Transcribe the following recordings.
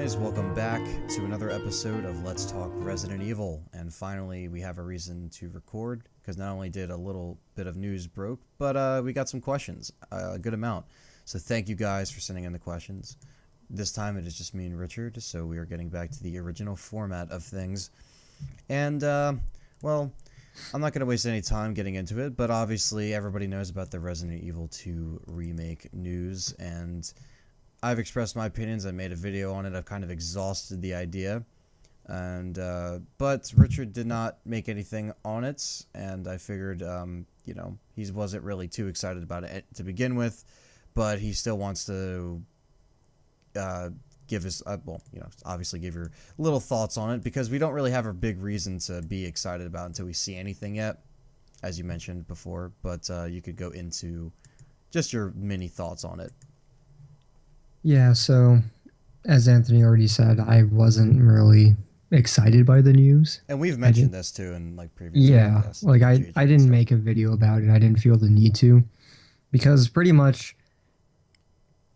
guys, welcome back to another episode of Let's Talk Resident Evil. And finally, we have a reason to record, because not only did a little bit of news broke, but we got some questions, a good amount. So thank you guys for sending in the questions. This time it is just me and Richard, so we are getting back to the original format of things. And, well, I'm not going to waste any time getting into it, but obviously everybody knows about the Resident Evil 2 Remake news, and I've expressed my opinions. I made a video on it. I've kind of exhausted the idea, and but Richard did not make anything on it, and I figured, you know, he wasn't really too excited about it to begin with, but he still wants to give his, well, you know, obviously give your little thoughts on it, because we don't really have a big reason to be excited about until we see anything yet, as you mentioned before, but you could go into just your mini thoughts on it. Yeah, so as Anthony already said, I wasn't really excited by the news. And we've mentioned this too in like previous Yeah, podcasts. like I didn't make a video about it. I didn't feel the need to, because pretty much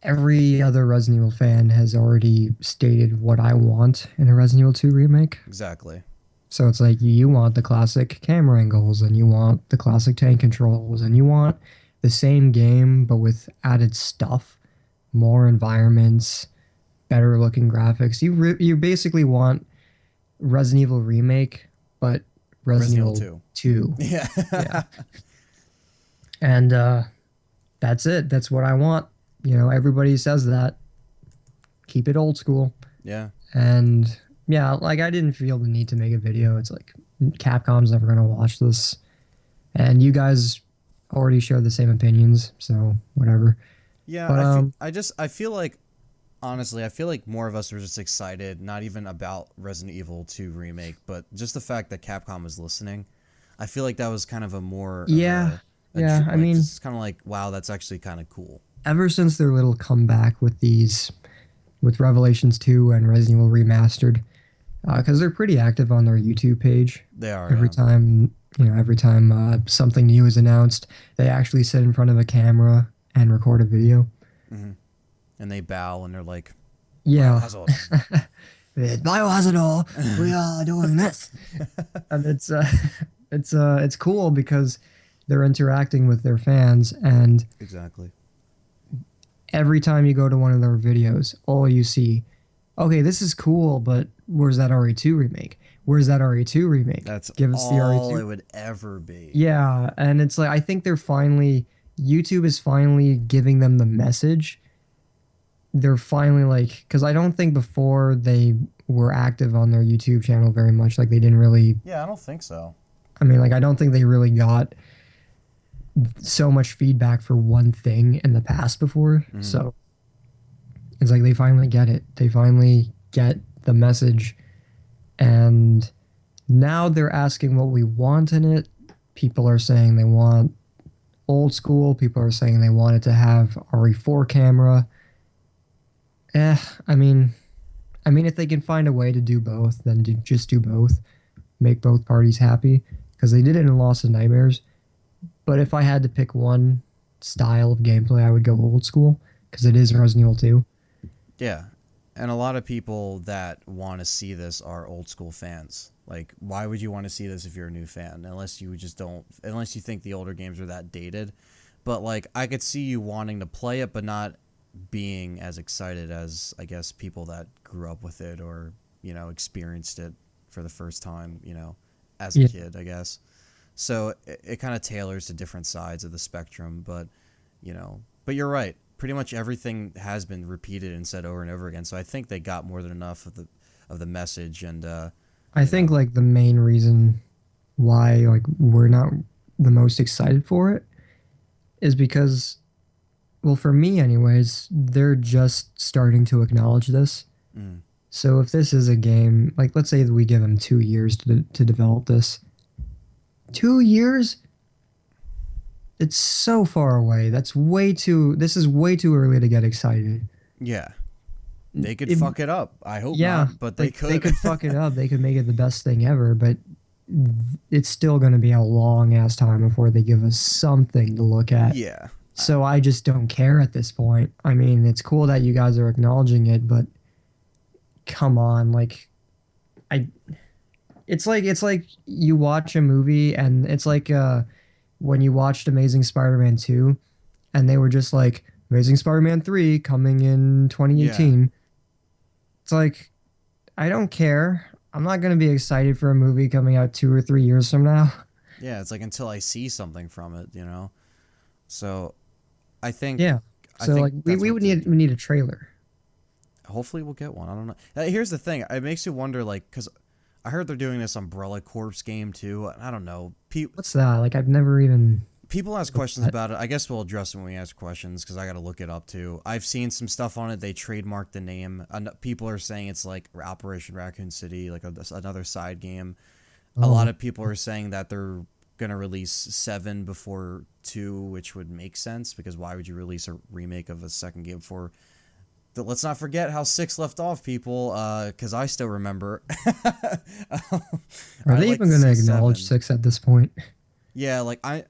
every other Resident Evil fan has already stated what I want in a Resident Evil 2 remake. Exactly. So it's like you want the classic camera angles, and you want the classic tank controls, and you want the same game but with added stuff. More environments, better looking graphics. You basically want Resident Evil Remake, but Resident Evil 2. Yeah. Yeah. And that's it. That's what I want. You know, everybody says that. Keep it old school. Yeah. And yeah, like I didn't feel the need to make a video. It's like Capcom's never gonna watch this, and you guys already share the same opinions, so whatever. Yeah, but, I feel like, honestly, I feel like more of us were just excited, not even about Resident Evil 2 Remake, but just the fact that Capcom was listening. I feel like that was kind of a more... I mean... It's kind of like, wow, that's actually kind of cool. Ever since their little comeback with Revelations 2 and Resident Evil Remastered, because they're pretty active on their YouTube page. They are, Every time something new is announced, they actually sit in front of a camera and record a video. Mm-hmm. And they bow and they're like, yeah, Biohazard, we are doing this. And it's cool because they're interacting with their fans, and exactly every time you go to one of their videos, all you see, okay, this is cool, but where's that RE2 remake? Where's that RE2 remake? That's Give us all the RE2. It would ever be. Yeah, and it's like, I think YouTube is finally giving them the message. They're finally like, because I don't think before they were active on their YouTube channel very much. Like they didn't really. Yeah, I don't think so. I mean, like I don't think they really got so much feedback for one thing in the past before. Mm-hmm. So it's like they finally get it. They finally get the message, and now they're asking what we want in it. People are saying they want old school. People are saying they want it to have RE4 camera. I mean, if they can find a way to do both, then just do both. Make both parties happy, because they did it in Lost in Nightmares. But if I had to pick one style of gameplay, I would go old school, because it is Resident Evil 2. Yeah, and a lot of people that want to see this are old school fans. Like, why would you want to see this if you're a new fan? Unless you think the older games are that dated. But, like, I could see you wanting to play it, but not being as excited as, I guess, people that grew up with it or, you know, experienced it for the first time, you know, as a kid, I guess. So it kind of tailors to different sides of the spectrum, but, you know, but you're right. Pretty much everything has been repeated and said over and over again. So I think they got more than enough of the message, and, I think like the main reason why like we're not the most excited for it is because, well, for me anyways, they're just starting to acknowledge this. Mm. So if this is a game, like let's say that we give them 2 years to develop this. 2 years? It's so far away. This is way too early to get excited. Yeah. They could fuck it up. I hope not, but they could. They could fuck it up. They could make it the best thing ever, but it's still going to be a long-ass time before they give us something to look at. Yeah. So I just don't care at this point. I mean, it's cool that you guys are acknowledging it, but come on, like I it's like you watch a movie and it's like when you watched Amazing Spider-Man 2 and they were just like Amazing Spider-Man 3 coming in Yeah. 2018. It's like I don't care. I'm not going to be excited for a movie coming out 2 or 3 years from now. Yeah, it's like until I see something from it, you know. So I think Yeah. I So think like that's we what would they're need we doing. need a trailer. Hopefully we'll get one. I don't know. Here's the thing. It makes you wonder, like, because I heard they're doing this Umbrella Corps game too. I don't know. What's that? Like I've never even People ask heard of questions that. about it. I guess we'll address it when we ask questions because I got to look it up too. I've seen some stuff on it. They trademarked the name. People are saying it's like Operation Raccoon City, like another side game. A lot Oh, of people are saying that they're gonna release 7 before 2, which would make sense because why would you release a remake of a second game for? Let's not forget how 6 left off, people, because I still remember. are I'd they like even to going to see acknowledge 7. 6 at this point? Yeah, like I'd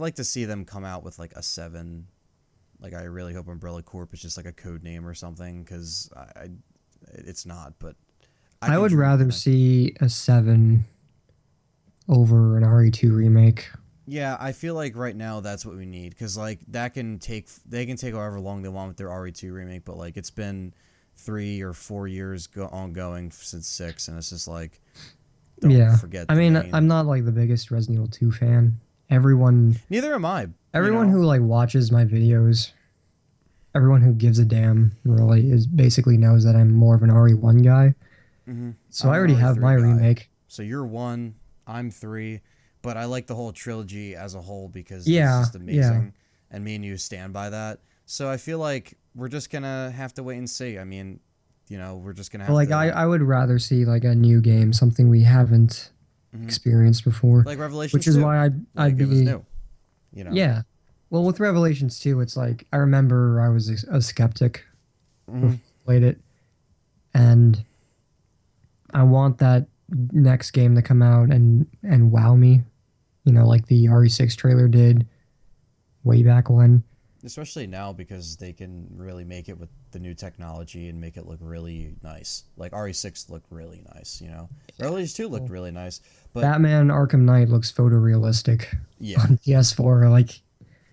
like to see them come out with like a 7. Like I really hope Umbrella Corp is just like a code name or something because it's not, but I I can would dream of rather it. see a 7 over an RE2 remake. Yeah, I feel like right now that's what we need because like they can take however long they want with their RE2 remake, but like it's been 3 or 4 years ongoing since 6, and it's just like don't Yeah. forget I the mean, main. I'm not like the biggest Resident Evil 2 fan. Everyone Neither am I, you everyone know. who like watches my videos, everyone who gives a damn really is basically knows that I'm more of an RE1 guy. So I I'm an already have RE3 my guy, remake. so you're 1, I'm 3, but I like the whole trilogy as a whole because it's Yeah, just yeah. amazing, and me and you stand by that. So I feel like we're just gonna have to wait and see. I mean, we're just gonna But have like to. I would rather see like a new game, something we haven't Mhm. experienced before, Like which Revelations is 2. why I'd Like it was be new, you know. yeah. Well, with Revelations 2, it's like I remember I was a skeptic before Hmm. I played it, and I want that next game to come out and wow me, like the RE6 trailer did way back when. Especially now because they can really make it with the new technology and make it look really nice. Like RE6 looked really nice, you know. Revelations 2 looked Well, really nice, but Batman Arkham Knight looks photorealistic yeah. on PS4. Like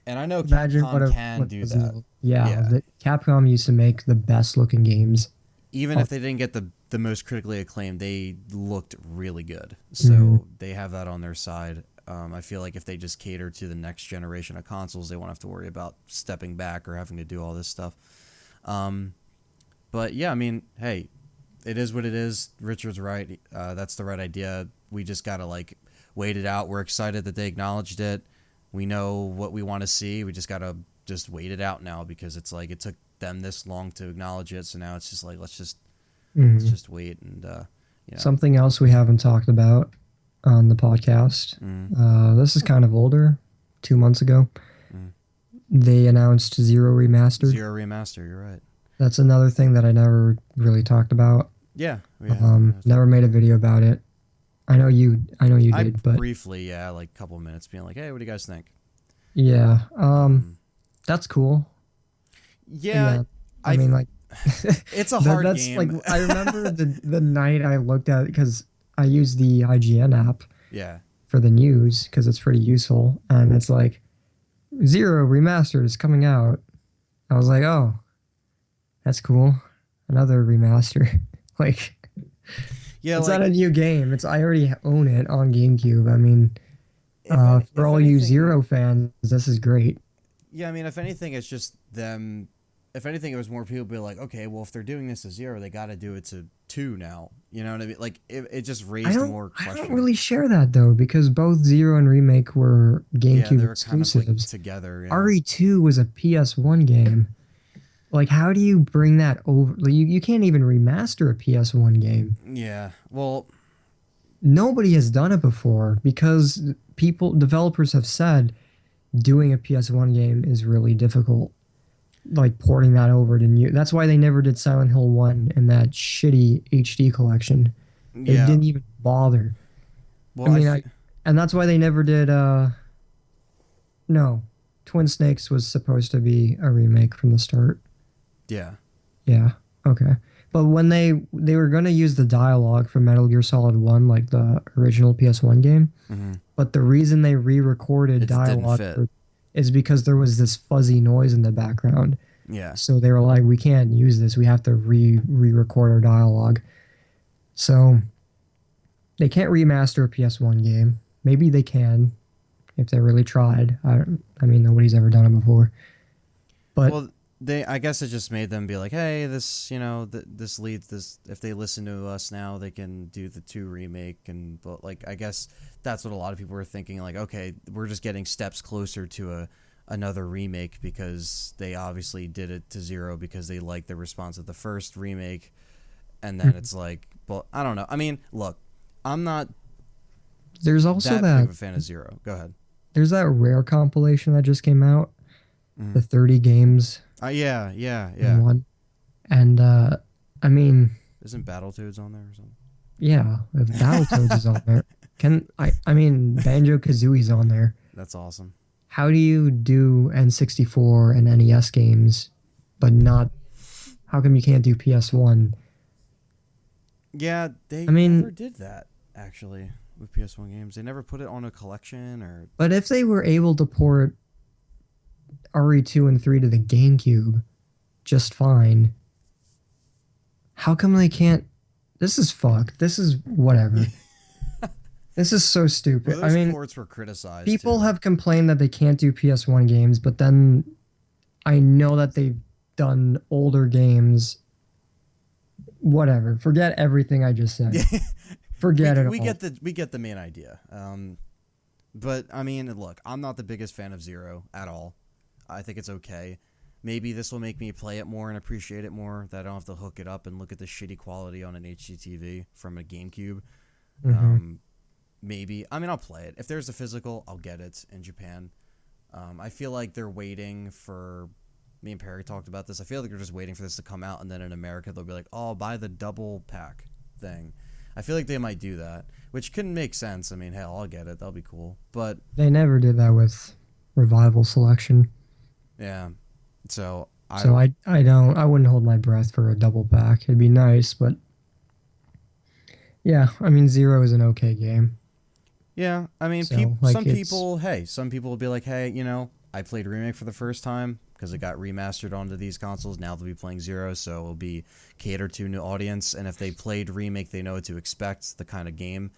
And I know imagine Capcom can what do Resident that. Evil. Yeah, Yeah. the Capcom used to make the best looking games. Even Oh, if they didn't get the most critically acclaimed, they looked really good. mhm. So they have that on their side. I feel like if they just cater to the next generation of consoles, they won't have to worry about stepping back or having to do all this stuff. Um, but yeah, I mean, hey, it is what it is. Richard's right. That's the right idea. We just gotta like wait it out. We're excited that they acknowledged it. We know what we want to see. We just gotta just wait it out now because it's like it took them this long to acknowledge it. So now it's just like let's Mhm. just wait and you know. Something else we haven't talked about on the podcast. Mm, This is kind of older. 2 months ago, mm. they announced Zero Remastered. Zero remaster. You're right. That's another thing that I never really talked about. Yeah, we haven't Never talked made a about it. video about it. I know you I did, but briefly, yeah, like a couple minutes, being like, "Hey, what do you guys think?" yeah, Um, that's cool. yeah, Yeah, I I. mean, like, It's a hard that's like game. I remember the night I looked at it because I use the IGN app Yeah, for the news because it's pretty useful, and it's like Zero Remastered is coming out. I was like, oh, that's cool, another remaster. Like, yeah. it's not a Like new game. I already own it on GameCube. I mean, for if all you anything, Zero fans, this is great. yeah. I mean, if anything, it's just them. If anything, it was more people be like, okay, well, if they're doing this to Zero, they got to do it to 2 now. You know what I mean? Like it just raised more I don't questions. really share that though because both Zero and Remake were Yeah, GameCube they were kind of like exclusives. together. Yeah. RE2 was a PS1 game. Like, how do you bring that over? Like, you can't even remaster a PS1 game. Yeah. Well, Nobody has done it before because developers have said doing a PS1 game is really difficult. Like porting that over to new. That's why they never did Silent Hill 1 in that shitty HD collection. They yeah. didn't even bother. I Well, mean, and that's why they never did no. Twin Snakes was supposed to be a remake from the start. yeah. Yeah. Okay. But when they were gonna use the dialogue from Metal Gear Solid One, like the original PS1 game, Hmm. but the reason they re-recorded It just didn't dialogue fit. is because there was this fuzzy noise in the background. Yeah. So they were like, we can't use this. We have to re-record our dialogue. So they can't remaster a PS1 game. Maybe they can if they really tried. I mean, nobody's ever done it before. But Well, I guess it just made them be like, hey, this, this leads this. If they listen to us now, they can do the 2 remake, and but like, I guess that's what a lot of people were thinking. Like, okay, we're just getting steps closer to another remake because they obviously did it to 0 because they liked the response of the first remake, and then it's like, well, I don't know. I mean, look, I'm not there's also that big that of a fan of 0. Go ahead. there's that rare compilation that just came out, Mm. the 30 games Yeah, yeah, in yeah. one. And I mean, Isn't Battletoads on there or something? yeah, if Battletoads is on there, I mean Banjo Kazooie's on there. That's awesome. How do you do N64 and NES games, but not? How come you can't do PS1? Yeah, they I never mean, did that, actually, with PS1 games. They never put it on a collection or... but if they were able to port RE2 and 3 to the GameCube just fine, how come they can't? This is fucked. This is whatever. This is so stupid. Well, I those mean, ports were criticized, people too. have complained that they can't do PS1 games, but then I know that they've done older games. Whatever. Forget everything I just said. Forget it all. We get the main idea. But, I mean, look, I'm not the biggest fan of 0 at all. I think it's okay. Maybe this will make me play it more and appreciate it more, that I don't have to hook it up and look at the shitty quality on an HDTV from a GameCube. Mhm. Maybe. I mean, I'll play it. If there's a physical, I'll get it in Japan. I feel like they're waiting for... Me and Perry talked about this. I feel like they're just waiting for this to come out, and then in America, they'll be like, oh, buy the double pack thing. I feel like they might do that, which couldn't make sense. I mean, hell, I'll get it. That'll be cool. But, They never did that with Revival Selection. yeah. So, So I wouldn't hold my breath for a double pack. It'd be nice, but yeah, I mean 0 is an okay game. Yeah, I mean, So, like, some people will be like, hey, I played Remake for the first time because it got remastered onto these consoles. Now they'll be playing 0, so it'll be catered to a new audience. And if they played Remake, they know what to expect, the kind of game.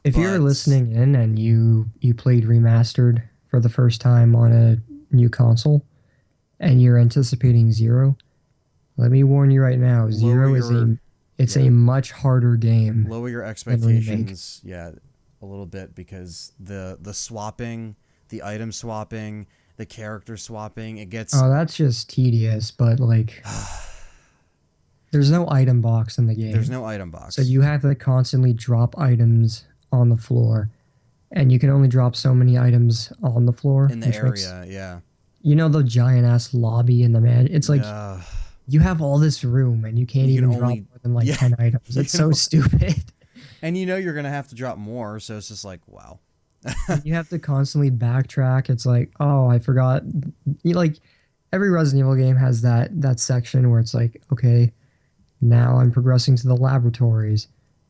If you're But- listening in and you played Remastered for the first time on a new console and you're anticipating 0, let me warn you right now, 0 is a much harder game. Lower your Remake. expectations, yeah, a little bit, because the swapping, the item swapping, the character swapping, it gets... Oh, that's just tedious, but like there's no item box in the game. There's no item box. So you have to constantly drop items on the floor, and you can only drop so many items on the floor. in the area, yeah. You know the giant ass lobby in the man. It's like Yeah. you have all this room, and you can't You can even drop only- more than like yeah. 10 items. You It's can so only- stupid. And you're going to have to drop more, so it's just like, wow. You have to constantly backtrack. It's like, oh, I forgot. Like every Resident Evil game has that section where it's like, okay, now I'm progressing to the laboratories.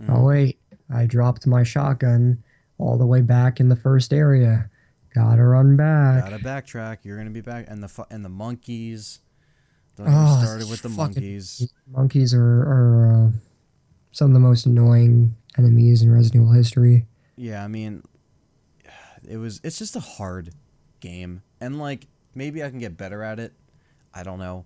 Oh wait, I dropped my shotgun all the way back in the first area. Gotta run back. Gotta backtrack. You're going to be back. And the monkeys. Don't Oh, get me started with the fucking monkeys. Monkeys are some of the most annoying enemies in Resident Evil history. Yeah, I mean, it's just a hard game. And, like, maybe I can get better at it. I don't know.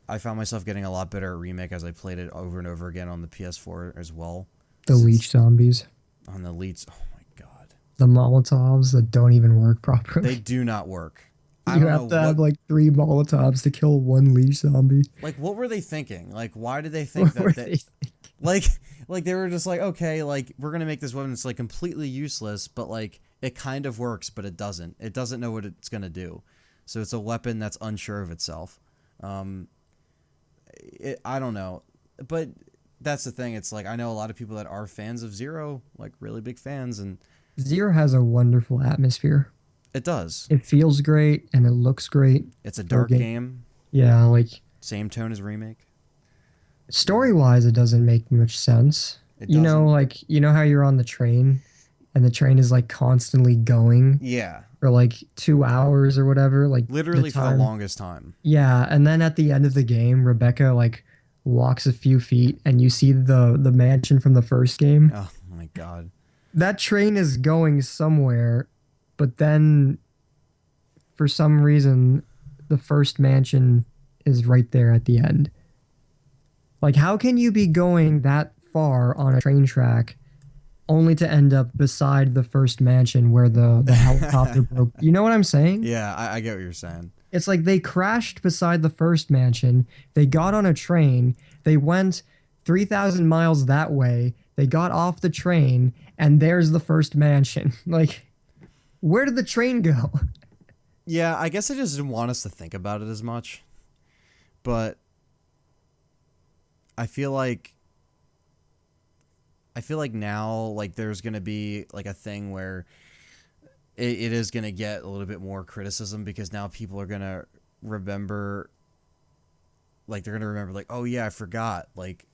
I found myself getting a lot better at Remake as I played it over and over again on the PS4 as well. The leech zombies. On the leech. Oh, my God. The Molotovs that don't even work properly. They do not work. I You don't have know to have like 3 Molotovs to kill one leech zombie. Like, what were they thinking? Like, why did they think What that... were they, they thinking? like they were just like, okay, like, we're gonna make this weapon that's like completely useless, but like it kind of works, but it doesn't know what it's gonna do, so it's a weapon that's unsure of itself. I don't know, but that's the thing. It's like, I know a lot of people that are fans of 0, like really big fans, and 0 has a wonderful atmosphere. it does. It feels great and it looks great. It's a dark game. game. Yeah, like Same tone as Remake. Story wise, it doesn't make much sense. It You know, doesn't. like you know how you're on the train, and the train is like constantly going Yeah, for like 2 hours or whatever. Like the literally for the time. longest time. Yeah, and then at the end of the game, Rebecca like walks a few feet, and you see the mansion from the first game. Oh my god. That train is going somewhere, but then for some reason, the first mansion is right there at the end. Like, how can you be going that far on a train track only to end up beside the first mansion where the helicopter broke? You know what I'm saying? Yeah, I get what you're saying. It's like they crashed beside the first mansion. They got on a train. They went 3,000 miles that way. They got off the train, and there's the first mansion. Like, where did the train go? Yeah, I guess I just didn't want us to think about it as much. But I feel like now like there's gonna be like a thing where it is gonna get a little bit more criticism because now people are gonna remember, like they're gonna remember like, oh yeah, I forgot, like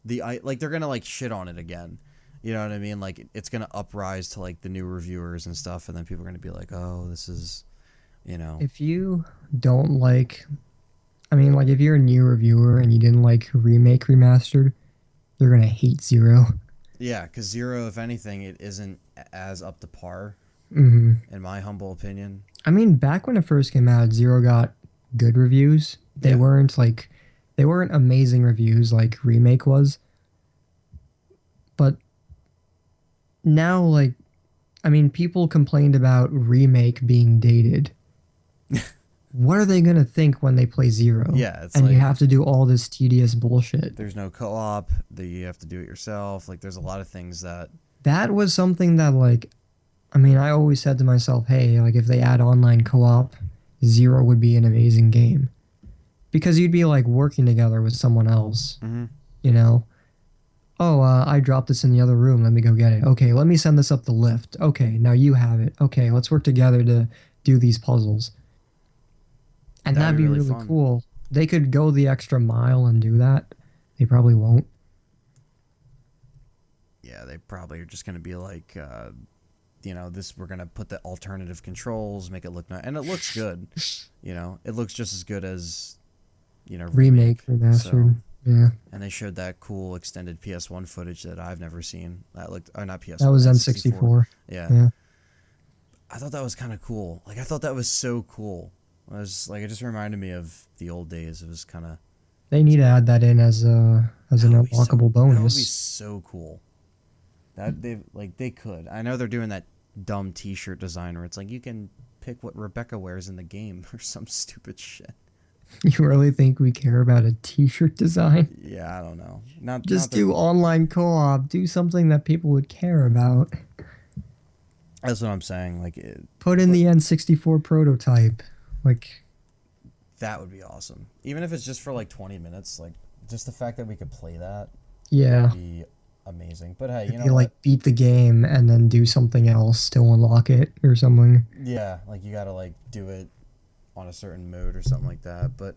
they're gonna like shit on it again. You know what I mean? Like it's gonna uprise to like the new reviewers and stuff, and then people are gonna be like, oh, this is, you know. If you don't like, I mean, like, if you're a new reviewer and you didn't like Remake Remastered, you're gonna hate Zero. Yeah, because Zero, if anything, it isn't as up to par, Hmm. in my humble opinion. I mean, back when it first came out, Zero got good reviews. They Yeah. weren't like, they weren't amazing reviews like Remake was, but now, like, I mean, people complained about Remake being dated. What are they gonna think when they play Zero? Yeah, it's And you like have to do all this tedious bullshit. there's no co-op, that you have to do it yourself. Like there's a lot of things that That was something that, like, I mean, I always said to myself, hey, like, if they add online co-op, Zero would be an amazing game because you'd be like working together with someone else. mm-hmm. You know, oh, I dropped this in the other room. Let me go get it. Okay, let me send this up the lift. Okay, now you have it. Okay, let's work together to do these puzzles. And That'd that'd be be really really fun. cool. They could go the extra mile and do that. They probably won't. Yeah, they probably are just gonna be like, this we're gonna put the alternative controls, make it look nice, and it looks good. You know, it looks just as good as remake. Remake, So, remastered. Yeah, and they showed that cool extended PS1 footage that I've never seen. That looked, or not that PS1, was N64. N64. Yeah, Yeah, I thought that was kind of cool. Like I thought that was so cool. I was like, it just reminded me of the old days. It was kind of, they need to add that in as an that would be so unlockable that would be bonus. so cool. That they could. I know they're doing that dumb T-shirt design where it's like you can pick what Rebecca wears in the game or some stupid shit. You really think we care about a T-shirt design? Yeah, I don't know. Not Just that. do online co-op. Do something that people would care about. That's what I'm saying. Put in But the N64 prototype. Like, that would be awesome. Even if it's just for like 20 minutes, like just the fact that we could play that yeah, would be amazing. But hey, you if know you like what? beat the game and then do something else to unlock it or something. Yeah, like you gotta like do it on a certain mode or something like that. But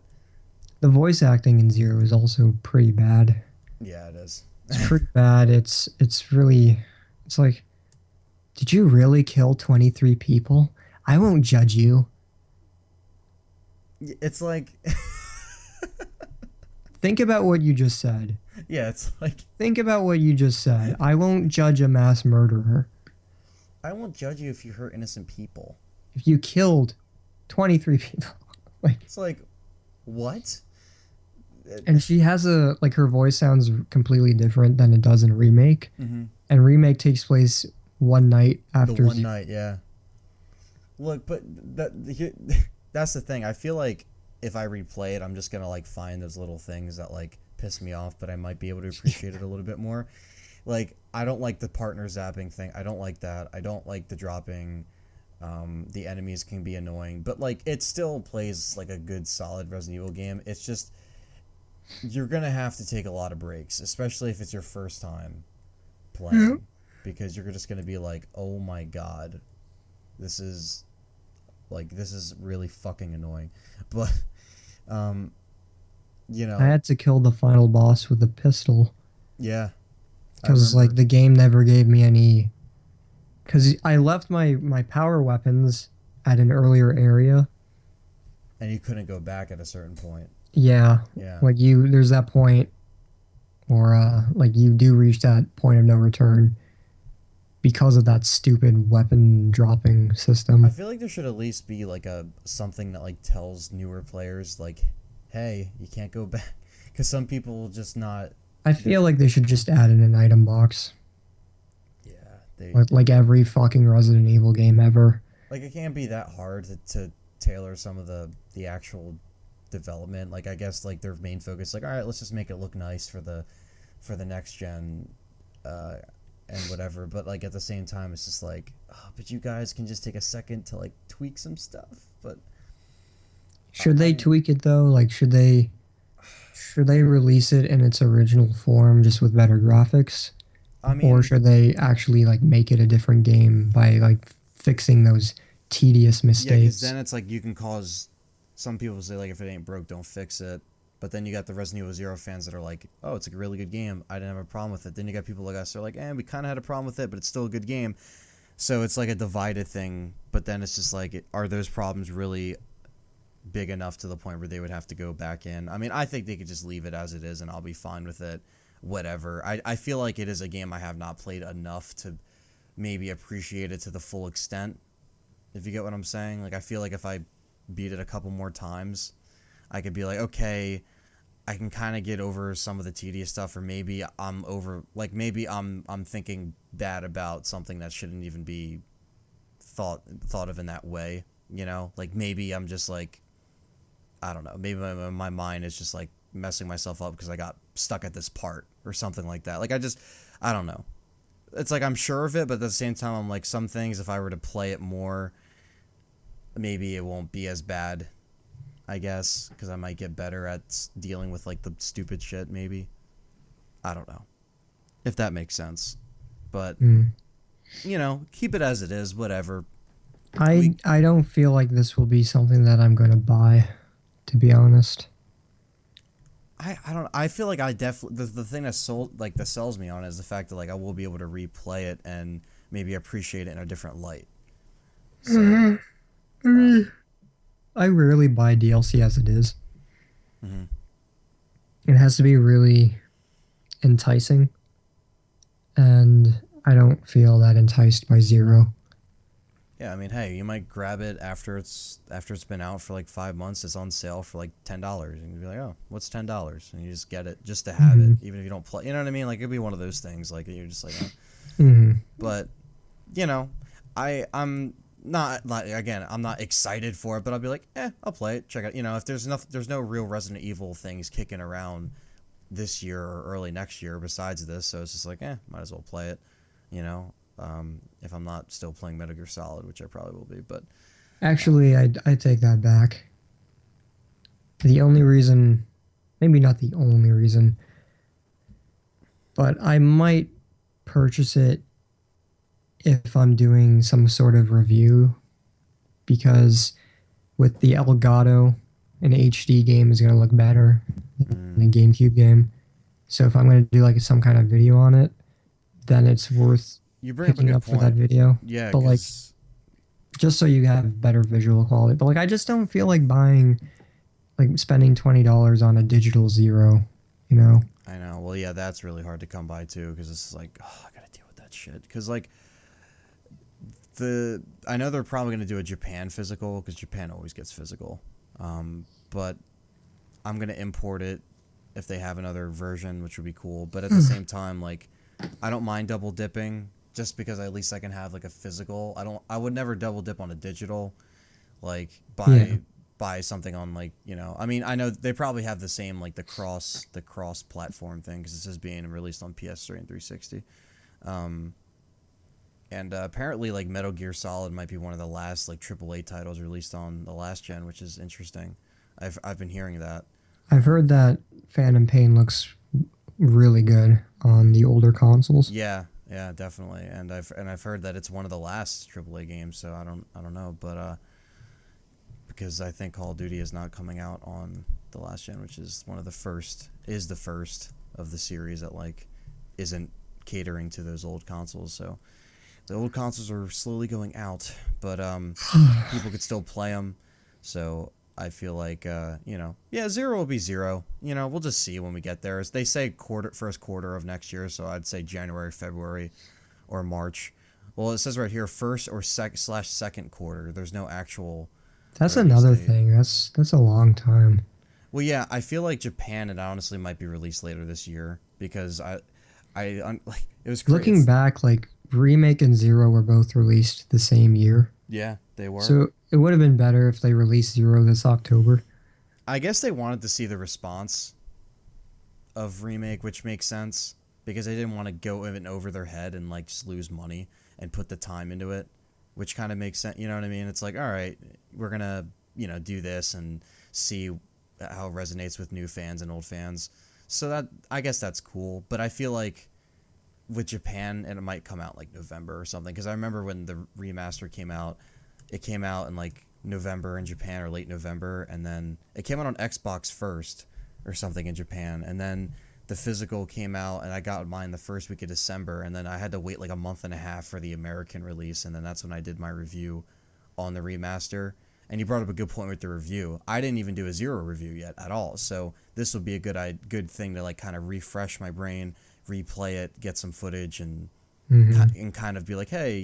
The voice acting in Zero is also pretty bad. yeah, it is. It's pretty bad. It's really, it's like, did you really kill 23 people? I won't judge you. It's like, Think about what you just said. yeah, it's like Think about what you just said. I won't judge a mass murderer. I won't judge you if you hurt innocent people. If you killed 23 people. Like, It's like, what? and she has a, like, her voice sounds completely different than it does in Remake. Mm-hmm. And Remake takes place one night The after one night, yeah. Look, but that's the thing. I feel like if I replay it, I'm just gonna like find those little things that like piss me off, but I might be able to appreciate it a little bit more. Like I don't like the partner zapping thing. I don't like that. I don't like the dropping. The enemies can be annoying, but like it still plays like a good, solid Resident Evil game. It's just you're gonna have to take a lot of breaks, especially if it's your first time playing, because you're just gonna be like, oh my god, this is this is really fucking annoying. But You I know, had to kill the final boss with a pistol yeah, I because like remember. the game never gave me any. Because I left my power weapons at an earlier area. And you couldn't go back at a certain point. Yeah, Yeah. like you, there's that point, or like you do reach that point of no return because of that stupid weapon dropping I system. feel like there should at least be like a something that like tells newer players like, hey, you can't go back, because some people will just not. I They, feel like they should just add in an item box, yeah, they like every fucking Resident Evil game ever. like it can't be that hard to tailor some of the actual development. Like I guess like their main focus, like all right, let's just make it look nice for the next gen, uh, and whatever. But like at the same time, it's just like, oh, but you guys can just take a second to like tweak some stuff. But Should they I tweak it though? Like, should they release it in its original form just with better graphics, I or mean, should they actually like make it a different game by like fixing those tedious yeah, because mistakes? then it's like you can cause some people say like if it ain't broke, don't fix it. But then you got the Resident Evil Zero fans that are like, oh, it's a really good game. I didn't have a problem with it. Then you got people like us that are like, we kind of had a problem with it, but it's still a good game. So it's like a divided thing. But then it's just like, are those problems really big enough to the point where they would have to go back in? I mean, I think they could just leave it as it is, and I'll be fine with it. Whatever. I feel like it is a game I have not played enough to maybe appreciate it to the full extent, if you get what I'm saying. Like I feel like if I beat it a couple more times, I could be like, okay, I can kind of get over some of the tedious stuff, or maybe I'm over, like maybe I'm thinking bad about something that shouldn't even be thought of in that way. You know, like maybe I'm just like, I don't know, maybe my mind is just like messing myself up because I got stuck at this part or something like that. Like I don't know. It's like I'm sure of it, but at the same time, I'm like some things. If I were to play it more, maybe it won't be as bad, I guess, because I might get better at dealing with like the stupid shit. Maybe, I don't know if that makes sense, but Hmm. keep it as it is. Whatever. I We, I don't feel like this will be something that I'm going to buy, to be honest. I don't. I feel like I definitely the thing that sells me on it is the fact that like I will be able to replay it and maybe appreciate it in a different light. So, Mhm. I mean, I rarely buy DLC as it is. mhm. It has to be really enticing, and I don't feel that enticed by Zero. Yeah, I mean, hey, you might grab it after it's been out for like 5 months. It's on sale for like $10, and you'd be like, oh, what's $10? And you just get it just to have it, Hmm. even if you don't play. You know what I mean? Like it'd be one of those things. Like you're just like, Hmm. but you know, I'm not like again, I'm not excited for it, but I'll be like, I'll play it, check it. If there's no real Resident Evil things kicking around this year or early next year besides this, so it's just like, might as well play it. You know, if I'm not still playing Metal Gear Solid, which I probably will be, but um, Actually, I take that back. The only reason, maybe not the only reason, but I might purchase it if I'm doing some sort of review because with the Elgato, an HD game is going to look better than mm, a GameCube game. So if I'm going to do like some kind of video on it, then it's worth you bring up a picking good up for that point. video. Yeah, But like because just so you have better visual quality. But like I just don't feel like buying like spending $20 on a digital Zero, you know. I know. Well, yeah, that's really hard to come by too, because it's like, I gotta deal with that shit. Because like I know they're probably gonna do a Japan physical, because Japan always gets physical. But I'm gonna import it if they have another version, which would be cool. But at the same time, like, I don't mind double dipping just because at least I can have like a physical. I would never double dip on a digital, like Yeah. buy something on like, I mean, I know they probably have the same like the cross platform thing because this is being released on PS3 and 360. Um, and apparently like Metal Gear Solid might be one of the last like AAA titles released on the last gen, which is interesting. I've been hearing that. I've heard that Phantom Pain looks really good on the older consoles. Yeah, yeah, definitely. And I've heard that it's one of the last AAA games, so I don't know, but because I think Call of Duty is not coming out on the last gen, which is one of the first of the series that like isn't catering to those old consoles. So the old consoles are slowly going out, but people could still play them. So I feel like yeah, Zero will be Zero. We'll just see when we get there. As they say, first quarter of next year, so I'd say January, February, or March. Well, it says right here first or second quarter. There's no actual That's release another date. thing. That's a long time. Well, yeah, I feel like Japan, it honestly might be released later this year because like it was crazy. Looking back, like Remake and Zero were both released the same year. Yeah, they were. So it would have been better if they released Zero this October. I guess they wanted to see the response of Remake, which makes sense because they didn't want to go even over their head and like just lose money and put the time into it, which kind of makes sense. You know what I mean? It's like, all right, we're gonna do this and see how it resonates with new fans and old fans. So that, I guess that's cool, but I feel like with Japan, and it might come out like November or something, because I remember when the remaster came out, it came out in like November in Japan or late November, and then it came out on Xbox first or something in Japan, and then the physical came out, and I got mine the first week of December, and then I had to wait like a month and a half for the American release, and then that's when I did my review on the remaster. And you brought up a good point with the review. I didn't even do a Zero review yet at all, so this would be a good thing to like kind of refresh my brain, replay it, get some footage, and kind of be like, hey,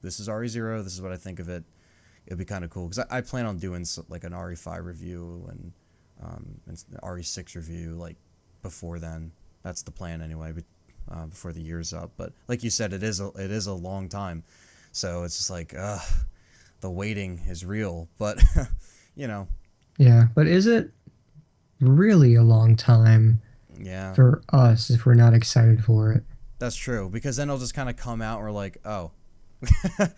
this is RE0. This is what I think of it. It'd be kind of cool because I plan on doing like an RE5 review and an RE6 review like before then. That's the plan anyway. But before the year's up. But like you said, it is a long time, so it's just like the waiting is real. But Yeah, but is it really a long time yeah, for us if we're not excited for it? that's true, because then it'll just kind of come out and we're like, oh,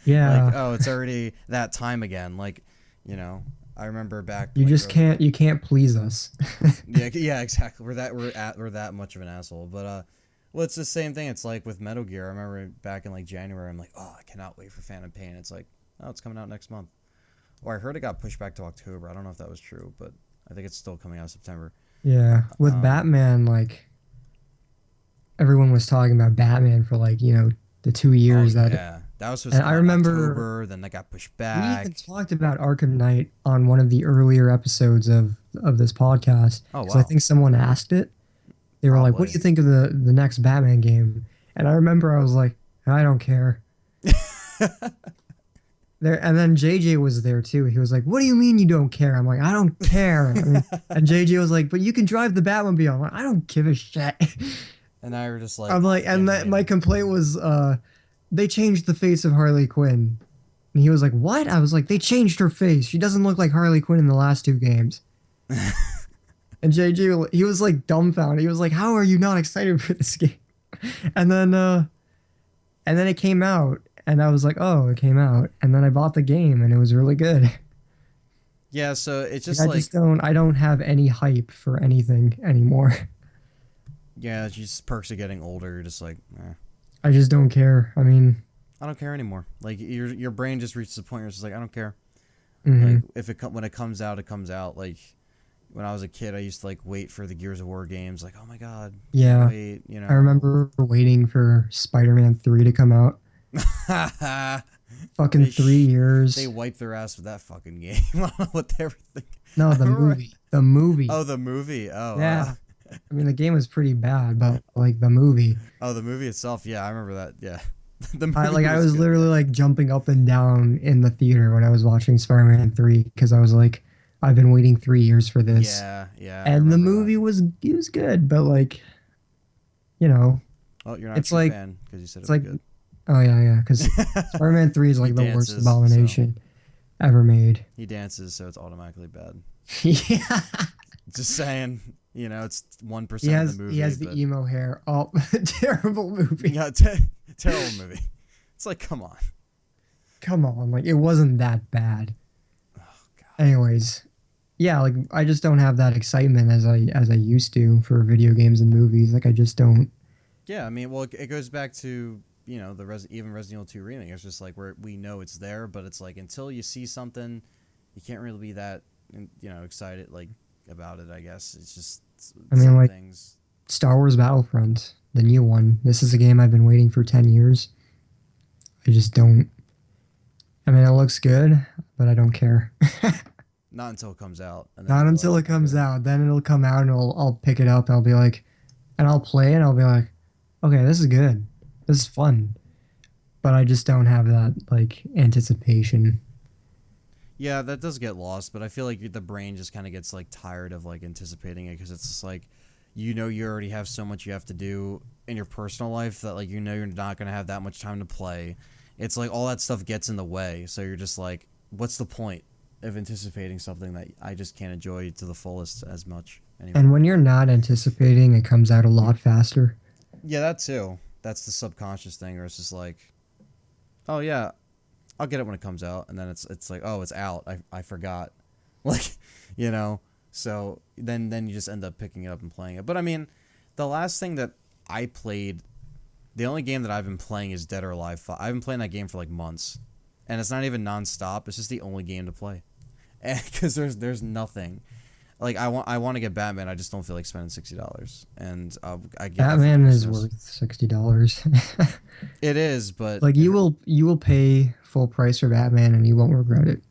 Yeah. like, oh, it's already that time again. Like, I remember back. You Like, just can't please us. yeah, exactly. We're that much of an asshole. But well, it's the same thing. It's like with Metal Gear. I remember back in like January, I'm like, oh, I cannot wait for Phantom Pain. It's like, oh, it's coming out next month. Or I heard it got pushed back to October. I don't know if that was true, but I think it's still coming out in September. Yeah, with Batman, like everyone was talking about Batman for like the 2 years Oh that, yeah, that was supposed and to I come out in remember October. Then that got pushed we even back. talked about Arkham Knight on one of the earlier episodes of this podcast Oh because I wow, think someone asked it. They were like, "What do probably. you think of the next Batman game?" And I remember I was like, "I don't care." There, and then JJ was there too. He was like, "What do you mean you don't care?" I'm like, "I don't care." I mean, and JJ was like, "But you can drive the Batmobile." I'm like, "I don't give a shit." And I were just like, I'm like, and game's that my amazing. complaint was, they changed the face of Harley Quinn, and he was like, "What?" I was like, "They changed her face. She doesn't look like Harley Quinn in the last two games." And JJ, he was like dumbfounded. He was like, "How are you not excited for this game?" And then it came out, and I was like, "Oh, it came out." And then I bought the game, and it was really good. Yeah, so it's Like, just like, I don't have any hype for anything anymore. yeah, it's just perks of getting older. You're just like, I just don't care. I mean, I don't care anymore. Like your brain just reaches a point where it's just like, I don't care. mhm. Like if when it comes out, it comes out. Like when I was a kid, I used to like wait for the Gears of War games. Like, oh my god, can't Yeah, wait. I remember waiting for Spider-Man 3 to come out. Fucking they 3 years. wiped their ass with that fucking game. I don't know what they were thinking. No, I the remember. movie. The movie. Oh, the movie. Oh, Yeah. I mean, the game was pretty bad, but like the movie. oh, the movie itself. Yeah, I remember that. Yeah, the I movie like I was was good. literally like jumping up and down in the theater when I was watching Spider-Man 3 because I was like, I've been waiting 3 years for this. Yeah, yeah, I And the remember that. movie was good, but like, you know, Oh, you're not a it's true like fan because you said it's it was like good. oh yeah, because Spider-Man 3 is He like the worst dances, so abomination ever made. he dances, so it's automatically bad. Yeah. Just saying, it's He 1% of the has he movie, has the but emo hair. Oh, terrible movie. yeah, terrible movie. It's like, come on. Come on, like it wasn't that bad. Oh god. Anyways, yeah, like I just don't have that excitement as I used to for video games and movies. Like I just don't. Yeah, I mean, well, it goes back to even Resident Evil 2 remake. It's just like where we know it's there, but it's like until you see something, you can't really be that excited. Like about it. I guess it's just I mean, some like things. Star Wars Battlefront, the new one. This is a game I've been waiting for 10 years. I just don't. I mean, it looks good, but I don't care. Not until it comes out, and then Not you'll be until like, it comes okay. out. Then it'll come out and I'll pick it up and I'll be like, and I'll play it and I'll be like, okay, this is good. This is fun. But I just don't have that like anticipation. Yeah, that does get lost, but I feel like the brain just kind of gets like tired of like anticipating it because it's just like, you already have so much you have to do in your personal life that like you're not gonna have that much time to play. It's like all that stuff gets in the way, so you're just like, what's the point of anticipating something that I just can't enjoy to the fullest as much And anymore? when you're not anticipating, it comes out a lot faster. Yeah, that too. That's the subconscious thing, where it's just like, oh yeah, I'll get it when it comes out, and then it's like, oh, it's out. I forgot, like, you know. So then you just end up picking it up and playing it. But I mean, the last thing that I played, the only game that I've been playing is Dead or Alive 5. I've been playing that game for like months, and it's not even nonstop. It's just the only game to play, because there's nothing. Like I want to get Batman. I just don't feel like spending $60, and I get it for Batman is Christmas. worth $60. It is, but Like you will pay full price for Batman and you won't regret it.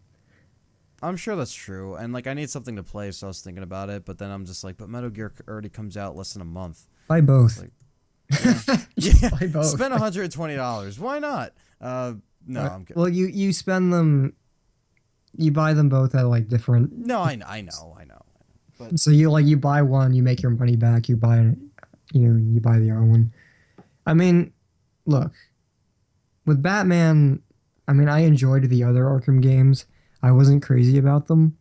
I'm sure that's true. And like I need something to play, so I was thinking about it. But then I'm just like, but Metal Gear already comes out less than a month. Buy It's both. like, yeah, Just yeah. buy both. Spend $120. Why not? No, I'm kidding. Well, you spend them, you buy them both at like different. No, I know. But So you buy one, you make your money back. You buy the other one. I mean, look, with Batman, I mean, I enjoyed the other Arkham games. I wasn't crazy about them,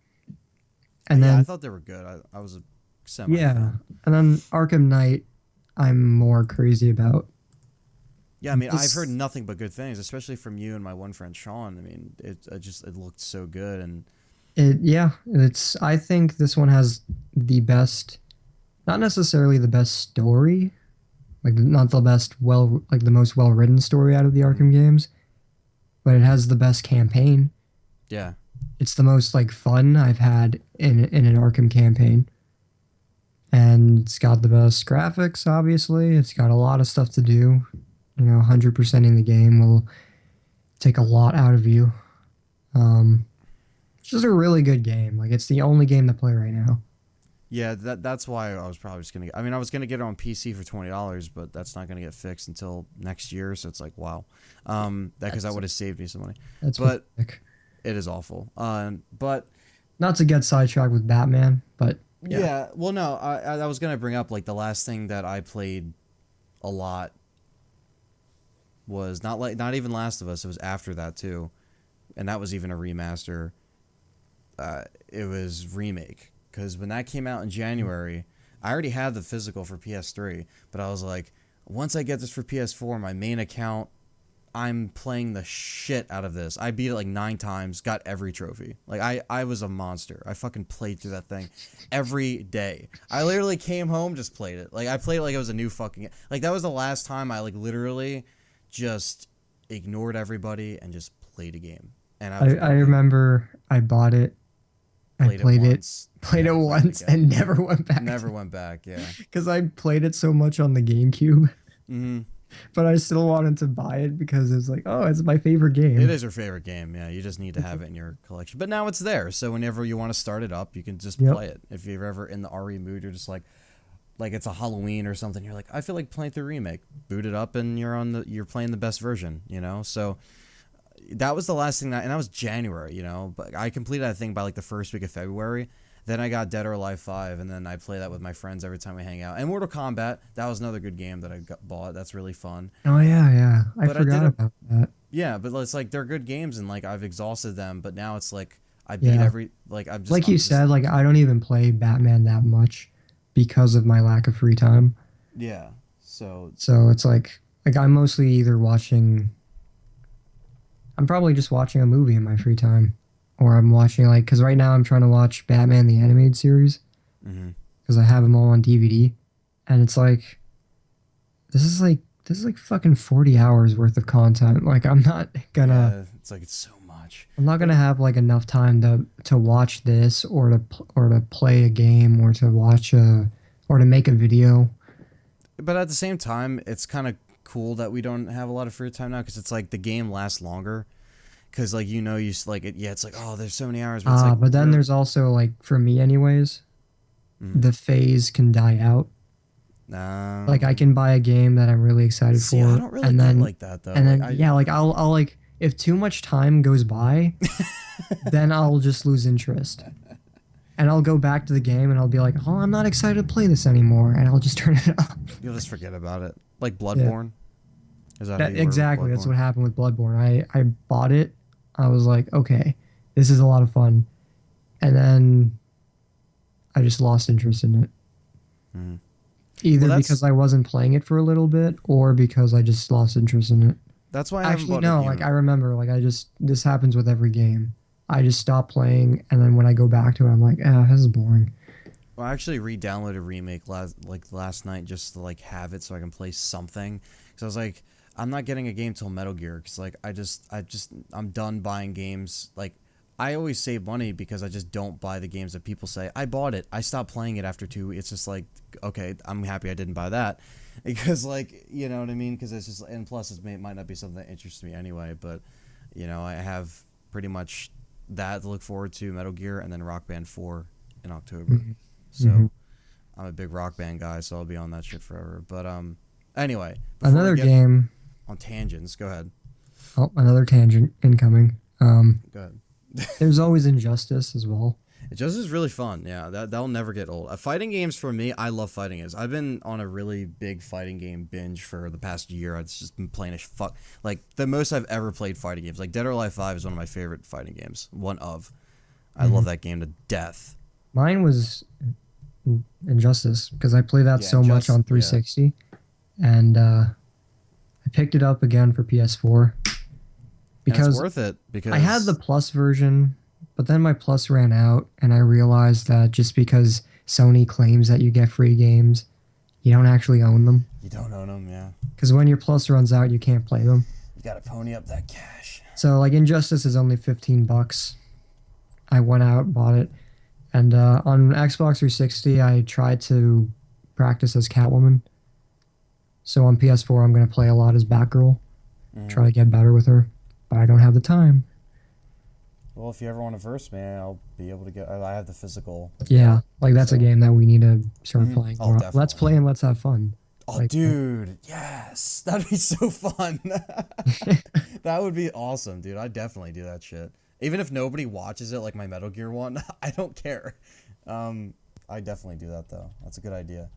and yeah, I then thought they were good. I was a semi yeah, fan. and then Arkham Knight, I'm more crazy about. Yeah, I mean, I've heard This nothing but good things, especially from you and my one friend Sean. I mean, it looked so good, and it's I think this one has the best, not necessarily the best story, like not the best like the most well written story out of the mhm, Arkham games, but it has the best campaign. yeah, It's the most like fun I've had in an Arkham campaign. And it's got the best graphics, obviously. It's got a lot of stuff to do. 100% in the game will take a lot out of you. Um, it's just a really good game. Like it's the only game to play right now. yeah. That's why I was probably just gonna. I mean, I was gonna get it on PC for $20, but that's not gonna get fixed until next year. So it's like, wow, that because that That's would have saved me some money. that's But pathetic. it is awful. But Not to get sidetracked with Batman, but yeah. yeah, well, no, I was gonna bring up like the last thing that I played a lot was not even Last of Us. It was after that too, and that was even a remaster. It was Remake, because when that came out in January, I already had the physical for PS3, but I was like, once I get this for PS4, my main account, I'm playing the shit out of this. I beat it like 9 times, got every trophy. Like I was a monster. I fucking played through that thing every day. I literally came home, just played it. Like I played it like it was a new fucking, like that was the last time I like literally just ignored everybody and just played a game. And I was I working, remember I bought it. I played it played it, once, played it never played it once, again. and never went back Never went back. Yeah. because I played it so much on the GameCube. Hmm. But I still wanted to buy it because it's like, oh, it's my favorite It game. is your favorite game. Yeah, you just need to have it in your collection. But now it's there, so whenever you want to start it up, you can just Yep. play it. If you're ever in the RE mood, you're just like it's a Halloween or something. You're like, I feel like playing through Remake. Boot it up, and you're playing the best version. So that was the last thing and that was January. But I completed that thing by like the first week of February. Then I got Dead or Alive 5, and then I play that with my friends every time we hang out. And Mortal Kombat, that was another good game that bought. That's really fun. Oh yeah, yeah. I But I did forgot a about that. Yeah, but it's like they're good games, and like I've exhausted them. But now it's like I beat Yeah. every like Like you I'm just said, like I don't even play Batman that much because of my lack of free time. yeah. So So it's like I'm mostly either watching I'm probably just watching a movie in my free time or I'm watching like cuz right now I'm trying to watch Batman the animated series mhm. cuz I have them all on DVD and it's like this is like fucking 40 hours worth of content. Like I'm not gonna Yeah, it's like it's so much. I'm not But gonna have like enough time to watch this or to play a game or to watch a or to make a video. but at the same time, it's kind of cool that we don't have a lot of free time now because it's like the game lasts longer. Because like you like it. Yeah, it's like oh, there's so many hours, but it's like But then there's also like for me anyways, mm, the phase can die out. Like I can buy a game that I'm really excited see, I for, don't really get like that though. and Like then I yeah, like I'll like if too much time goes by, then I'll just lose interest. And I'll go back to the game and I'll be like, "Oh, I'm not excited to play this anymore," and I'll just turn it off. you'll just forget about it. Like Yeah, Bloodborne. Is that how that you were with exactly. That's Bloodborne? what happened with Bloodborne. I bought it. I was like, "Okay, this is a lot of fun," and then I just lost interest in it. Mm. Well, Either that's because I wasn't playing it for a little bit, or because I just lost interest in it. that's why I haven't Actually, bought a no. Like game. I remember, like I just this happens with every game. I just stop playing, and then when I go back to it, I'm like, ah, this is boring. Well, I actually re-downloaded Remake last night just to like have it so I can play something. Because I was like, I'm not getting a game till Metal Gear. Because like I'm done buying games. Like I always save money because I just don't buy the games that people say I bought it. I stopped playing it after 2 weeks. It's just like okay, I'm happy I didn't buy that because like you know what I mean. Because it's just and plus it might not be something that interests me anyway. But you know I have pretty much that to look forward to Metal Gear and then Rock Band 4 in October. Mhm. So I'm a big Rock Band guy, so I'll be on that shit forever. But anyway, before we Another get game. on tangents, go ahead. Oh, another tangent incoming. Go ahead. There's always Injustice as well. It just is really fun. Yeah, that'll never get old. Fighting games for me, I love fighting games. I've been on a really big fighting game binge for the past year. I've just been playing as fuck. Like the most I've ever played fighting games. Like Dead or Alive 5 is one of my favorite fighting games. One of. I love that game to death. Mine was Injustice because I play that Yeah, so much on yeah. 360, and I picked it up again for PS4 And it's because worth it because I had the Plus version, but then my Plus ran out, and I realized that just because Sony claims that you get free games, you don't actually own them. you don't own them. Yeah, Because when your Plus runs out, you can't play them. you gotta pony up that cash. So like Injustice is only $15. I went out, bought it, and on Xbox 360, I tried to practice as Catwoman. So on PS4, I'm gonna play a lot as Batgirl, try to get better with her, but I don't have the time. Well, if you ever want to verse me, I'll be able to get. I have the physical. Yeah, like that's a So- game that we need to start playing Oh, more. definitely. Let's play and let's have fun. Oh, Like, dude, yes, that'd be so fun. That would be awesome, dude. I'd definitely do that shit. Even if nobody watches it, like my Metal Gear one, I don't care. I definitely do that though. That's a good idea.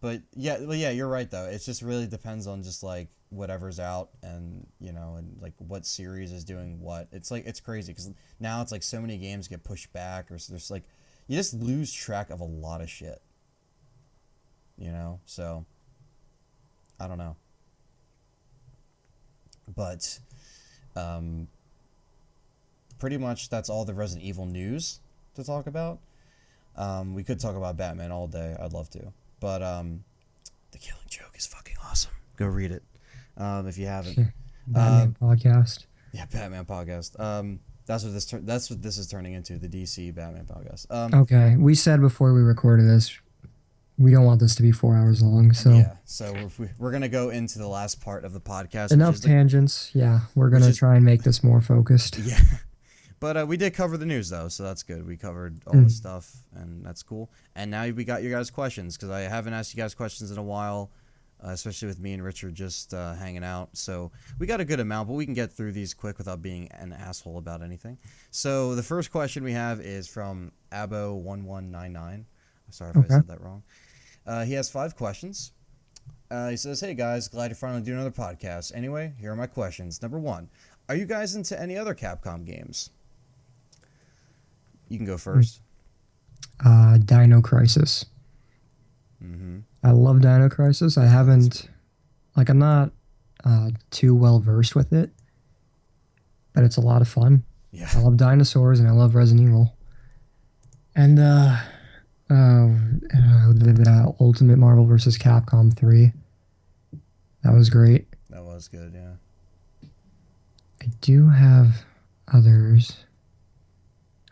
But yeah, you're right though. It just really depends on just like whatever's out and you know and like what series is doing what. It's like it's crazy because now it's like so many games get pushed back or so there's like you just lose track of a lot of shit. You know, so I don't know. But pretty much that's all the Resident Evil news to talk about. We could talk about Batman all day. I'd love to. But The Killing Joke is fucking awesome. Go read it if you haven't. Batman podcast. Yeah, Batman podcast. That's what this is turning into, the DC Batman podcast. Okay, we said before we recorded this, we don't want this to be 4 hours long. So yeah, so we're gonna go into the last part of the podcast. enough which is tangents. Yeah, we're gonna try and make this more focused. yeah. But we did cover the news though, so that's good. We covered all the stuff, and that's cool. And now we got your guys' questions because I haven't asked you guys questions in a while, especially with me and Richard just hanging out. So we got a good amount, but we can get through these quick without being an asshole about anything. So the first question we have is from Abo1199. I'm sorry if I said that wrong. He has 5 questions. He says, "Hey guys, glad to finally do another podcast. Anyway, here are my questions. Number 1, are you guys into any other Capcom games?" You can go first. Dino Crisis. I love Dino Crisis. I haven't, like, I'm not too well versed with it, but it's a lot of fun. Yeah. I love dinosaurs and I love Resident Evil. And Ultimate Marvel vs. Capcom 3. That was great. That was good, yeah. do have others.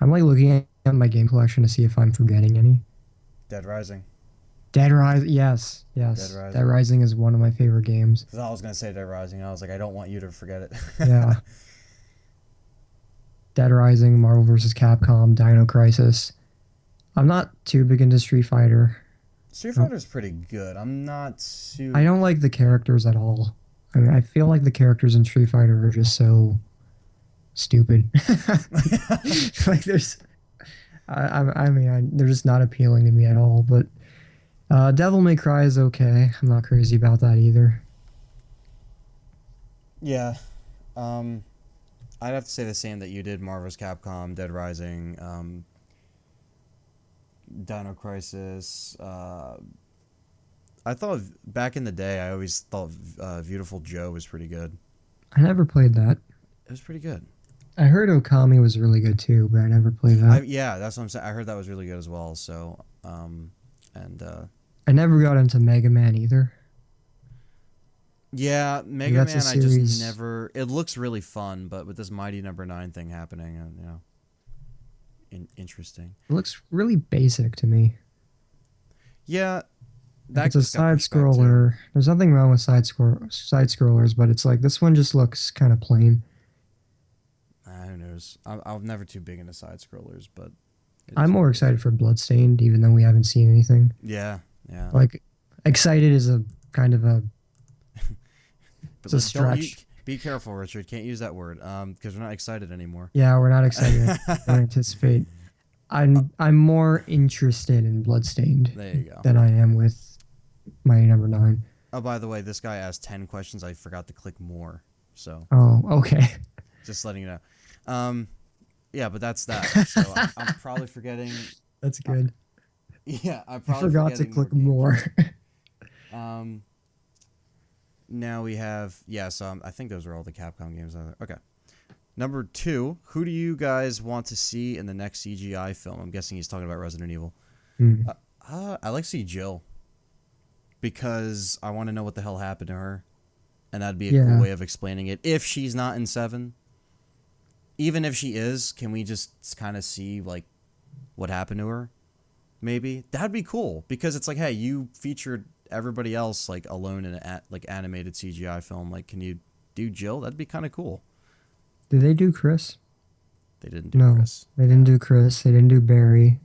I'm like looking at my game collection to see if I'm forgetting any. Dead Rising. Dead Rising, yes, Dead yes. Dead Rising. Rising is one of my favorite games. 'Cause I was gonna say Dead Rising. I was like, I don't want you to forget it. Yeah, Dead Rising, Marvel vs. Capcom, Dino Crisis. I'm not too big into Street Fighter. Street I don't, Fighter's pretty good. I'm not I too. don't like the characters at all. I mean, I feel like the characters in Street Fighter are just so stupid. Like there's, they're just not appealing to me at all. But Devil May Cry is okay. I'm not crazy about that either. Yeah. I'd have to say the same that you did. Marvel's Capcom, Dead Rising, Dino Crisis. I thought back in the day, I always thought Beautiful Joe was pretty good. I never played that. It was pretty good. I heard Okami was really good too, but I never played that. Yeah, that's what I'm saying. I heard that was really good as well. So, and I never got into Mega Man either. yeah, Like, Mega that's a Man. I just series. never. It looks really fun, but with this Mighty Number 9 thing happening, and interesting. It looks really basic to me. Yeah, Like that it's a just got side pushed back too. scroller. There's nothing wrong with side scrollers, but it's like this one just looks kind of plain. Who knows? I'm never too big into side scrollers, but it I'm is more what it is. excited for Bloodstained, even though we haven't seen anything. Yeah, yeah. Like, excited is a kind of a But it's a don't stretch. be careful, Richard. Can't use that word. Because we're not excited anymore. Yeah, we're not excited. Don't anticipate. I'm more interested in Bloodstained There you go. than I am with my number 9. Oh, by the way, this guy asked 10 questions. I forgot to click more. So Oh, okay. just letting you know. Yeah, but that's that. So I'm probably forgetting. That's good. Yeah, I'm I probably forgot to forgetting click games. more. Now we have So I think those are all the Capcom games. Okay. Number 2, who do you guys want to see in the next CGI film? I'm guessing he's talking about Resident Evil. Hmm. I like to see Jill because I want to know what the hell happened to her, and that'd be a cool Yeah. way of explaining it. If she's not in 7, even if she is, can we just kind of see like what happened to her? Maybe that'd be cool because it's like, hey, you featured everybody else like alone in an like animated CGI film. Like, can you do Jill? That'd be kind of cool. Did they do Chris? They didn't do No, Chris. they didn't do Chris. They didn't do Barry.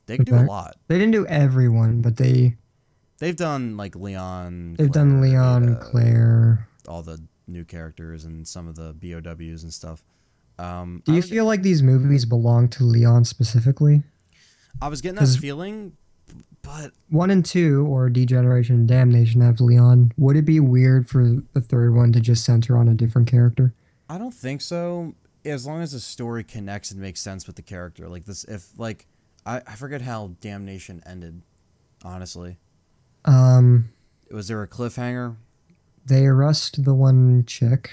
They could do a lot. They didn't do everyone, but They've done like Leon. they've Claire, done Leon, Claire. all the new characters and some of the BOWs and stuff. Do you feel like these movies belong to Leon specifically? I was getting that 'Cause feeling, but 1 and 2, or Degeneration and Damnation, have Leon. Would it be weird for the third one to just center on a different character? I don't think so. As long as the story connects and makes sense with the character, like this, if like I forget how Damnation ended. Honestly, Um, was there a cliffhanger? they arrest the one chick.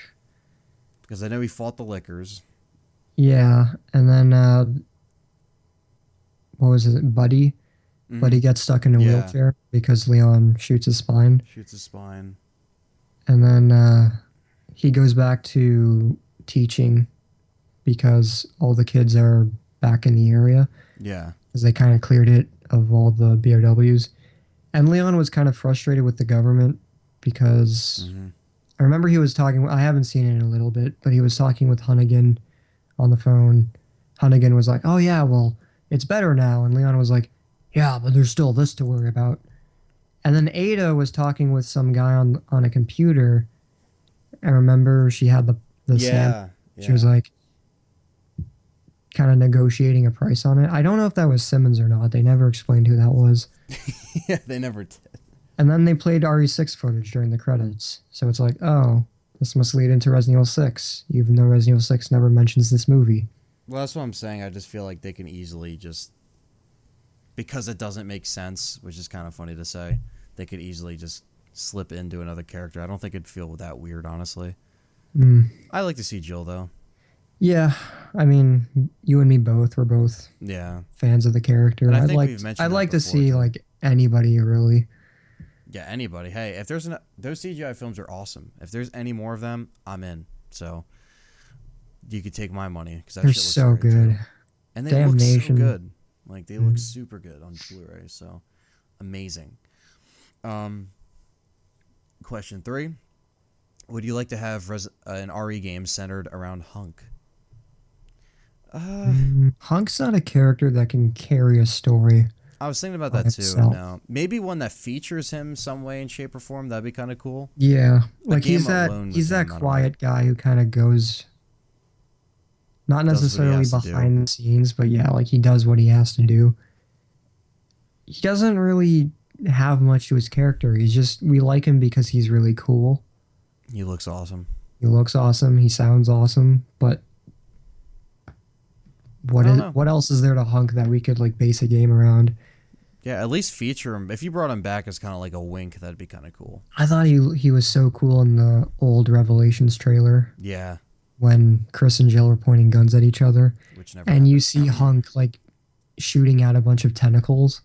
Because I know he fought the Lickers. Yeah, and then what was it, Buddy? Mhm. Buddy gets stuck in a Yeah. wheelchair because Leon shoots his spine, Shoots his spine. and then he goes back to teaching because all the kids are back in the area Yeah. because they kind of cleared it of all the BOWs. And Leon was kind of frustrated with the government because Mm-hmm. I remember he was talking. I haven't seen it in a little bit, but he was talking with Hunnigan on the phone. Hunnigan was like, "Oh yeah, well, it's better now," and Leon was like, "Yeah, but there's still this to worry about." And then Ada was talking with some guy on a computer. I remember she had the stamp. Yeah. She was like, kind of negotiating a price on it. I don't know if that was Simmons or not. They never explained who that was. Yeah, they never did. And then they played RE6 footage during the credits. So it's like, oh, this must lead into Resident Evil 6, even though Resident Evil 6 never mentions this movie. Well, that's what I'm saying. I just feel like they can easily just, because it doesn't make sense, which is kind of funny to say, they could easily just slip into another character. I don't think it'd feel that weird, honestly. Mm. I like to see Jill, though. Yeah, I mean, you and me both. We're both Yeah. fans of the character. And I think we've mentioned I'd that like to before, see too. like anybody really. Yeah, anybody. Hey, if those CGI films are awesome. If there's any more of them, I'm in. So, you could take my money because that They're shit looks so great too. good. And they look so Damnation. good. Like they look Mhm. super good on Blu-ray. So amazing. Um, question 3: would you like to have an RE game centered around Hunk? Uh, Hunk's not a character that can carry a story I was thinking about by that too. himself. No, maybe one that features him some way in shape or form. That'd be kind of cool. Yeah, A like game alone with he's that him. I don't know. quiet guy who kind of goes not Does what he necessarily has to do. behind the scenes, but yeah, like he does what he has to do. He doesn't really have much to his character. He's just we like him because he's really cool. He looks awesome. He looks awesome. He sounds awesome. But I don't know. what else is there to Hunk that we could like base a game around? Yeah, at least feature him. If you brought him back as kind of like a wink, that'd be kind of cool. I thought he was so cool in the old Revelations trailer Yeah, when Chris and Jill were pointing guns at each other, which never and you happened. see Hunk like shooting out a bunch of tentacles,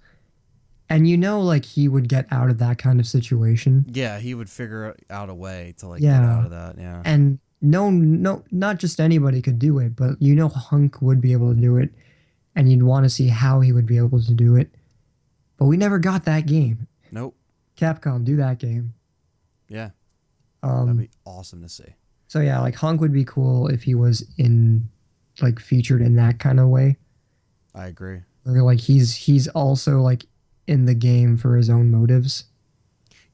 and you know like he would get out of that kind of situation. Yeah, he would figure out a way to like get out Yeah, of that. Yeah. and no, not just anybody could do it, but you know Hunk would be able to do it, and you'd want to see how he would be able to do it. But we never got that game. Nope. Capcom, do that game. Yeah, that'd Um, be awesome to see. so yeah, like Hunk would be cool if he was in like featured in that kind of way. I agree. Or like he's also like in the game for his own motives.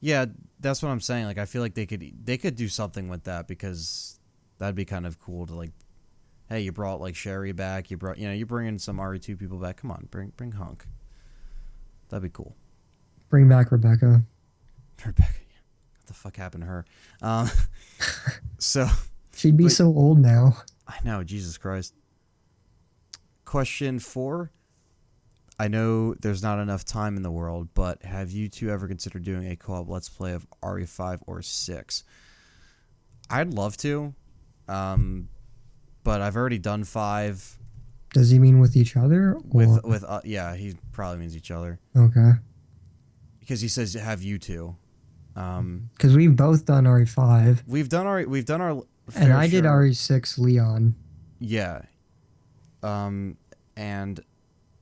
Yeah, that's what I'm saying. Like, I feel like they could do something with that because that'd be kind of cool to like. Hey, you brought like Sherry back. You bringing some RE2 people back. Come on, bring Hunk. That'd be cool. Bring back Rebecca. Rebecca, what the fuck happened to her? Um, so, She'd be but so old now. I know, Jesus Christ. Question 4. I know there's not enough time in the world, but have you two ever considered doing a co-op Let's Play of RE5 or 6? I'd love to, but I've already done 5 Does he mean with each other or with yeah, he probably means each other okay? because he says have you two. Because we've both done RE5, We've done our and fair I did share. RE6 Leon. Yeah. And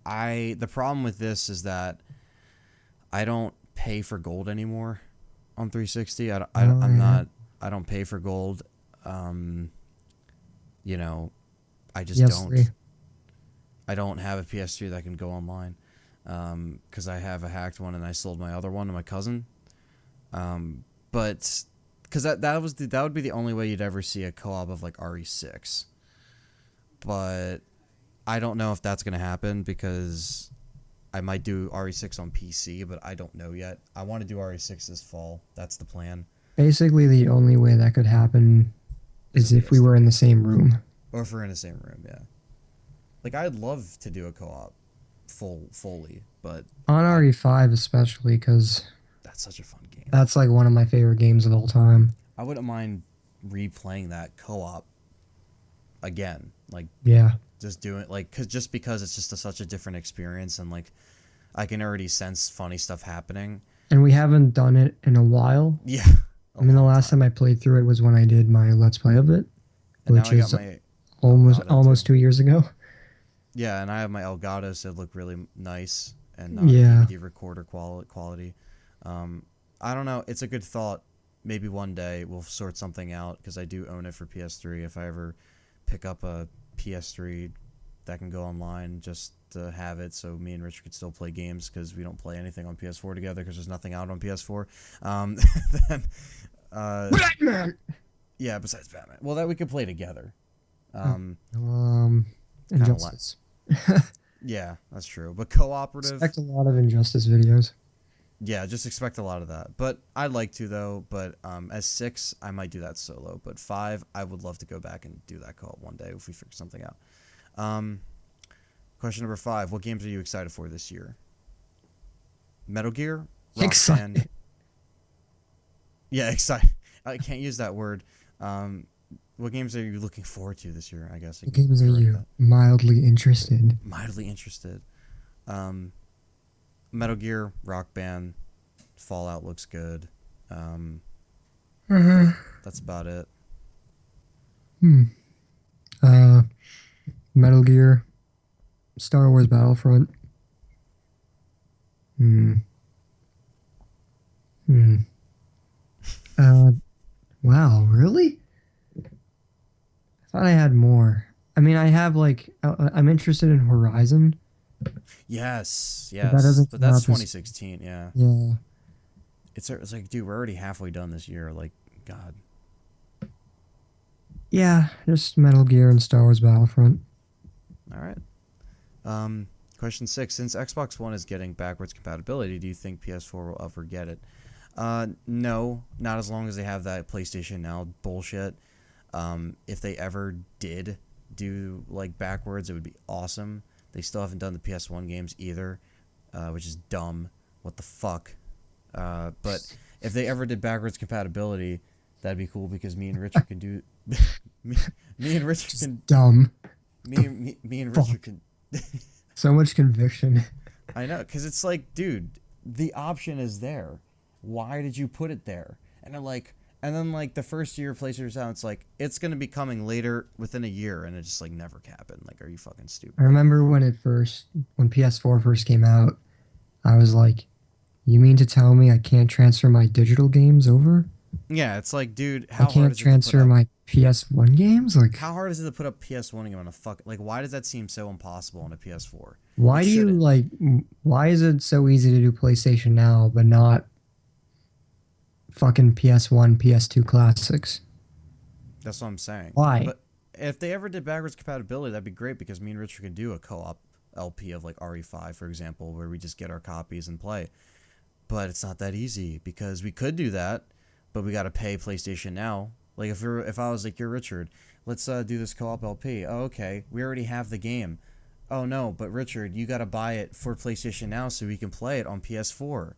the problem with this is that I don't pay for gold anymore on 360. Oh I'm yeah. not. I don't pay for gold. You know, I just PS3. don't. I don't have a PS3 that can go online. Because I have a hacked one and I sold my other one to my cousin. But because that would be the only way you'd ever see a co-op of like RE6. But I don't know if that's gonna happen because I might do RE6 on PC, but I don't know yet. I want to do RE6 this fall. That's the plan. Basically, the only way that could happen Is is a if we were PS3 in the same room. or if we're in the same room. Yeah, like I'd love to do a co-op fully, but On I RE5 especially, because that's such a fun game. that's like one of my favorite games of all time. I wouldn't mind replaying that co-op again. Like Yeah. just doing like because it's just such a different experience and like I can already sense funny stuff happening. And we haven't done it in a while. Yeah, a I mean, the long last time. time I played through it was when I did my Let's Play of it, And now which I got is my Elgato almost too. 2 years ago. Yeah, and I have my Elgato, so it look really nice and not a Yeah. DVD recorder quality. I don't know. It's a good thought. Maybe one day we'll sort something out because I do own it for PS3. If I ever pick up a PS3 that can go online, just to have it so me and Richard could still play games because we don't play anything on PS4 together because there's nothing out on PS4. Then, Batman. yeah, besides Batman. Well, that we could play together. Injustice. Yeah, that's true. But cooperative, Expect a lot of Injustice videos. yeah, just expect a lot of that. But I'd like to though. But as 6, I might do that solo. But 5, I would love to go back and do that co-op one day if we figure something out. Question number 5: what games are you excited for this year? Metal Gear, Rock Excited. Band. Yeah, excited. I can't use that word. What games are you looking forward to this year? I guess. What games are correct you that. mildly interested? Mildly interested. Metal Gear, Rock Band, Fallout looks good. Uh, That's about it. Uh, Metal Gear, Star Wars Battlefront. Hmm. Hmm. Uh, wow, really? I thought I had more. I mean, I have like I'm interested in Horizon, Yes, but that yes, doesn't but come that's out this. 2016. Yeah, Yeah, it's like, dude, we're already halfway done this year. Like, God. yeah, just Metal Gear and Star Wars Battlefront. All right. Um, Question six: since Xbox One is getting backwards compatibility, do you think PS4 will ever get it? No, not as long as they have that PlayStation Now bullshit. If they ever did do like backwards, it would be awesome. They still haven't done the PS1 games either, which is dumb. What the fuck? But if they ever did backwards compatibility, that'd be cool because me and Richard can do. me, me and Richard Just can. dumb. The Me and Richard fuck. can. So much conviction. I know, because it's like, dude, the option is there. Why did you put it there? And they're like, and then like the first year PlayStation out, it's like it's gonna be coming later within a year, and it just like never happened. Like, are you fucking I stupid? remember when PS4 first came out, I was like, "You mean to tell me I can't transfer my digital games over? Yeah, it's like, dude, I how hard can't is it to put transfer up? my PS1 games? Like, How hard is it to put up PS1 game on a fuck? Like, why does that seem so impossible on a PS4? It why do you shouldn't. like? Why is it so easy to do PlayStation Now, but not fucking PS1, PS2 classics? That's what I'm saying. Why? But if they ever did backwards compatibility, that'd be great because me and Richard could do a co-op LP of like RE5, for example, where we just get our copies and play. But it's not that easy because we could do that, but we got to pay PlayStation Now. Like if I was like, you're Richard, let's do this co-op LP. Oh, okay, we already have the game. Oh no, but Richard, you got to buy it for PlayStation Now so we can play it on PS4.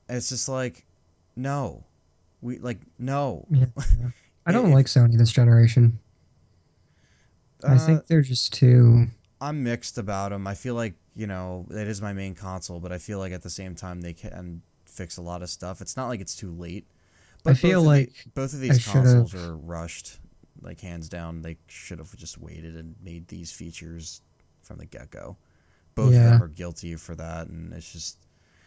It's just like, no, we like no. Yeah. I don't if like Sony this generation. I uh, think they're just too. I'm mixed about them. I feel like, it is my main console, but I feel like at the same time they can fix a lot of stuff. It's not like it's too late, I but feel like both of I these should consoles have. are rushed. Like, hands down, they should have just waited and made these features from the get-go. Both of Yeah. them are guilty for that, and it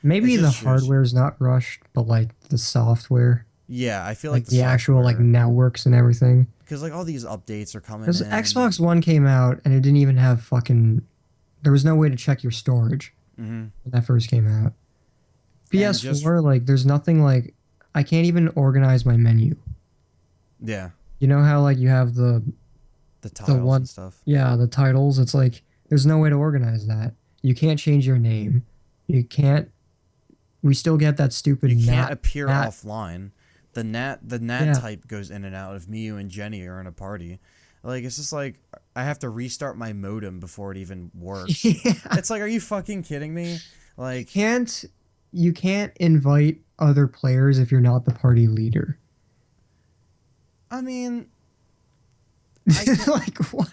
Maybe the just shows hardware you. is not rushed, but like the software, Yeah, I feel like like the the actual like software, networks and everything. because like all these updates are coming Because in. Xbox One came out and it didn't even have fucking. There was no way to check your storage Hmm. when that first came out. And just, PS4, like, there's nothing like. I can't even organize my menu. yeah, You know how like you have the the tiles and one, stuff. yeah, the titles. It's like there's no way to organize that. You can't change your name. You can't. We still get that stupid You can't nat appear nat. offline. The nat Yeah. type goes in and out if me, you, and Jenny are in a party. Like, it's just like I have to restart my modem before it even works. Yeah. It's like, are you fucking kidding me? You Like, can't you can't invite other players if you're not the party leader. I mean, I can. Like what?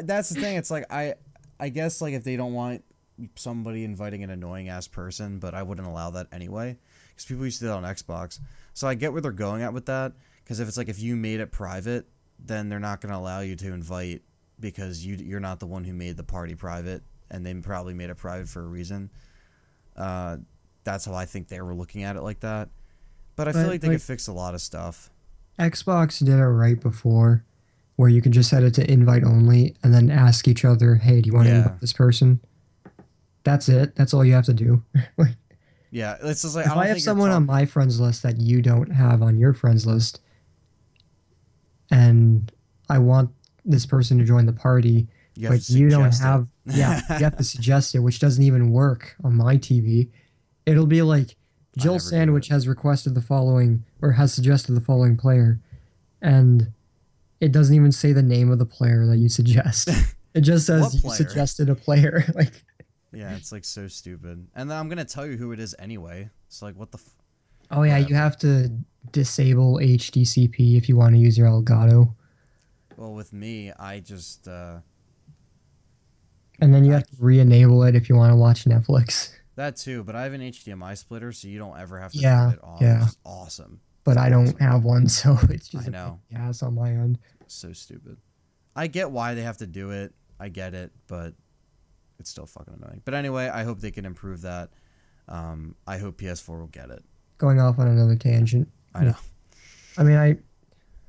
That's the thing. It's like I guess like if they don't want somebody inviting an annoying ass person, but I wouldn't allow that anyway because people used to do that on Xbox. So I get where they're going at with that. Because if it's like if you made it private, then they're not going to allow you to invite because you're not the one who made the party private, and they probably made it private for a reason. Uh, that's how I think they were looking at it like that. But I feel But like they could like fix a lot of stuff. Xbox did it right before where you could just set it to invite only and then ask each other, "Hey, do you want to Yeah, invite this person?" That's it. That's all you have to do. Like yeah. It's just like I if I don't have think you're someone on talking. my friends list that you don't have on your friends list and I want this person to join the party, You have to but you don't suggest it. have, yeah, you have to suggest it, which doesn't even work on my TV. It'll be like I Jill never do it. Sandwich has requested the following or has suggested the following player, and it doesn't even say the name of the player that you suggest. It just What says you player? suggested a player. Like, Yeah, it's like so stupid. And then I'm gonna tell you who it is anyway. It's like what the oh yeah, you whatever. have to disable HDCP if you want to use your Elgato, Well, with me, I just and then you I have to re-enable it if you want to watch Netflix. that too. But I have an HDMI splitter, so you don't ever have to turn Yeah, it on, which yeah. is awesome. But It's I don't awesome. have one, so it's I just a pain know. in the ass on my end. So stupid. I get why they have to do it. I get it, but it's still fucking annoying. But anyway, I hope they can improve that. I hope PS4 will get it. Going off on another tangent. I know. I mean,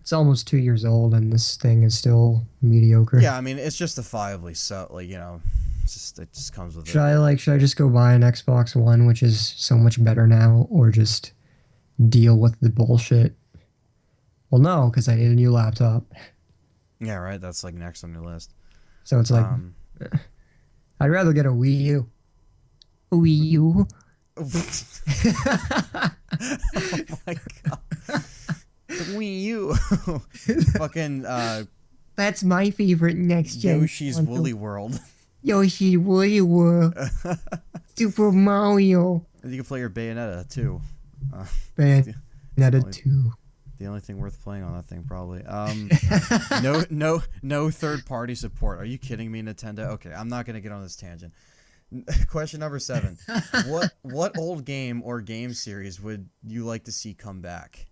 it's almost 2 years old, and this thing is still mediocre. Yeah, I mean, it's justifiably so. Like, you know, it just comes with Should I just go buy an Xbox One, which is so much better now, or just deal with the bullshit? Well, no, because I need a new laptop. Yeah, right. That's like next on your list. So it's like, I'd rather get a Wii U. A Wii U. Oh my god. The Wii U. Fucking That's my favorite next gen. Yoshi's Woolly World. Yoshi Woolly World. Super Mario. You can play your Bayonetta too. Bayonetta 2. The only thing worth playing on that thing, probably. No third-party support. Are you kidding me, Nintendo? Okay, I'm not gonna get on this tangent. Question number 7. What old game or game series would you like to see come back?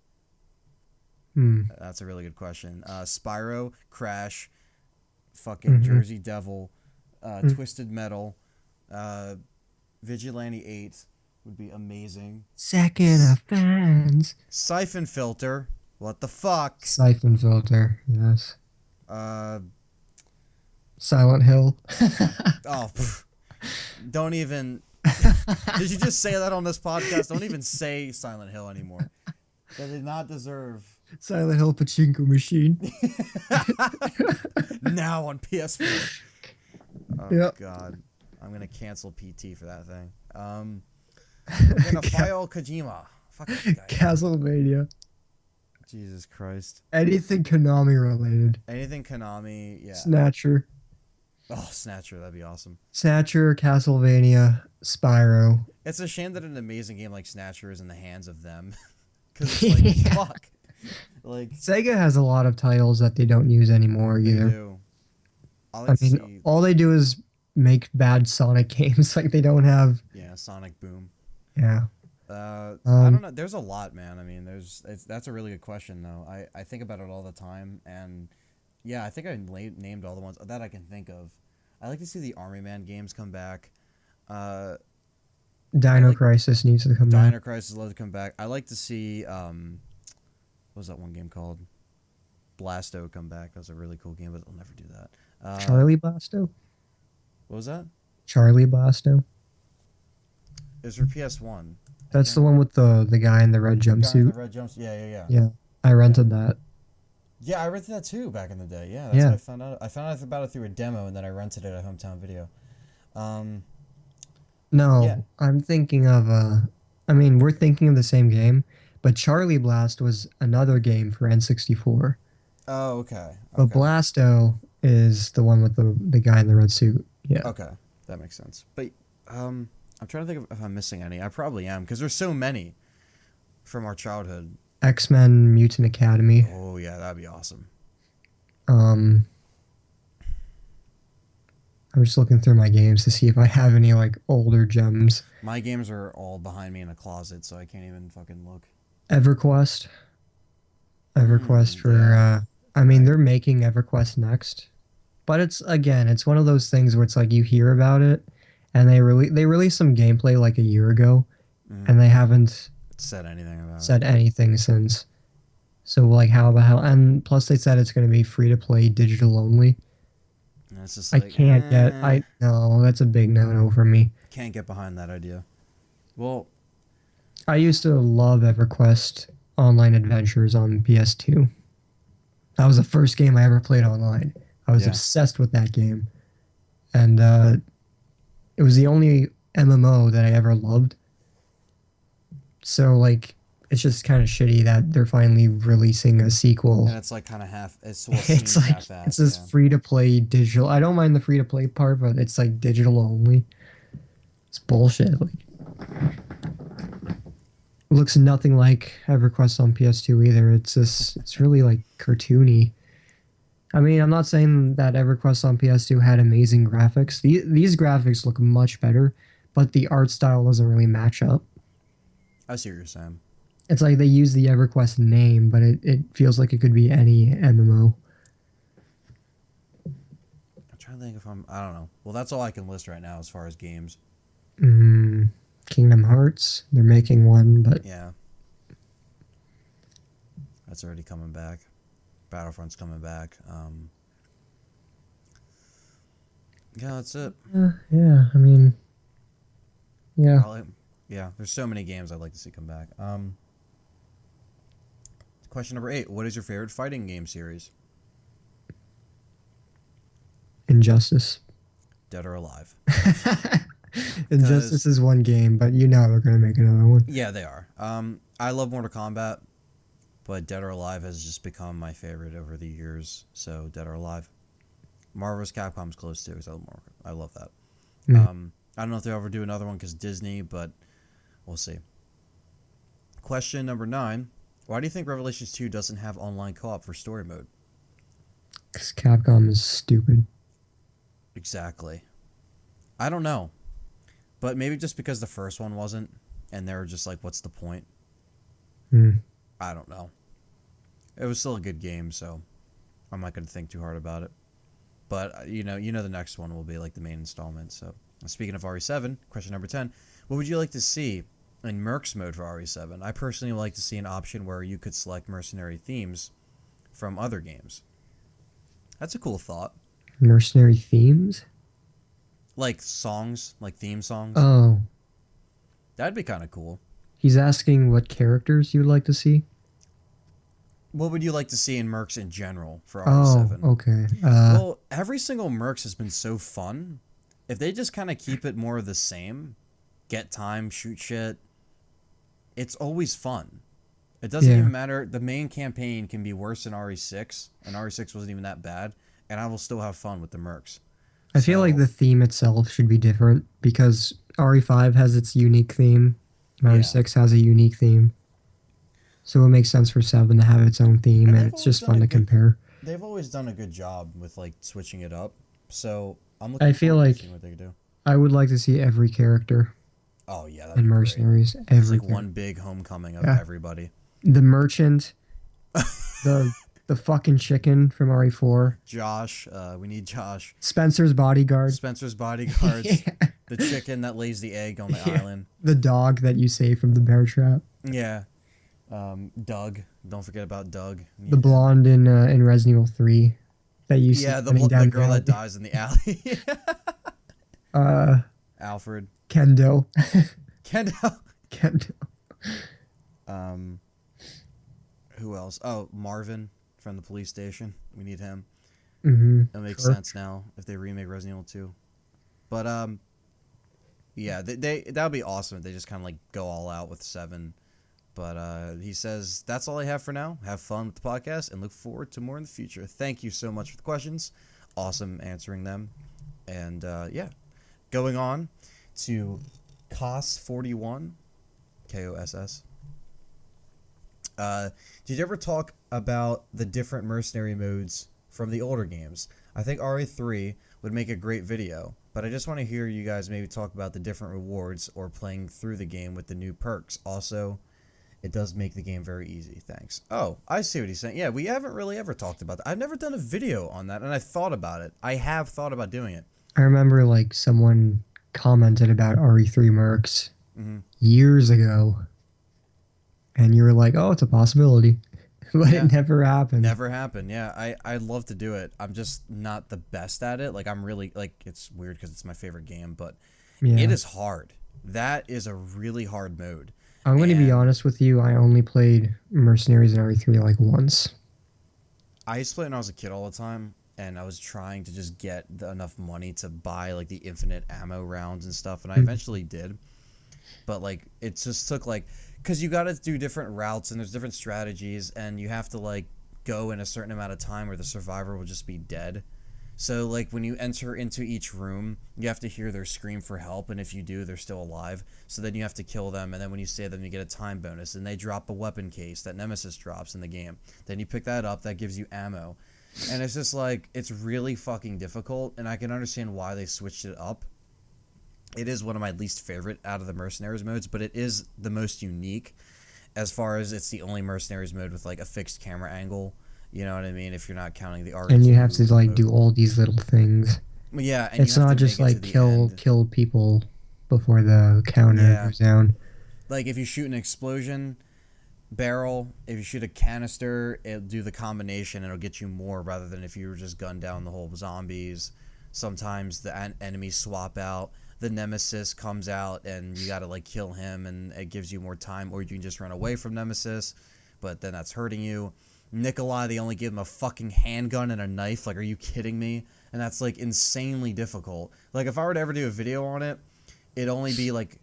That's a really good question. Spyro, Crash, fucking Jersey Devil, Twisted Metal, Vigilante 8 would be amazing. Second Offense. Siphon Filter. What the fuck? Siphon Filter, yes. Silent Hill. Oh, don't even. Did you just say that on this podcast? Don't even say Silent Hill anymore. They did not deserve. Silent Hill Pachinko Machine. Now on PS4. Oh god, I'm gonna cancel PT for that thing. I'm gonna file Kojima. Fuck this guy. Castlevania. Jesus Christ. Anything Konami related. Anything Konami, yeah. Snatcher. Oh, Snatcher, that'd be awesome. Snatcher, Castlevania, Spyro. It's a shame that an amazing game like Snatcher is in the hands of them. Because it's like, fuck. Like, Sega has a lot of titles that they don't use anymore either. They do. I mean, all they do is make bad Sonic games. Like, they don't have... Yeah, Sonic Boom. Yeah. I don't know. There's a lot, man. I mean, that's a really good question, though. I think about it all the time, and yeah, I think I named all the ones that I can think of. I like to see the Army Man games come back. Dino Crisis needs to come back. Dino Crisis loves to come back. I like to see what was that one game called? Blasto come back. That was a really cool game, but I'll never do that. Charlie Blasto? What was that? Charlie Blasto? It was for PS1. That's the one with the guy in the red jumpsuit. The red jumpsuit. Yeah. Yeah, I rented that. Yeah, I rented that too back in the day. Yeah, that's how I found out. I found out about it through a demo, and then I rented it at Hometown Video. No, I'm thinking of I mean, we're thinking of the same game, but Charlie Blast was another game for N64. Oh, okay. But Blasto is the one with the guy in the red suit. Yeah. Okay, that makes sense. But I'm trying to think if I'm missing any. I probably am, because there's so many from our childhood. X-Men Mutant Academy. Oh yeah, that'd be awesome. I'm just looking through my games to see if I have any like older gems. My games are all behind me in a closet, so I can't even fucking look. EverQuest for I mean, they're making EverQuest next, but it's one of those things where it's like you hear about it, and they released some gameplay like a year ago, and they haven't said anything since. So like, how the hell? And plus, they said it's going to be free to play, digital only. And it's just I can't get. No, that's a big no for me. Can't get behind that idea. Well, I used to love EverQuest Online Adventures on PS2. That was the first game I ever played online. I was obsessed with that game, and it was the only MMO that I ever loved. So like, it's just kind of shitty that they're finally releasing a sequel. And it's like kind of half. It's like it's this free to play digital. I don't mind the free to play part, but it's like digital only. It's bullshit. Like, it looks nothing like EverQuest on PS2 either. It's really like cartoony. I mean, I'm not saying that EverQuest on PS2 had amazing graphics. These graphics look much better, but the art style doesn't really match up. I see what you're saying. It's like they use the EverQuest name, but it feels like it could be any MMO. trying to think if I don't know. Well, that's all I can list right now as far as games. Mm, Kingdom Hearts. They're making one, but Yeah, that's already coming back. Battlefront's coming back. Yeah, that's it. yeah. I mean, yeah. Probably. Yeah, there's so many games I'd like to see come back. Question number 8. What is your favorite fighting game series? Injustice. Dead or Alive? Injustice is one game, but you know they're gonna make another one. Yeah, they are. I love Mortal Kombat, but Dead or Alive has just become my favorite over the years. So Dead or Alive. Marvel vs. Capcom's close too, because I love that. I don't know if they'll ever do another one because Disney, but we'll see. Question number 9. Why do you think Revelations 2 doesn't have online co-op for story mode? Because Capcom is stupid. Exactly. I don't know. But maybe just because the first one wasn't, and they were just like, what's the point? I don't know. It was still a good game, so I'm not going to think too hard about it. But, you know the next one will be like the main installment. So, speaking of RE7, question number 10. What would you like to see in Mercs mode for RE7? I personally would like to see an option where you could select mercenary themes from other games. That's a cool thought. Mercenary themes? Like songs, like theme songs. Oh. That'd be kind of cool. He's asking what characters you would like to see? What would you like to see in Mercs in general for Oh, RE7? okay. Well, every single Mercs has been so fun. If they just kind of keep it more of the same, get time, shoot shit, it's always fun. It doesn't even matter. The main campaign can be worse than RE6, and RE6 wasn't even that bad, and I will still have fun with the Mercs. I feel like the theme itself should be different because RE5 has its unique theme, and RE6 has a unique theme. So it makes sense for 7 to have its own theme, and it's just fun to compare. They've always done a good job with like switching it up. So I'm I looking feel forward to like seeing what they can do. I would like to see every character Oh yeah, that'd in be great. Mercenaries. It's Every like one big homecoming of Yeah. everybody. The merchant, the fucking chicken from RE4, Josh, we need Josh. Spencer's bodyguard, Spencer's bodyguards. Yeah. The chicken that lays the egg on the island. the dog that you save from the bear trap, Yeah. Doug. Don't forget about Doug. the blonde in Resident Evil 3 that you see the down girl the that dies in the alley. alley. Alfred. Kendo. Kendall. Kendo. Who else? Oh, Marvin from the police station. We need him. Mm-hmm. It makes sense now if they remake Resident Evil 2. But yeah, that would be awesome if they just kind of like go all out with 7. But he says that's all I have for now. Have fun with the podcast and look forward to more in the future. Thank you so much for the questions. Awesome answering them. And yeah, going on to Koss41, Koss. Did you ever talk about the different mercenary modes from the older games? I think RE3 would make a great video, but I just want to hear you guys maybe talk about the different rewards or playing through the game with the new perks. Also, it does make the game very easy. Thanks. Oh, I see what he's saying. Yeah, we haven't really ever talked about that. I've never done a video on that, and I thought about it. I have thought about doing it. I remember like someone commented about RE3 Mercs years ago, and you were like, "Oh, it's a possibility," but it never happened. Never happened. Yeah, I'd love to do it. I'm just not the best at it. Like I'm really like it's weird because it's my favorite game, but it is hard. That is a really hard mode. I'm going to be honest with you. I only played Mercenaries in RE3 like once. I used to play it when I was a kid all the time, and I was trying to just get enough money to buy like the infinite ammo rounds and stuff, and I eventually did. But like it just took like because you got to do different routes and there's different strategies, and you have to like go in a certain amount of time or the survivor will just be dead. So like when you enter into each room, you have to hear their scream for help, and if you do, they're still alive. So then you have to kill them, and then when you save them, you get a time bonus, and they drop a weapon case that Nemesis drops in the game. Then you pick that up, that gives you ammo. And it's just like, it's really fucking difficult, and I can understand why they switched it up. It is one of my least favorite out of the Mercenaries modes, but it is the most unique as far as it's the only Mercenaries mode with like a fixed camera angle. You know what I mean? If you're not counting the art. And you have to like do all these little things. Yeah, and you It's have to not make just it to like the end. kill people before the counter Yeah, goes down. like if you shoot an explosion barrel, if you shoot a canister, it'll do the combination and it'll get you more rather than if you were just gunned down the whole zombies. Sometimes the enemies swap out. The nemesis comes out and you gotta like kill him and it gives you more time, or you can just run away from nemesis, but then that's hurting you. Nikolai, they only give him a fucking handgun and a knife. Like, are you kidding me? And that's like insanely difficult. Like, if I were to ever do a video on it, it'd only be like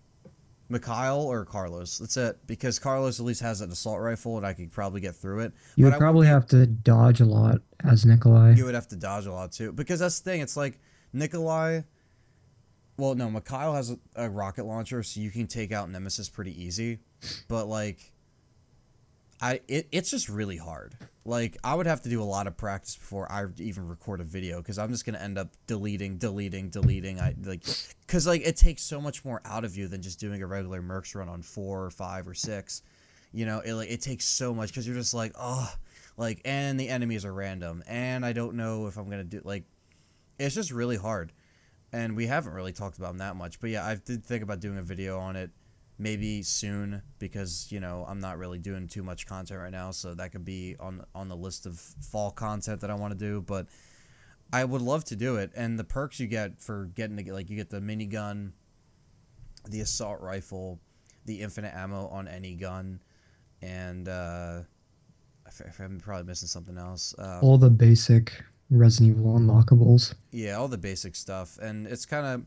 Mikhail or Carlos. That's it. Because Carlos at least has an assault rifle and I could probably get through it. You But would I wouldn't probably be. have to dodge a lot as Nikolai. You would have to dodge a lot too. Because that's the thing. It's like Nikolai. Well, no, Mikhail has a rocket launcher, so you can take out Nemesis pretty easy. But like, it's just really hard. Like, I would have to do a lot of practice before I even record a video because I'm just gonna end up deleting. I like, because like it takes so much more out of you than just doing a regular Mercs run on 4 or 5 or 6. You know, it takes so much because you're just like, oh, like, and the enemies are random, and I don't know if I'm gonna do like, it's just really hard, and we haven't really talked about them that much. But yeah, I did think about doing a video on it maybe soon because I'm not really doing too much content right now, so that could be on the list of fall content that I want to do. But I would love to do it, and the perks you get for getting to like you get the minigun, the assault rifle, the infinite ammo on any gun, and I'm probably missing something else. All the basic Resident Evil unlockables. Yeah, all the basic stuff, and it's kind of.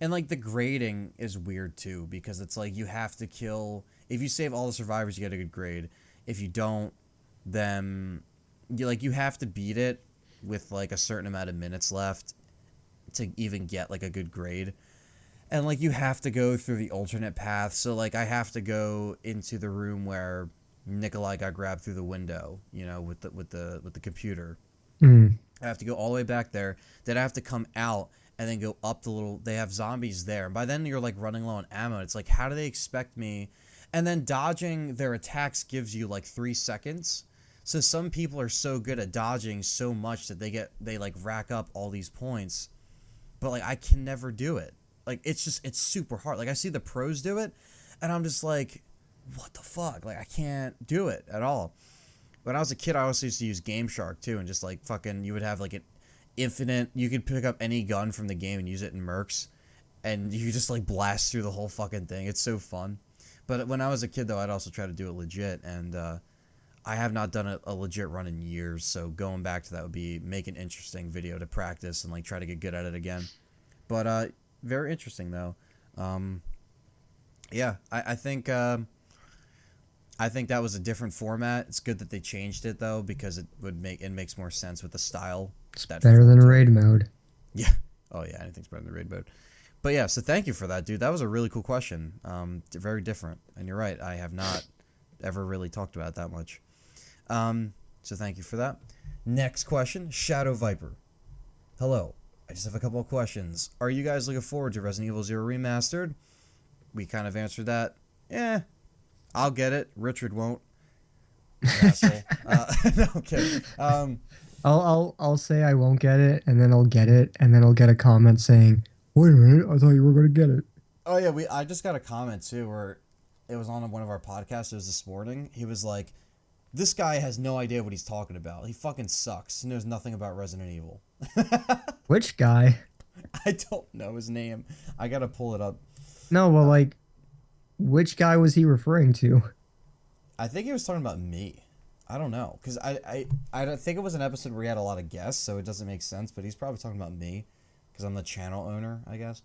And, like, the grading is weird, too, because it's like you have to kill... If you save all the survivors, you get a good grade. If you don't, then you have to beat it with, like, a certain amount of minutes left to even get, like, a good grade. And, like, you have to go through the alternate path. So, like, I have to go into the room where Nikolai got grabbed through the window, with the computer. Mm. I have to go all the way back there. Then I have to come out and then go up the little... They have zombies there. And by then, you're, like, running low on ammo. It's like, how do they expect me... And then dodging their attacks gives you, like, 3 seconds. So some people are so good at dodging so much that they like, rack up all these points. But, like, I can never do it. Like, it's super hard. Like, I see the pros do it, and I'm just like, what the fuck? Like, I can't do it at all. When I was a kid, I also used to use Game Shark, too, and just, like, fucking... You would have, like, an infinite... You could pick up any gun from the game and use it in Mercs, and you just like blast through the whole fucking thing. It's so fun. But when I was a kid, though, I'd also try to do it legit, and I have not done a legit run in years, so going back to that would be make an interesting video to practice and like try to get good at it again. But very interesting though. Yeah, I think that was a different format. It's good that they changed it though, because it makes more sense with the style. It's better than form raid mode. Yeah. Oh yeah, anything's better than raid mode. But yeah, so thank you for that, dude. That was a really cool question. Very different. And you're right, I have not ever really talked about it that much. So thank you for that. Next question, Shadow Viper. Hello. I just have a couple of questions. Are you guys looking forward to Resident Evil Zero Remastered? We kind of answered that. Yeah, I'll get it. Richard won't. Asshole. No, I'm kidding. I'll say I won't get it, and then I'll get it, and then I'll get a comment saying, "Wait a minute, I thought you were gonna get it." Oh yeah, I just got a comment too where it was on one of our podcasts. It was this morning. He was like, "This guy has no idea what he's talking about. He fucking sucks. He knows nothing about Resident Evil." Which guy? I don't know his name. I gotta pull it up. No, well, like, which guy was he referring to? I think he was talking about me. I don't know, because I don't think it was an episode where he had a lot of guests, so it doesn't make sense. But he's probably talking about me, because I'm the channel owner, I guess.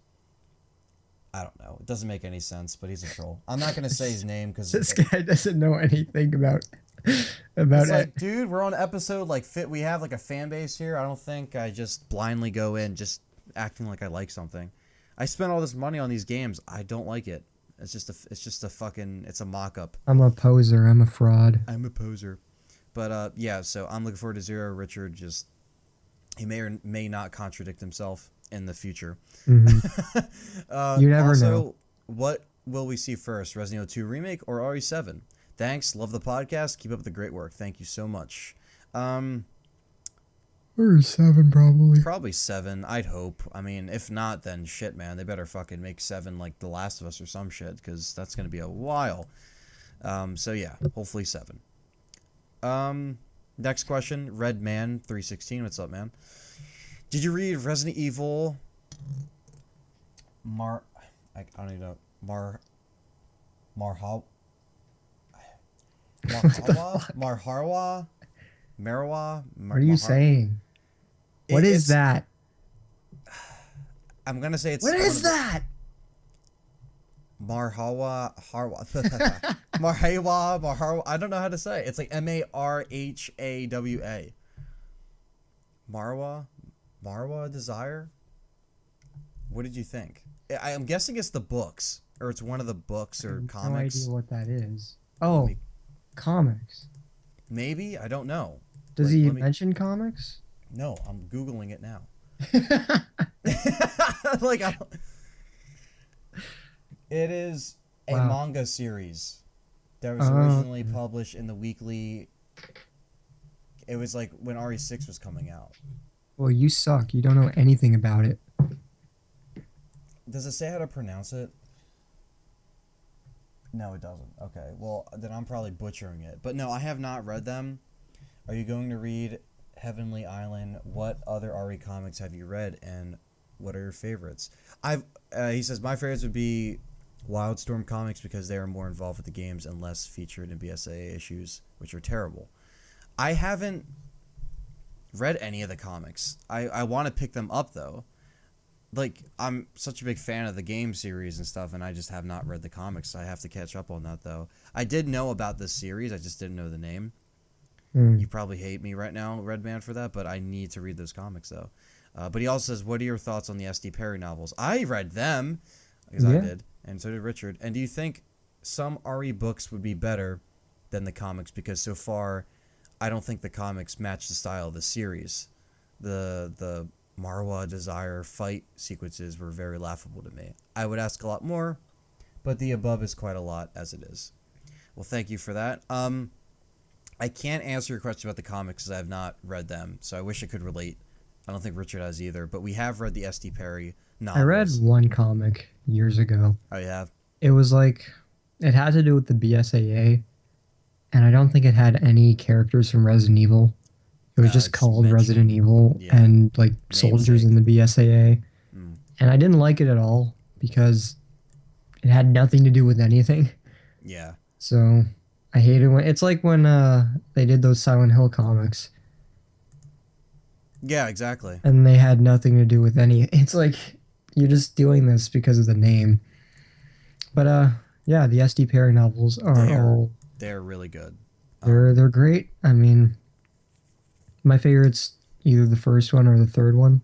I don't know. It doesn't make any sense, but he's a troll. I'm not gonna say his name because This guy doesn't know anything about it's it. like, dude, we're on episode like we have like a fan base here. I don't think I just blindly go in just acting like I like something. I spent all this money on these games. I don't like it. It's just a fucking, it's a mock-up. I'm a poser. I'm a fraud. I'm a poser. But yeah, so I'm looking forward to Zero. Richard he may or may not contradict himself in the future. Mm-hmm. You never also, know. What will we see first, Resident Evil 2 Remake or RE7? Thanks, love the podcast, keep up the great work. Thank you so much. Or 7 probably. Probably 7, I'd hope. I mean, if not, then shit, man. They better fucking make 7 like The Last of Us or some shit, because that's going to be a while. So yeah, hopefully 7. Next question, Red Man 316. What's up, man? Did you read Resident Evil I don't even know. Marha Marharwa? Marwa? What are you saying? What is that? I'm gonna say it's. What is that? Marhawa Harwa. Marhawa. I don't know how to say it. It's like Marhawa. Marwa Desire? What did you think? I'm guessing it's the books. Or it's one of the books or comics. No idea what that is. Oh, comics. Maybe? I don't know. Does he mention comics? No, I'm Googling it now. Like, it is a manga series that was originally published in the weekly. It was like when RE6 was coming out. Well, you suck. You don't know anything about it. Does it say how to pronounce it? No, it doesn't. Okay, well, then I'm probably butchering it. But no, I have not read them. Are you going to read Heavenly Island? What other RE comics have you read, and what are your favorites? He says, my favorites would be Wildstorm comics because they are more involved with the games and less featured in BSAA issues, which are terrible. I haven't read any of the comics. I want to pick them up, though. Like, I'm such a big fan of the game series and stuff, and I just have not read the comics, so I have to catch up on that, though. I did know about this series, I just didn't know the name. You probably hate me right now, Redman, for that, but I need to read those comics, though. But he also says, what are your thoughts on the S.D. Perry novels? I read them, because I did, and so did Richard. And do you think some RE books would be better than the comics? Because so far, I don't think the comics match the style of the series. The Marwa Desire fight sequences were very laughable to me. I would ask a lot more, but the above is quite a lot as it is. Well, thank you for that. I can't answer your question about the comics because I have not read them, so I wish I could relate. I don't think Richard has either, but we have read the S.D. Perry novels. I read one comic years ago. Oh, you have? It was like, it had to do with the BSAA, and I don't think it had any characters from Resident Evil. It was just called Resident Evil and like soldiers in the BSAA. And I didn't like it at all because it had nothing to do with anything. Yeah. So I hated when it's like when they did those Silent Hill comics. Yeah, exactly. And they had nothing to do with any. It's like you're just doing this because of the name. But yeah, the S.D. Perry novels are they're really good. They're great. I mean, my favorite's either the first one or the third one.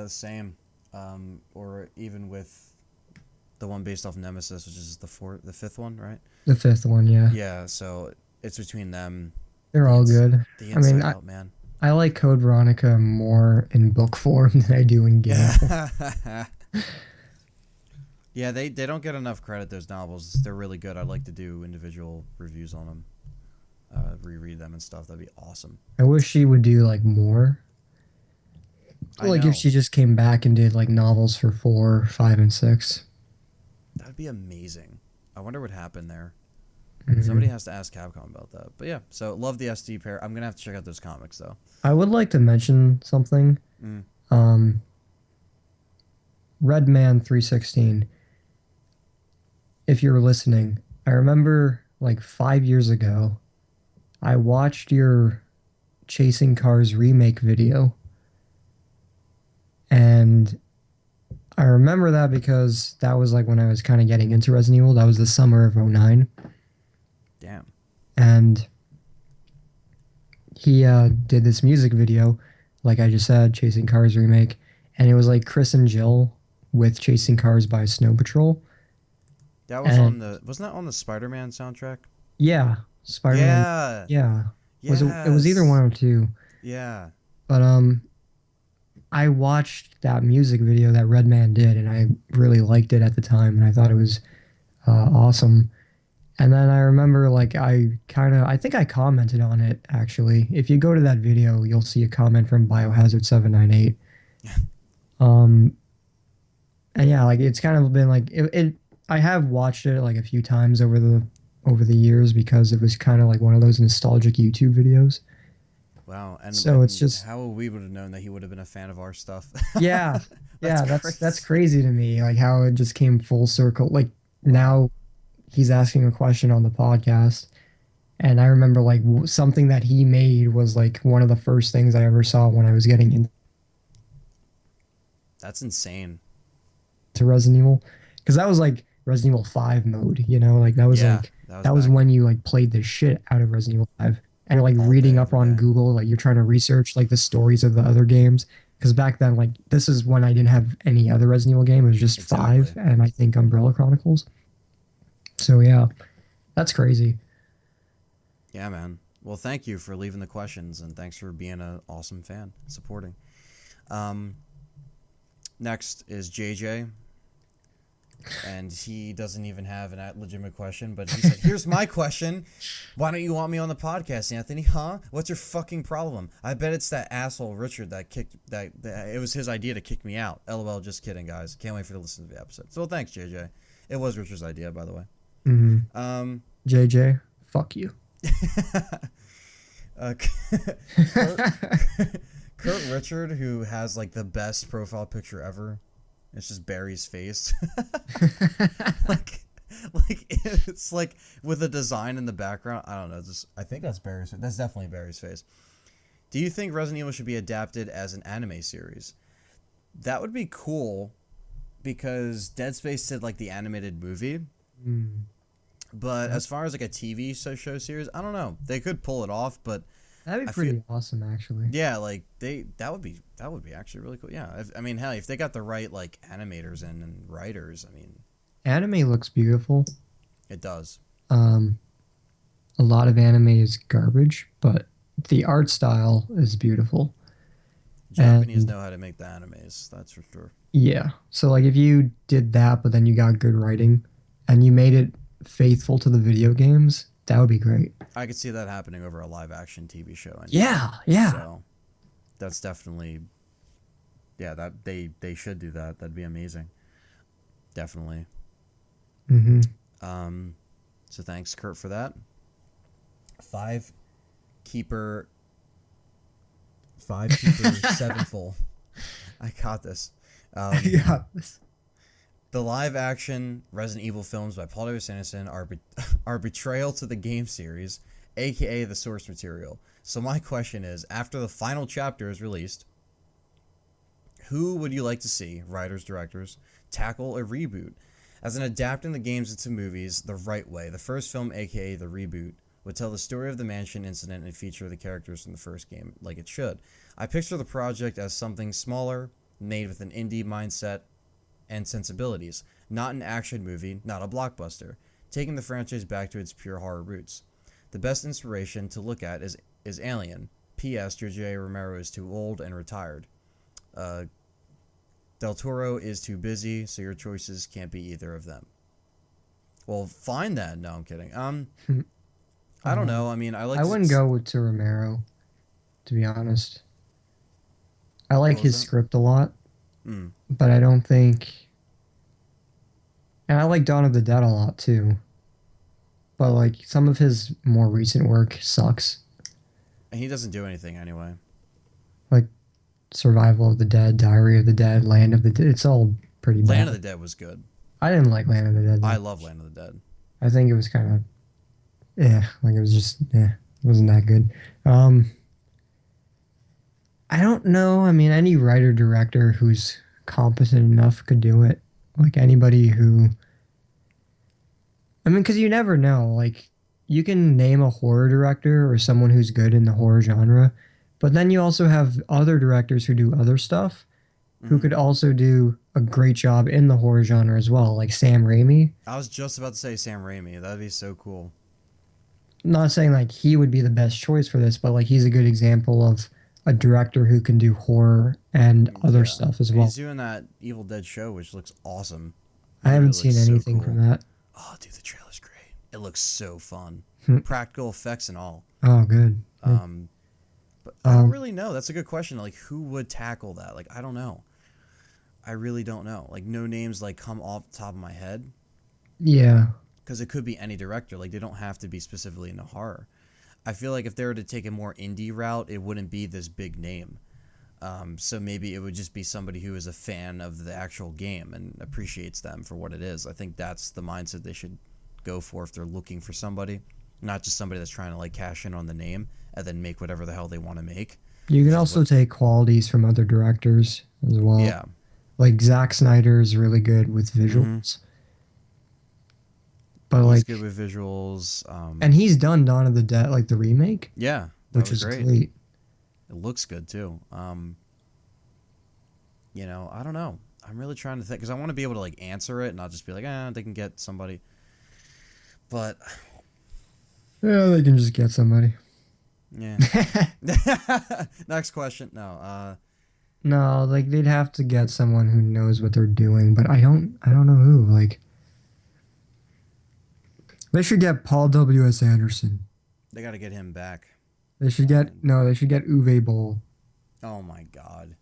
Same. Or even with the one based off Nemesis, which is the fifth one, right? The fifth one, yeah. Yeah, so it's between them. They're all good. The Inside Out, man. I like Code Veronica more in book form than I do in game. Yeah, they don't get enough credit, those novels. They're really good. I'd like to do individual reviews on them. Reread them and stuff. That'd be awesome. I wish she would do like more. Like if she just came back and did like novels for 4, 5, and 6. That'd be amazing. I wonder what happened there. Somebody has to ask Capcom about that. But yeah, so love the SD pair. I'm gonna have to check out those comics though. I would like to mention something. Redman 316. If you're listening, I remember like 5 years ago, I watched your Chasing Cars remake video. And I remember that because that was like when I was kind of getting into Resident Evil. That was the summer of 2009. Damn. And he did this music video, like I just said, Chasing Cars remake. And it was like Chris and Jill with Chasing Cars by Snow Patrol. That was wasn't that on the Spider-Man soundtrack? Yeah. Spider-Man. Yeah. Yes. It was either one or two. Yeah. But I watched that music video that Redman did, and I really liked it at the time, and I thought it was awesome. And then I remember like I think I commented on it actually. If you go to that video, you'll see a comment from Biohazard 798. Um and yeah, like it's kind of been like it I have watched it like a few times over the years because it was kind of like one of those nostalgic YouTube videos. Wow, So it's and just how we would have known that he would have been a fan of our stuff. yeah. That's Yeah, that's crazy. crazy to me like how it just came full circle. Like Wow. now he's asking a question on the podcast. And I remember like something that he made was like one of the first things I ever saw when I was getting into That's insane. Resident Evil, because that was like Resident Evil 5 mode, you know, like Yeah, that was that was back when you like played the shit out of Resident Evil 5 and like all reading day, up every on day. Google, like you're trying to research like the stories of the other games. Because back then, like this is when I didn't have any other Resident Evil game. It was just five, Exactly. and I think Umbrella Chronicles. So yeah, that's crazy. Yeah, man. Well, thank you for leaving the questions, and thanks for being an awesome fan, supporting. Um, Next is JJ, and he doesn't even have a legitimate question, but he said, "Here's my question: Why don't you want me on the podcast, Anthony? Huh? What's your fucking problem? I bet it's that asshole Richard that that it was his idea to kick me out. LOL. Just kidding, guys. Can't wait for you to listen to the episode. So thanks, JJ. It was Richard's idea, by the way. Hmm. Um, JJ, fuck you. uh, Kurt, Kurt Richard, who has like the best profile picture ever. It's just Barry's face. like, like it's like with a design in the background. I don't know. Just I think that's Barry's. That's definitely Barry's face. Do you think Resident Evil should be adapted as an anime series? That would be cool because Dead Space did like the animated movie. Mm. But as far as like a TV show series, I don't know. They could pull it off, but That'd be I feel pretty awesome, actually. yeah, like that would be actually really cool. Yeah, I mean, hell, if they got the right like animators and writers, I mean, Anime looks beautiful. it does. Um, a lot of anime is garbage, but the art style is beautiful. Japanese And know how to make the animes. That's for sure. yeah, so like if you did that, but then you got good writing and you made it faithful to the video games, that would be great. I could see that happening over a live action TV show anyway. Yeah, yeah. So that's definitely yeah. That they should do that. That'd be amazing. Definitely. Hmm. Um, so thanks, Kurt, for that. Five keeper, five keeper, seven full. I caught this. Yeah. The live action Resident Evil films by Paul W. Sanderson are betrayal to the game series, aka the source material. So my question is, after the final chapter is released, who would you like to see, writers, directors, tackle a reboot? As in adapting the games into movies the right way, the first film, aka the reboot, would tell the story of the mansion incident and feature the characters from the first game like it should. I picture the project as something smaller, made with an indie mindset and sensibilities, not an action movie, not a blockbuster, taking the franchise back to its pure horror roots. The best inspiration to look at is Alien. P.S. J.J. Romero is too old and retired. Uh, Del Toro is too busy, so your choices can't be either of them. Well, fine then. No, I'm kidding. I don't know. I mean, I like I to. wouldn't go with to Romero, to be honest. I like What was his that? script a lot, Mm. but I don't think. And I like Dawn of the Dead a lot too. But like some of his more recent work sucks. And he doesn't do anything anyway. Like Survival of the Dead, Diary of the Dead, Land of the Dead. It's all pretty Land of bad. the Dead was good. I didn't like Land of the Dead I that love much. Land of the Dead. I think it was kind of yeah, like it was just yeah, it wasn't that good. Um, I don't know. I mean, any writer director who's competent enough could do it. Like anybody who, I mean, because you never know. Like you can name a horror director or someone who's good in the horror genre, but then you also have other directors who do other stuff who Hmm. could also do a great job in the horror genre as well, like Sam Raimi. I was just about to say Sam Raimi. That'd be so cool. Not saying like he would be the best choice for this, but like he's a good example of a director who can do horror and other Yeah. stuff as And he's well. doing that Evil Dead show, which looks awesome. I Dude, it haven't looks seen so anything from cool. that. Oh, dude, the trailer's great. It looks so fun, Hmm. practical effects and all. Oh, good. Good. Um, but I don't Um, really know. That's a good question. Like, who would tackle that? Like, I don't know. I really don't know. Like, no names like come off the top of my head yeah. because it could be any director. Like, they don't have to be specifically into horror. I feel like if they were to take a more indie route, it wouldn't be this big name. So maybe it would just be somebody who is a fan of the actual game and appreciates them for what it is. I think that's the mindset they should go for if they're looking for somebody, not just somebody that's trying to like cash in on the name and then make whatever the hell they want to make, You can which is what. also take qualities from other directors as well. Yeah. Like Zack Snyder is really good with Mm-hmm. visuals, but He's good like, with visuals. and he's done Dawn of the Dead, like the remake, Yeah, that which was was great. great. It looks good too. I don't know. I'm really trying to think because I want to be able to like answer it, and not just be like, they can get somebody. But Yeah, they can just get somebody. yeah. Next question. No. No, like they'd have to get someone who knows what they're doing, but I don't know who. Like they should get Paul W.S. Anderson. They got to get him back. They should get Fucking. no, they should get Uwe Boll. Oh my god.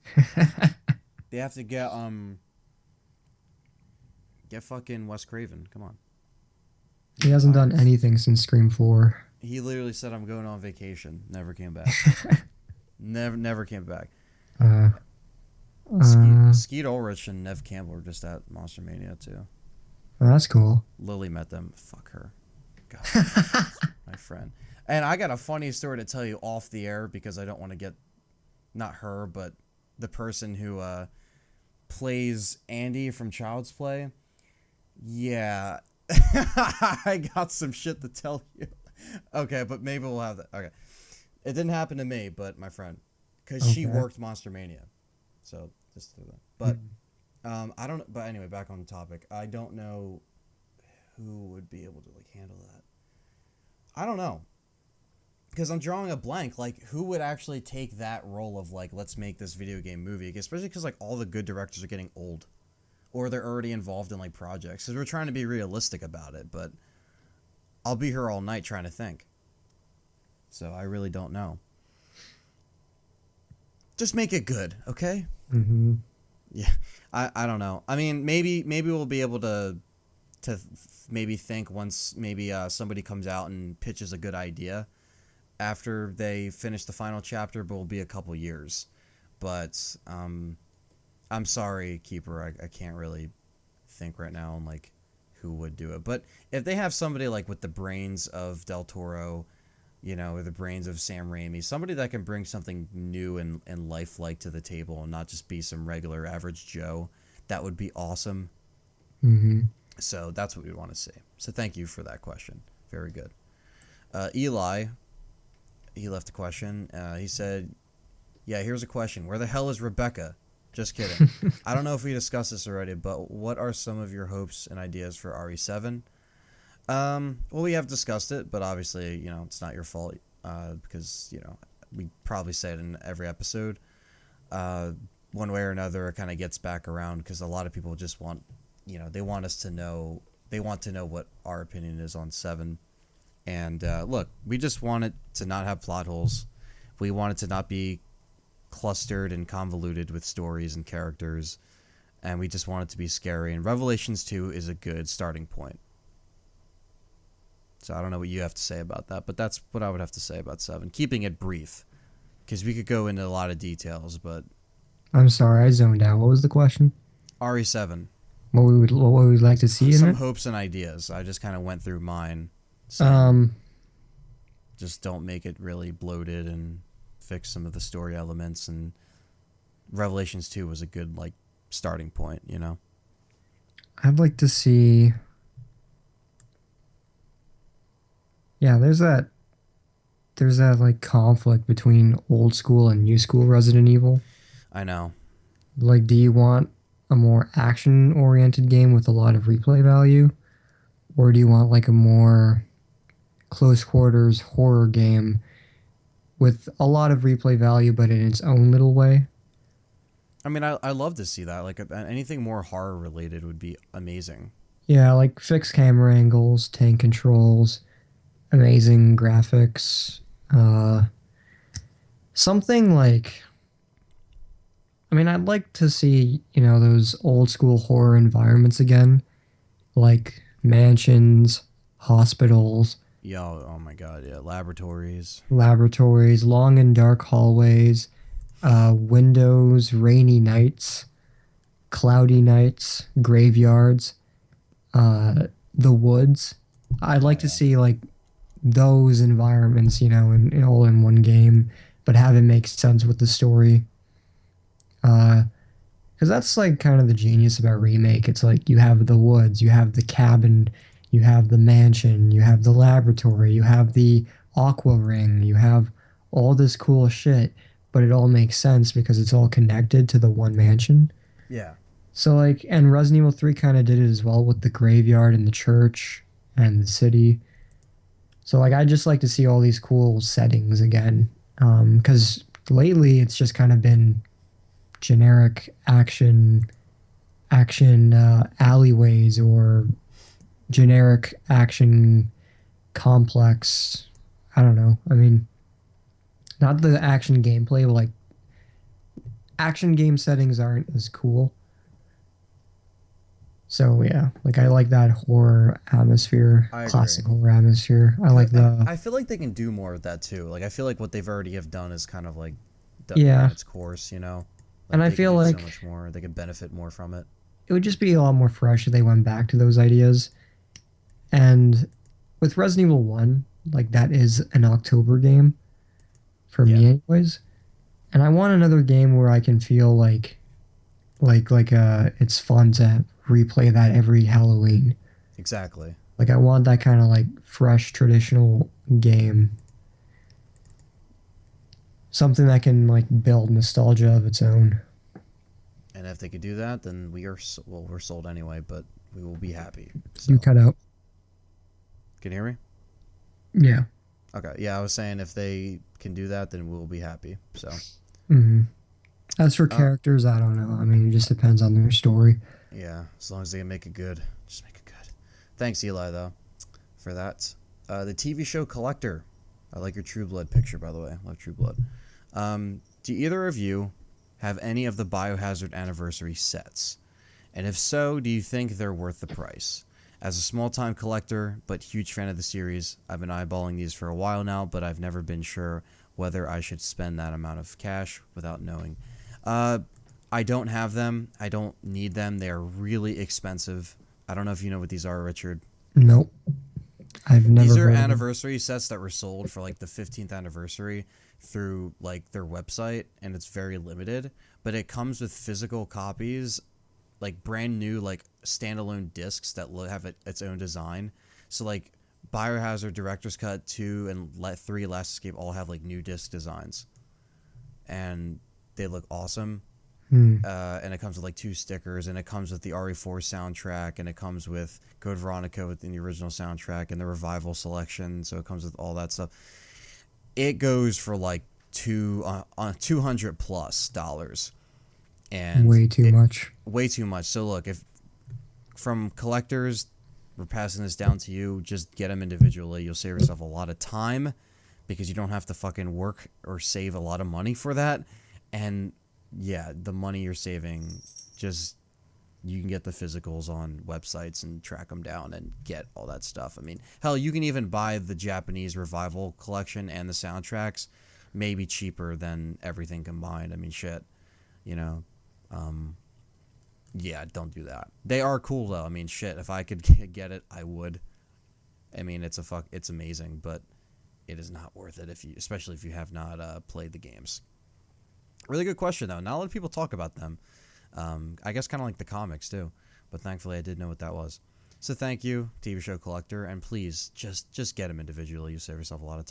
They have to get fucking Wes Craven. Come on. He Get hasn't done Myers. anything since Scream 4. He literally said, "I'm going on vacation." Never came back. Never came back. Uh, Skeet, uh, Skeet Ulrich and Nev Campbell were just at Monster Mania too. that's cool. Lily met them. Fuck her. God, my friend. And I got a funny story to tell you off the air because I don't want to get, not her, but the person who plays Andy from Child's Play. Yeah. I got some shit to tell you. Okay, but maybe we'll have that. Okay. It didn't happen to me, but my friend. Because she Okay. worked Monster Mania. So, just through that. But, I don't, but anyway, back on the topic. I don't know who would be able to, like, handle that. I don't know. Because I'm drawing a blank. Like, who would actually take that role of, like, let's make this video game movie? Especially because, like, all the good directors are getting old. Or they're already involved in, like, projects. Because we're trying to be realistic about it. But I'll be here all night trying to think. So I really don't know. Just make it good, okay? Mm-hmm. Yeah, I don't know. I mean, maybe we'll be able to maybe think once maybe somebody comes out and pitches a good idea after they finish the final chapter, but will be a couple years. But I'm sorry, Keeper, I can't really think right now on like who would do it. But if they have somebody like with the brains of Del Toro, or the brains of Sam Raimi, somebody that can bring something new and lifelike to the table and not just be some regular average Joe, that would be awesome. Mm-hmm. So that's what we want to see. So thank you for that question. Very good. Eli, he left a question. He said, yeah, here's a question. Where the hell is Rebecca? Just kidding. I don't know if we discussed this already, but what are some of your hopes and ideas for RE7? Well, we have discussed it, but obviously, it's not your fault, because, we probably say it in every episode. One way or another, it kind of gets back around because a lot of people just want, they want us to know, they want to know what our opinion is on 7. And, look, we just want it to not have plot holes. We want it to not be clustered and convoluted with stories and characters. And we just want it to be scary. And Revelations 2 is a good starting point. So I don't know what you have to say about that, but that's what I would have to say about 7. Keeping it brief, because we could go into a lot of details, but I'm sorry, I zoned out. What was the question? RE7, What we would like to see in some it? hopes and ideas. I just kind of went through mine, saying Um, just don't make it really bloated and fix some of the story elements. And Revelations 2 was a good like starting point, I'd like to see. Yeah, there's that like conflict between old school and new school Resident Evil. I know. Like, do you want a more action oriented game with a lot of replay value? Or do you want like a more close quarters horror game with a lot of replay value but in its own little way? I mean, I love to see that. Like anything more horror related would be amazing. Yeah, like fixed camera angles, tank controls, amazing graphics. Uh, something like, I mean, I'd like to see, those old school horror environments again, like mansions, hospitals, Yo, oh my god, yeah, laboratories. laboratories, long and dark hallways, windows, rainy nights, cloudy nights, graveyards, the woods. I'd Oh like to yeah. see like those environments, all in one game, but have it make sense with the story. Because that's like kind of the genius about remake. It's like you have the woods, you have the cabin, you have the mansion, you have the laboratory, you have the aqua ring, you have all this cool shit, but it all makes sense because it's all connected to the one mansion. Yeah. So like, and Resident Evil 3 kind of did it as well with the graveyard and the church and the city. So like, I just like to see all these cool settings again. Because lately it's just kind of been generic action alleyways or generic action complex. I don't know. I mean, not the action gameplay, but like action game settings aren't as cool. So yeah, like I like that horror atmosphere, I agree. classic horror atmosphere. I like And the I feel like they can do more with that too. Like I feel like what they've already have done is kind of like ran yeah, its course, you know? and Like I they could feel do so like much more. They could benefit more from it. it would just be a lot more fresh if they went back to those ideas. And with Resident Evil 1, like that is an October game for Yeah, me anyways. And I want another game where I can feel like it's fun to replay that every Halloween. exactly. Like I want that kind of like fresh traditional game. Something that can like build nostalgia of its own. And if they could do that, then well, we're sold anyway, but we will be happy. You So, cut out. can you hear me? Yeah. Okay. Yeah, I was saying if they can do that, then we'll be happy. So, hmm As for uh, characters, I don't know. I mean, it just depends on their story. yeah, as long as they can make it good, just make it good. Thanks, Eli, though, for that. The TV show Collector. I like your True Blood picture, by the way. I love True Blood. Do either of you have any of the Biohazard anniversary sets? And if so, do you think they're worth the price? As a small-time collector, but huge fan of the series, I've been eyeballing these for a while now, but I've never been sure whether I should spend that amount of cash without knowing. Uh, I don't have them. I don't need them. They're really expensive. I don't know if you know what these are, Richard. Nope. I've These never are heard of them. anniversary sets that were sold for like the 15th anniversary through like their website, and it's very limited, but it comes with physical copies, like brand new like standalone discs that have its own design. So like Biohazard Director's Cut 2 and 3 Last Escape all have like new disc designs, and they look awesome. Hmm. And it comes with like 2 stickers, and it comes with the RE4 soundtrack, and it comes with Code Veronica within the original soundtrack and the Revival selection. So it comes with all that stuff. It goes for like $200 plus dollars, and Way too it much. way too much. So look, if from collectors, we're passing this down to you. Just get them individually. You'll save yourself a lot of time because you don't have to fucking work or save a lot of money for that. And yeah, the money you're saving, just you can get the physicals on websites and track them down and get all that stuff. I mean, hell, you can even buy the Japanese Revival collection and the soundtracks, maybe cheaper than everything combined. I mean, shit, you know. Um, yeah, don't do that. They are cool though. I mean, shit, if I could get it, I would. I mean, it's amazing, but it is not worth it especially if you have not played the games. Really good question though. Not a lot of people talk about them. I guess kind of like the comics too, but thankfully I did know what that was. So thank you, TV Show Collector, and please just get them individually. You save yourself a lot of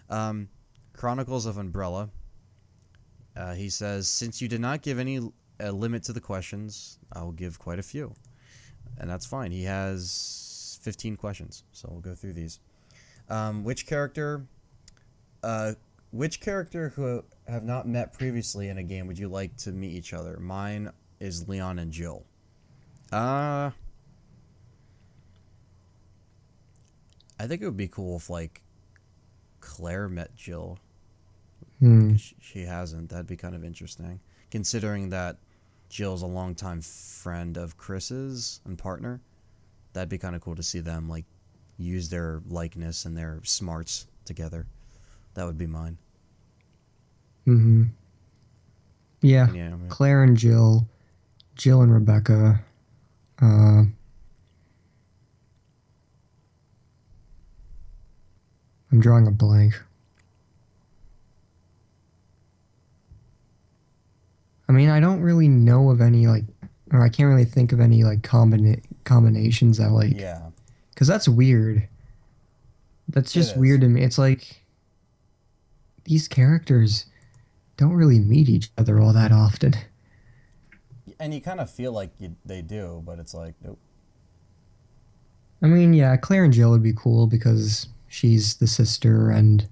time. Chronicles of Umbrella. He says, since you did not give any limit to the questions, I will give quite a few, and that's fine. He has 15 questions, so we'll go through these. Which character who have not met previously in a game would you like to meet each other? Mine is Leon and Jill. I think it would be cool if like Claire met Jill. Hmm. She hasn't. That'd be kind of interesting, considering that Jill's a longtime friend of Chris's and partner. That'd be kind of cool to see them like use their likeness and their smarts together. That would be mine. Mm-hmm. Yeah. And yeah, I mean, Claire and Jill. Jill and Rebecca. Uh, I'm drawing a blank. I mean, I don't really know of any like, or I can't really think of any like combinations that like, yeah, because that's weird. That's it just is. weird to me. It's like these characters don't really meet each other all that often. And you kind of feel like they do, but it's like nope. I mean, yeah, Claire and Jill would be cool because she's the sister and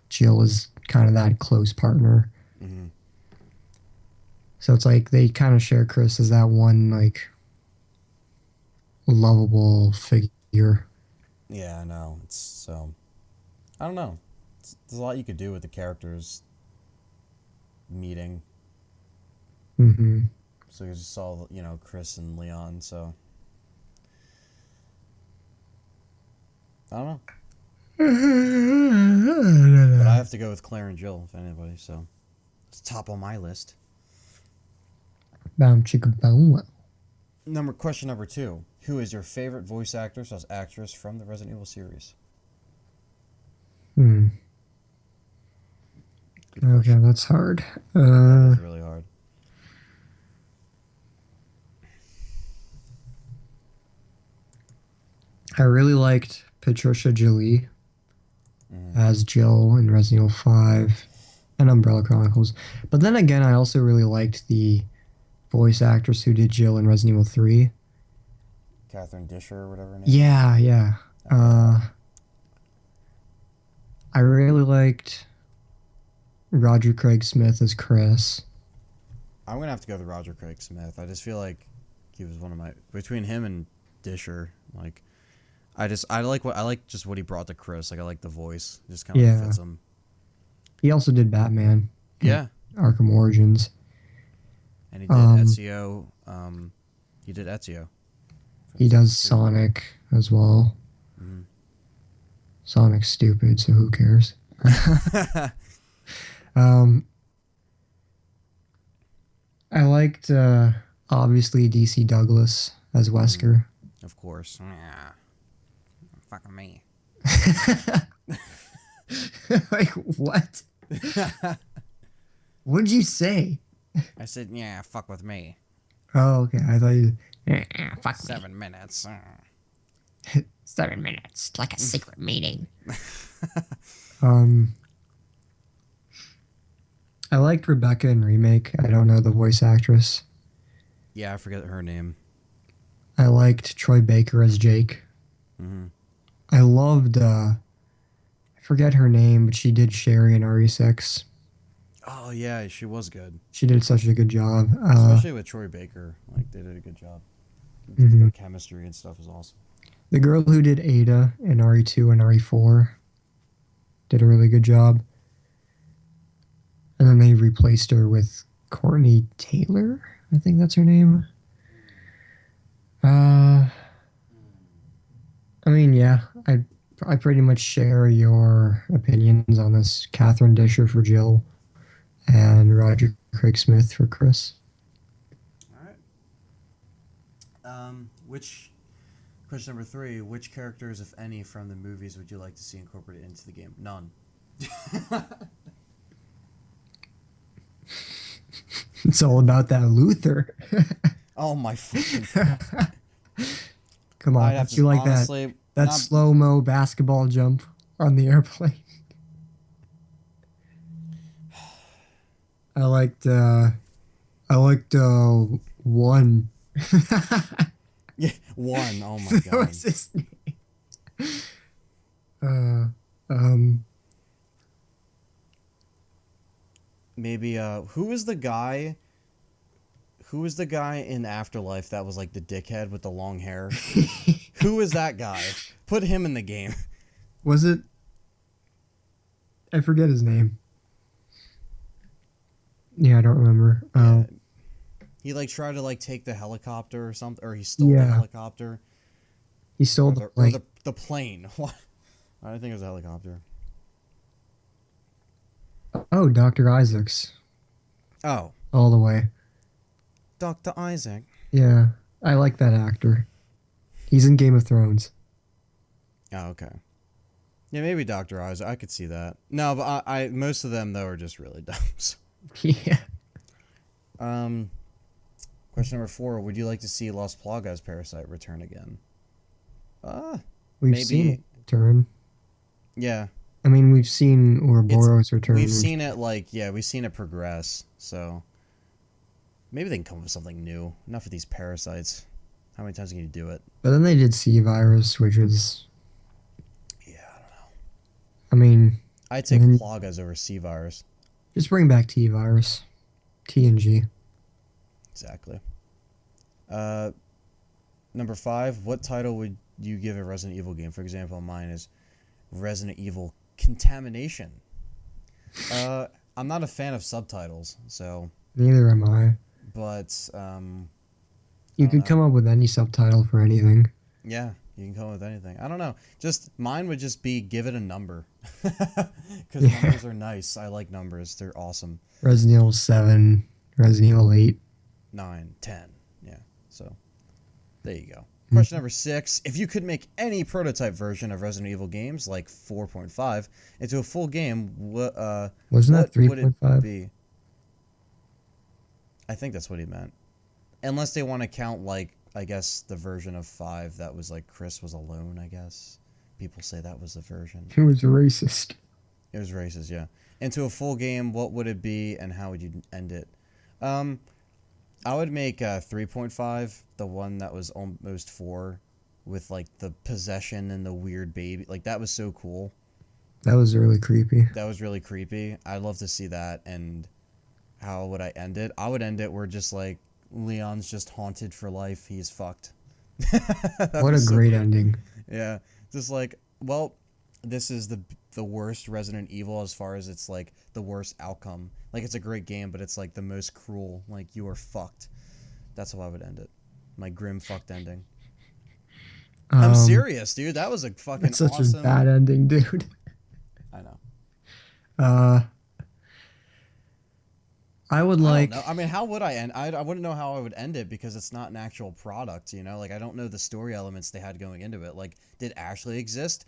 Jill is kind of that close partner. Mm-hmm. So it's like they kind of share Chris as that one like lovable figure. Yeah, I know. It's I don't know. There's a lot you could do with the characters meeting. Mm-hmm. So you just saw, Chris and Leon. So I don't know, but I have to go with Claire and Jill if anybody. So it's top on my list. Bam chicka boom. Question number 2: Who is your favorite voice actor/actress from the Resident Evil series? Hmm. Good Okay, question. that's hard. That is really hard. I really liked Patricia Jolie Mm-hmm. as Jill in Resident Evil 5 and Umbrella Chronicles. But then again, I also really liked the voice actress who did Jill in Resident Evil 3. Catherine Disher or whatever her name is. Yeah, yeah. Yeah. I really liked Roger Craig Smith as Chris. I'm gonna have to go with Roger Craig Smith. I just feel like he was one of my between him and Disher. Like, I like just what he brought to Chris. Like I like the voice, it just kind of Yeah. fits him. He also did Batman in Yeah, Arkham Origins. and he did Um, Ezio. He did Ezio. He does Sonic as well. Mm-hmm. Sonic's stupid, so who cares? um, I liked obviously DC Douglas as Wesker. Of course. Yeah. Fucking me. Like what? What'd you say? I said, yeah, fuck with me. Oh, okay. I thought you. Fuck 7 minutes. 7 minutes, like a secret meeting. Um, I liked Rebecca in Remake. I don't know the voice actress. Yeah, I forget her name. I liked Troy Baker as Jake. Mm-hmm. I loved. I forget her name, but she did Sherry in RE6. Oh yeah, she was good. She did such a good job. Especially with Troy Baker. Like they did a good job. Mhm. Their chemistry and stuff is awesome. The girl who did Ada in RE2 and RE4 did a really good job. And then they replaced her with Courtney Taylor. I think that's her name. I mean, yeah, I pretty much share your opinions on this. Catherine Disher for Jill and Roger Craig Smith for Chris. All right. Which question number 3? Which characters, if any, from the movies would you like to see incorporated into the game? None. It's all about that Luther. Oh my fucking god. Come on, I'd have don't you like honestly, that not- slow-mo basketball jump on the airplane? I liked one. Yeah, one. Oh my That god. was his name. Um, Maybe who was the guy? Who was the guy in Afterlife that was like the dickhead with the long hair? Who is that guy? Put him in the game. Was it? I forget his name. Yeah, I don't remember. Yeah, he like tried to like take the helicopter or something, or he stole the Yeah, helicopter, he stole or the the or plane. the plane. What? I think it was a helicopter. Oh, Dr. Isaacs, Oh, all the way. Dr. Isaac. Yeah, I like that actor. He's in Game of Thrones. Oh, okay. Yeah, maybe Dr. Isaac. I could see that. No, but I most of them though are just really dumb. So, Yeah, um, question number 4: would you like to see Las Plagas Parasite return again? we've seen Maybe. it return. Yeah, I mean, we've seen it's Ouroboros we've return, seen it like yeah, we've seen it progress. So maybe they can come up with something new. Enough of these parasites. How many times can you do it? but then they did C Virus, which is, Yeah, I don't know. I mean, I'd and take then Plagas over C virus. just bring back T Virus, T and G. Exactly. Uh, Number 5: what title would you give a Resident Evil game? For example, mine is Resident Evil Contamination. I'm not a fan of subtitles, so Neither am I. but I You don't could know. come up with any subtitle for anything. Yeah, you can come up with anything. I don't know. Just mine would just be give it a number, because Yeah, numbers are nice. I like numbers. They're awesome. Resident Evil 7, Resident Evil 8. 9, 10. Yeah. So there you go. Question Mhm. number 6: if you could make any prototype version of Resident Evil games, like 4.5, into a full game, Wasn't that what would it 3.5? be? I think that's what he meant. Unless they want to count, like, I guess, the version of 5 that was, like, Chris was alone, I guess. People say that was the version. It was racist. It was racist, yeah. Into a full game, what would it be, and how would you end it? Um, I would make 3.5, the one that was almost 4, with, like, the possession and the weird baby. Like, that was so cool. That was really creepy. That was really creepy. I'd love to see that, and how would I end it? I would end it where just, like, Leon's just haunted for life. He's fucked. That'd What be a so great great. ending. Yeah, just like, well, this is the worst Resident Evil as far as it's like the worst outcome. Like it's a great game, but it's like the most cruel. Like you are fucked. That's how I would end it. My grim fucked ending. I'm Um, serious, dude. That was a fucking that's such a awesome. bad ending, dude. I know. Uh, I would I don't know. like. I mean, how would I end? I wouldn't know how I would end it because it's not an actual product, you know? Like, I don't know the story elements they had going into it. Like, did Ashley exist?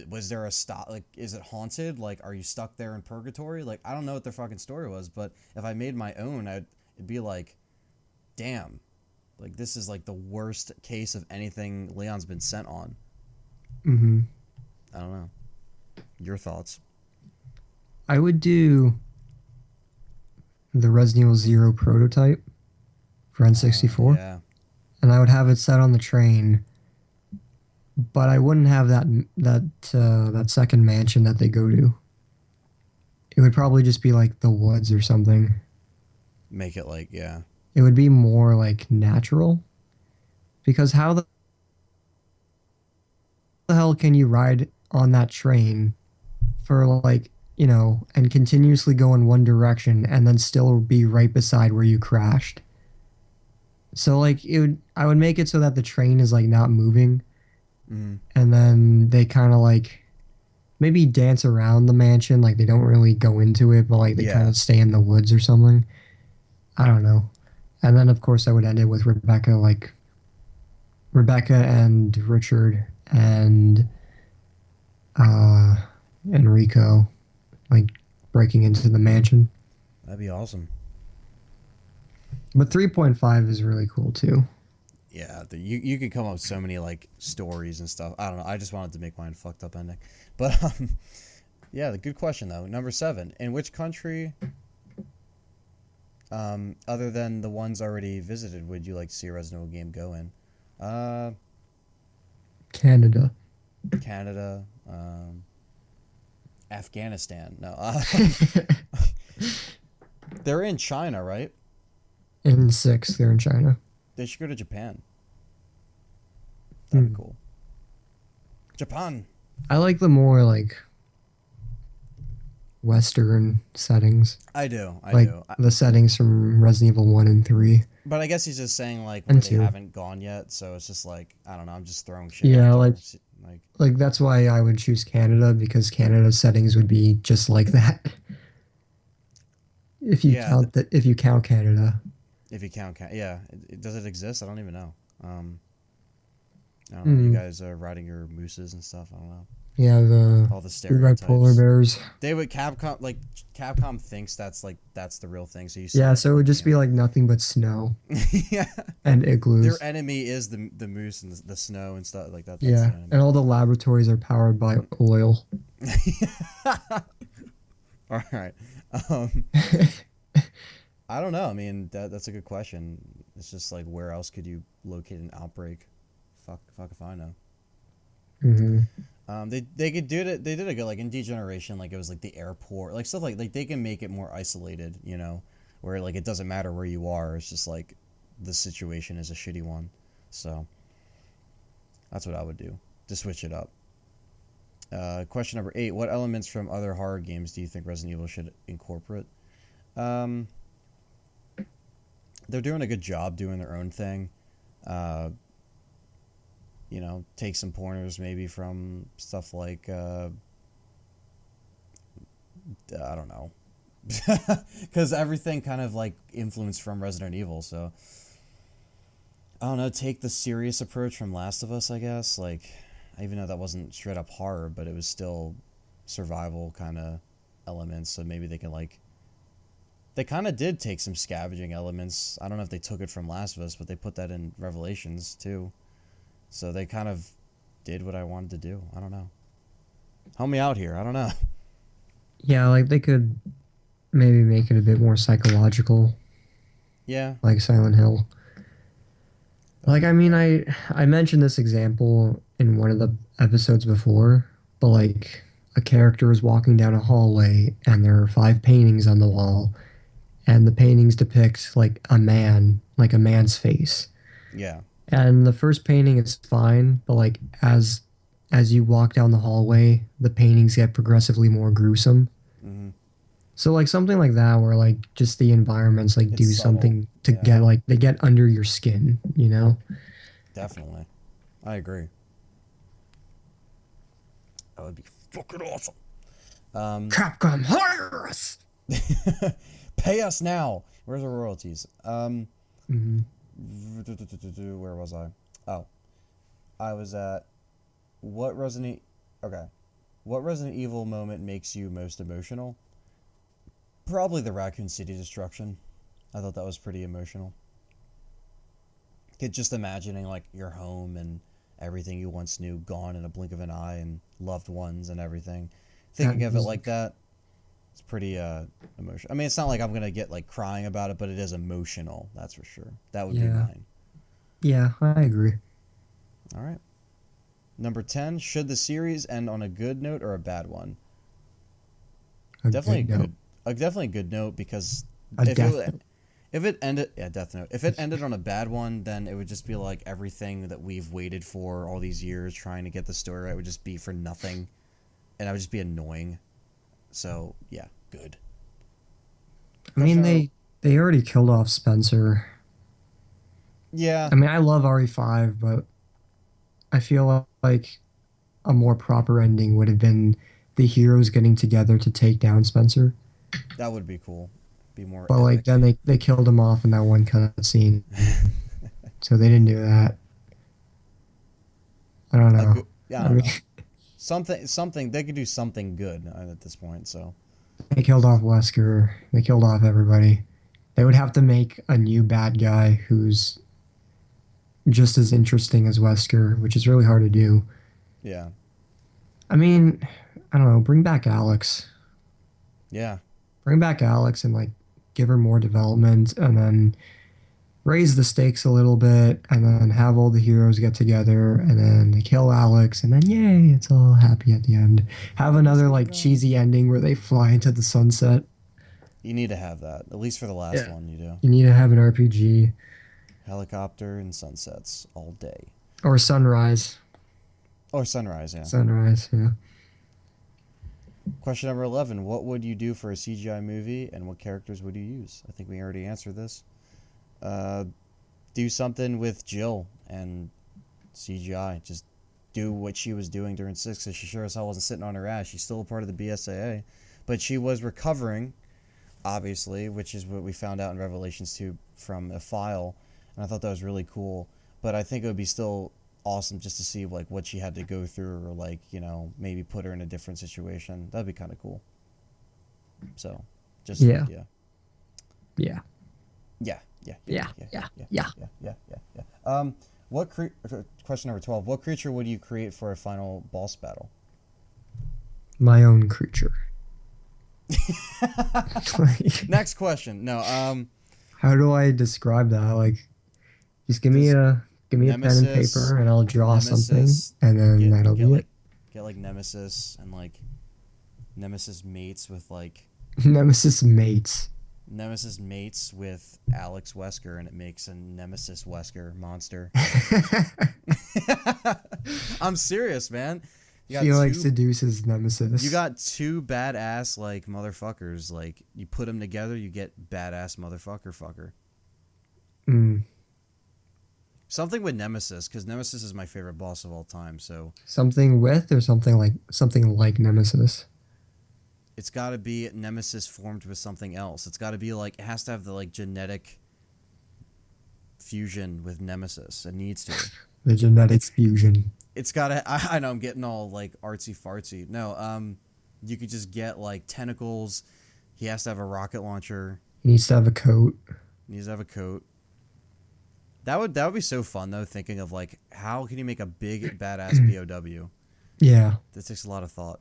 Was there a stop? Like, is it haunted? Like, are you stuck there in purgatory? Like, I don't know what their fucking story was, but if I made my own, it'd be like, damn. Like, this is like the worst case of anything Leon's been sent on. Hmm. I don't know. Your thoughts? I would do the Resident Evil Zero prototype for N64, Yeah. and I would have it set on the train. But I wouldn't have that second mansion that they go to. It would probably just be like the woods or something. Make it like, yeah. It would be more like natural. Because how the hell can you ride on that train for like, and continuously go in one direction and then still be right beside where you crashed? So like I would make it so that the train is like not moving, Mm-hmm. and then they kind of like maybe dance around the mansion, like they don't really go into it, but like they kind Yeah. of stay in the woods or something. I don't know. And then of course I would end it with Rebecca and Richard and uh Enrico like breaking into the mansion. That'd be awesome. But 3.5 is really cool too. Yeah, you could come up with so many like stories and stuff. I don't know. I just wanted to make mine a fucked up ending, but yeah, the good question though. Number 7: in which country, other than the ones already visited, would you like to see a Resident Evil game go in? Uh, Canada. Canada, Afghanistan. No, they're in China, right? In 6, they're in China. They should go to Japan. That'd be Hmm. cool. Japan. I like the more like Western settings, I like do. the settings from Resident Evil 1 and 3 But I guess he's just saying like where and they 2. haven't gone yet, so it's just like I don't know. I'm just throwing shit out Yeah, there. Like like that's why I would choose Canada because Canada's settings would be just like that. yeah, If you count Canada. if you count, yeah, does it exist? I don't even know. Um, I don't know. You Hmm. guys are riding your mooses and stuff. I don't know. Yeah, All the we ride polar stereotypes. bears. They would Capcom thinks that's the real thing. So you see Yeah, that so in it the would just be game. like nothing but snow Yeah, and their igloos. enemy is the moose and the snow and stuff like that. That's the Yeah, and enemy. all the laboratories are powered by oil. All right. Um, I don't know. I mean, that's a good question. It's just like where else could you locate an outbreak? Fuck if I know. Hmm. They could do it. They did a good like in Degeneration, like it was like the airport, like stuff like they can make it more isolated, where like it doesn't matter where you are. It's just like the situation is a shitty one. So that's what I would do to switch it up. Question number 8: What elements from other horror games do you think Resident Evil should incorporate? Um, they're doing a good job doing their own thing. Uh, take some pointers maybe from stuff like I don't know, because everything kind of like influenced from Resident Evil. So I don't know. Take the serious approach from Last of Us, I guess. Like, even though that wasn't straight up horror, but it was still survival kind of elements. So maybe they can like they kind of did take some scavenging elements. I don't know if they took it from Last of Us, but they put that in Revelations too. So they kind of did what I wanted to do. I don't know. Help me out here. I don't know. Yeah, like they could maybe make it a bit more psychological, Yeah, like Silent Hill. that'd Like be I mean, that. I mentioned this example in one of the episodes before, but like a character is walking down a hallway and there are 5 paintings on the wall, and the paintings depict like a man's face. Yeah. And the first painting is fine, but like as you walk down the hallway, the paintings get progressively more gruesome. Mm-hmm. So like something like that where like just the environments like It's do subtle. something to Yeah, get like they get under your skin, you know? definitely. I agree. That would be fucking awesome. Um, Capcom hire us. pay us now. Where's our royalties? Hmm. Where was I? Oh, I was at what Resident. Okay, what Resident Evil moment makes you most emotional? Probably the Raccoon City destruction. I thought that was pretty emotional. Just imagining like your home and everything you once knew gone in a blink of an eye and loved ones and everything. That Thinking of it like music. that, it's pretty emotional. I mean, it's not like I'm gonna get like crying about it, but it is emotional. That's for sure. That would be Yeah. mine. Yeah, I agree. All right. Number 10: Should the series end on a good note or a bad one? A Definitely a good note. good, definitely a good note because A if death it note. if it ended, yeah, Death Note. If it ended on a bad one, then it would just be like everything that we've waited for all these years trying to get the story right would just be for nothing, and that would just be annoying. So yeah, good. I mean Question number. they already killed off Spencer. Yeah, I mean, I love RE5, but I feel like a more proper ending would have been the heroes getting together to take down Spencer. that would be cool. Be more But like epic. then they killed him off in that one cutscene, so they didn't do that. I don't A know. good. Yeah, I I don't mean, know. Something they could do something good at this point. So they killed off Wesker. They killed off everybody. They would have to make a new bad guy who's just as interesting as Wesker, which is really hard to do. yeah, I mean, I don't know. Bring back Alex. yeah. Bring back Alex and like give her more development, and then raise the stakes a little bit, and then have all the heroes get together, and then they kill Alex, and then yay, it's all happy at the end. Have Praise another be to like God. cheesy ending where they fly into the sunset. You need to have that at least for the last Yeah. one. You do You need to have an RPG helicopter and sunsets all day. or sunrise. Or Sunrise, yeah. Sunrise. Yeah. Question number 11. What would you do for a CGI movie and what characters would you use? I think we already answered this. Uh, do something with Jill and CGI. Just do what she was doing during 6 because she sure as hell wasn't sitting on her ass. She's still a part of the BSAA. But she was recovering, obviously, which is what we found out in Revelations 2 from a file. And I thought that was really cool. But I think it would be still awesome just to see like what she had to go through or like, maybe put her in a different situation. That'd be kind of cool. So, just an Yeah. idea. Yeah. Yeah, yeah, yeah, Yeah. yeah, Yeah. yeah, Yeah. yeah, yeah, yeah, yeah. Question number 12. What creature would you create for a final boss battle? My own creature. Like, Next question. No, how do I describe that? Like, just does give me a pen and Nemesis, paper, and I'll draw something, Nemesis and then get that'll get be it. like get like Nemesis and like Nemesis mates with like Nemesis mates. Nemesis mates with Alex Wesker and it makes a Nemesis Wesker monster. I'm serious, man. You got He like two seduces Nemesis. you got two badass like motherfuckers. Like you put them together, you get badass motherfucker fucker. Mm. Something with Nemesis because Nemesis is my favorite boss of all time. So Something with or something like Nemesis. it's got to be Nemesis formed with something else. It's got to be like it has to have the like genetic fusion with Nemesis. It needs to. The genetic It's fusion. it's got to. I know I'm getting all like artsy fartsy. No, you could just get like tentacles. He has to have a rocket launcher. He needs to have a coat. He needs to have a coat. That would be so fun though. Thinking of like how can you make a big badass BOW? Yeah. That takes a lot of thought.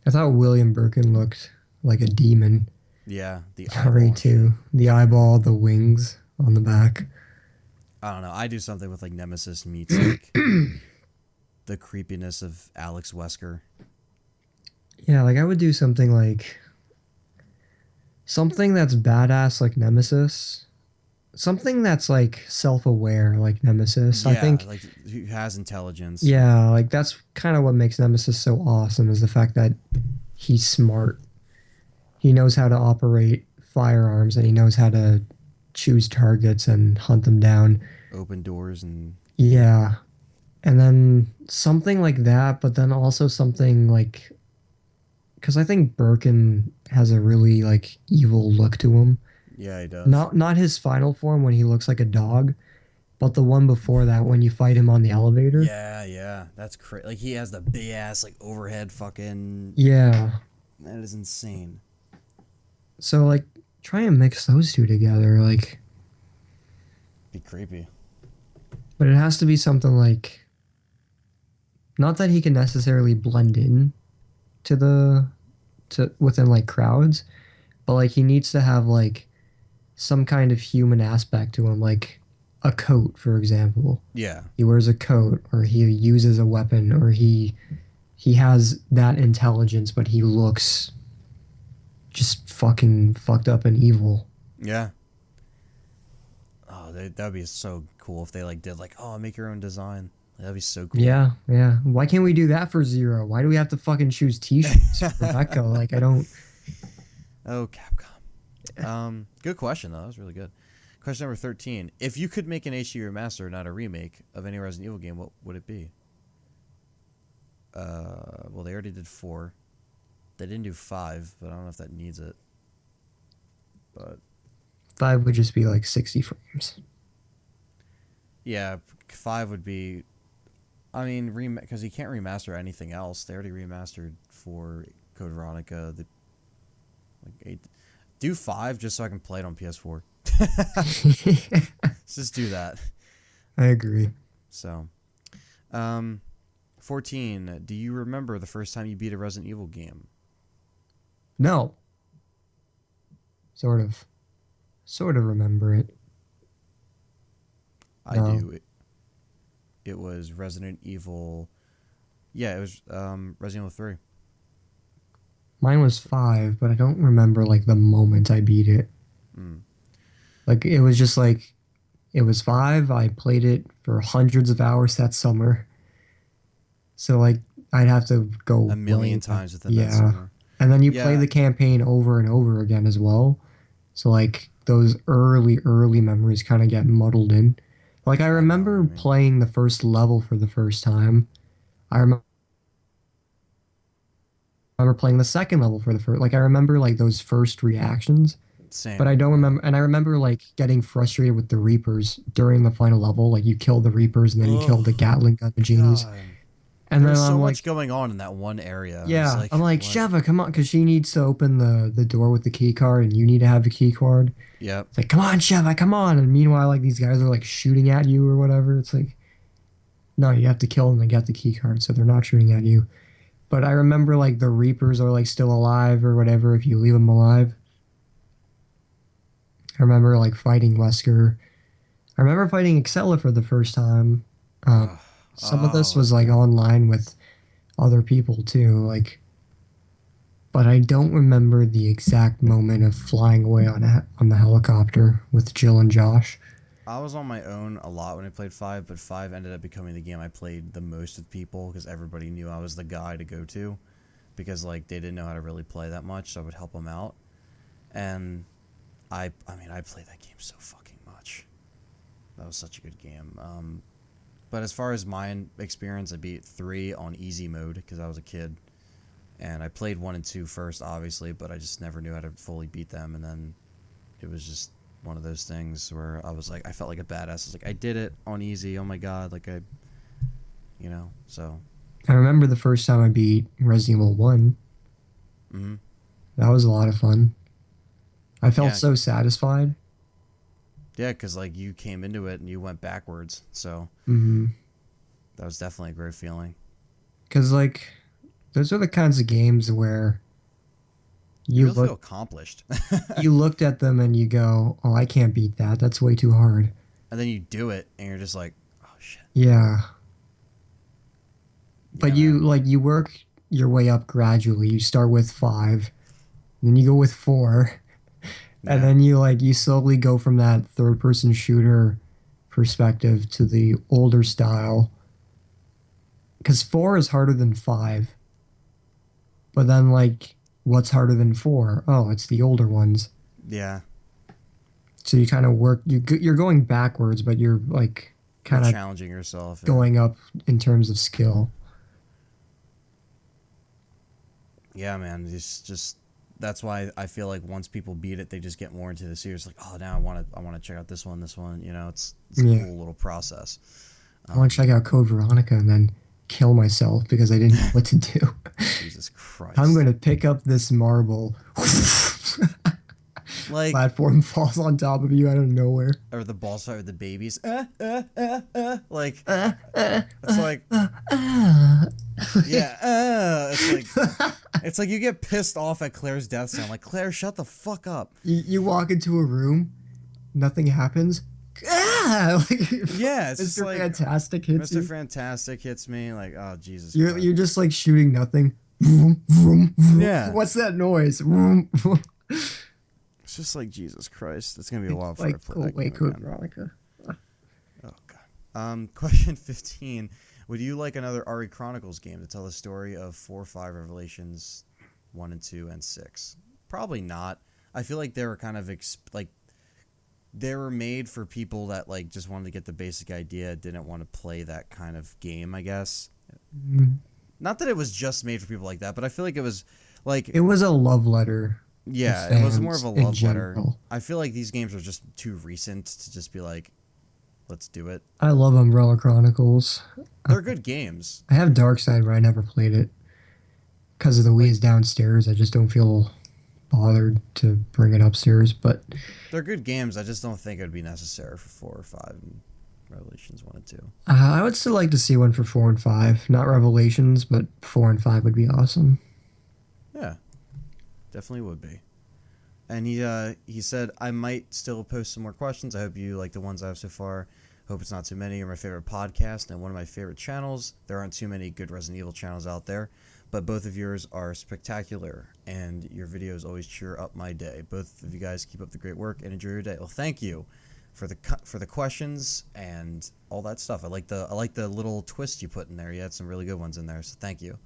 I thought William Birkin looked like a demon. Yeah, the Sorry eyeball. too. The eyeball, the wings on the back. I don't know. I do something with like Nemesis meets like the creepiness of Alex Wesker. Yeah, like I would do something that's badass like Nemesis. Something that's like self-aware like Nemesis. I Yeah, think like who has intelligence. yeah, like that's kind of what makes Nemesis so awesome is the fact that he's smart. He knows how to operate firearms and he knows how to choose targets and hunt them down. Open doors and Yeah. And then something like that, but then also something like because I think Birkin has a really like evil look to him. yeah, he does. Not his final form when he looks like a dog, but the one before that when you fight him on the elevator. Yeah, yeah, that's crazy. Like he has the big ass like overhead fucking. Yeah. That is insane. So like try and mix those two together, like Be creepy. but it has to be something like not that he can necessarily blend in to within like crowds, but like he needs to have like some kind of human aspect to him, like a coat, for example. Yeah, He wears a coat, or he uses a weapon, or he has that intelligence, but he looks just fucking fucked up and evil. yeah. Oh, that'd be so cool if they like did like make your own design. That'd be so cool. Yeah, yeah. Why can't we do that for Zero? Why do we have to fucking choose T-shirts for Becca? Like I don't. Oh, Capcom. Good question though. That was really good. Question number 13. If you could make an HD remaster, not a remake, of any Resident Evil game, what would it be? Well, they already did 4. They didn't do 5, but I don't know if that needs it. But 5 would just be like 60 frames. yeah, 5 would be. I mean, because you can't remaster anything else. They already remastered for Code Veronica. Like 8. Do 5 just so I can play it on PS4. Let's just do that. I agree. So, 14. Do you remember the first time you beat a Resident Evil game? No. Sort of remember it. I No. do. It was Resident Evil. Yeah, it was Resident Evil 3. Mine was 5, but I don't remember like the moment I beat it. Mm. Like it was just like it was 5. I played it for hundreds of hours that summer. So like I'd have to go A way million back. times within that Yeah. server. And then you play Yeah. the campaign over and over again as well. So like those early memories kind of get muddled in. Like I I know what I remember mean. playing the first level for the first time. I remember playing the second level for the first, like I remember like those first reactions, but Same. I don't Yeah. remember. And I remember like getting frustrated with the Reapers during the final level. Like you kill the Reapers and then you kill Oh the Gatling gun genies, God. and There then was so I'm much like, going on in that one area. I was yeah, like, I'm like what? Sheva, come on, because she needs to open the door with the key card, and you need to have the key card. Yep. It's like, come on, Sheva, come on. And meanwhile, like these guys are like shooting at you or whatever. It's like, no, you have to kill them to get the key card, so they're not shooting at you. But I remember like the Reapers are like still alive or whatever if you leave them alive. I remember like fighting Wesker. I remember fighting Excella for the first time. Um, Oh, some of this oh was like yeah. online with other people too, like, but I don't remember the exact moment of flying away on the helicopter with Jill and Josh. I was on my own a lot when I played 5, but 5 ended up becoming the game I played the most with people because everybody knew I was the guy to go to because like they didn't know how to really play that much, so I would help them out. And I mean, I played that game so fucking much. That was such a good game. But as far as my experience, I beat 3 on easy mode because I was a kid, and I played 1 and 2 first, obviously, but I just never knew how to fully beat them, and then it was just one of those things where I was like, I felt like a badass. I was like, I did it on easy. Oh my god, like so. I remember the first time I beat Resident Evil 1. Mm-hmm. That was a lot of fun. I felt Yeah, so satisfied. yeah, because like you came into it and you went backwards, so Mm-hmm. that was definitely a great feeling. Because, like, those are the kinds of games where You you really feel look accomplished, you looked at them and you go, "Oh, I can't beat that. That's way too hard." and then you do it, and you're just like, oh shit, Yeah. But yeah, man, you work your way up gradually. You start with 5, then you go with 4, and yeah, then you slowly go from that third person shooter perspective to the older style. Cuz 4 is harder than 5. But then like what's harder than 4? Oh, it's the older ones. yeah. So you kind of work you're going backwards, but you're like You're kind of challenging yourself, yeah. going up in terms of skill. Yeah, man. Just that's why I feel like once people beat it, they just get more into the series. Like, oh, now I want to check out this one, this one. You know, it's a Yeah. cool little process. I want to check out Code Veronica and then kill myself because I didn't know what to do. Jesus I'm Christ. going to pick up this marble. Like, Platform falls on top of you out of nowhere. or the boss fight with the babies. Like, Uh, uh, it's like, uh. yeah, it's like you get pissed off at Claire's death sound. Like, Claire, shut the fuck up. You walk into a room, nothing happens. Like, Yeah, it's just Mr. like Fantastic hits Mr. you. Fantastic hits me. Like, oh Jesus You're Christ. you're just like shooting nothing. Vroom, vroom, vroom. Yeah, What's that noise? Vroom, vroom. it's just like Jesus Christ. It's gonna be a while It's before I like play go that away, game Code again. Veronica. Oh god. Question 15. Would you like another RE Chronicles game to tell the story of 4, 5 Revelations 1 and 2 and 6? Probably not. I feel like they were kind of like they were made for people that like just wanted to get the basic idea, didn't want to play that kind of game, I guess. Mm. Not that it was just made for people like that, but I feel like it was like It was a love letter to yeah, it was more of fans a in love letter. general. I feel like these games are just too recent to just be like, let's do it. I love Umbrella Chronicles. They're good games. I have Darkside, but I never played it because of the Wii Like is downstairs. I just don't feel bothered to bring it upstairs. But they're good games. I just don't think it would be necessary for 4 or 5 and Revelations 1 and 2. I would still like to see one for 4 and 5. Not Revelations, but 4 and 5 would be awesome. Yeah, definitely would be. And he said, I might still post some more questions. I hope you like the ones I have so far. Hope it's not too many. You're my favorite podcast and one of my favorite channels. There aren't too many good Resident Evil channels out there, but both of yours are spectacular, and your videos always cheer up my day. Both of you guys keep up the great work and enjoy your day. Well, thank you for the questions and all that stuff. I like the little twist you put in there. You had some really good ones in there, so thank you.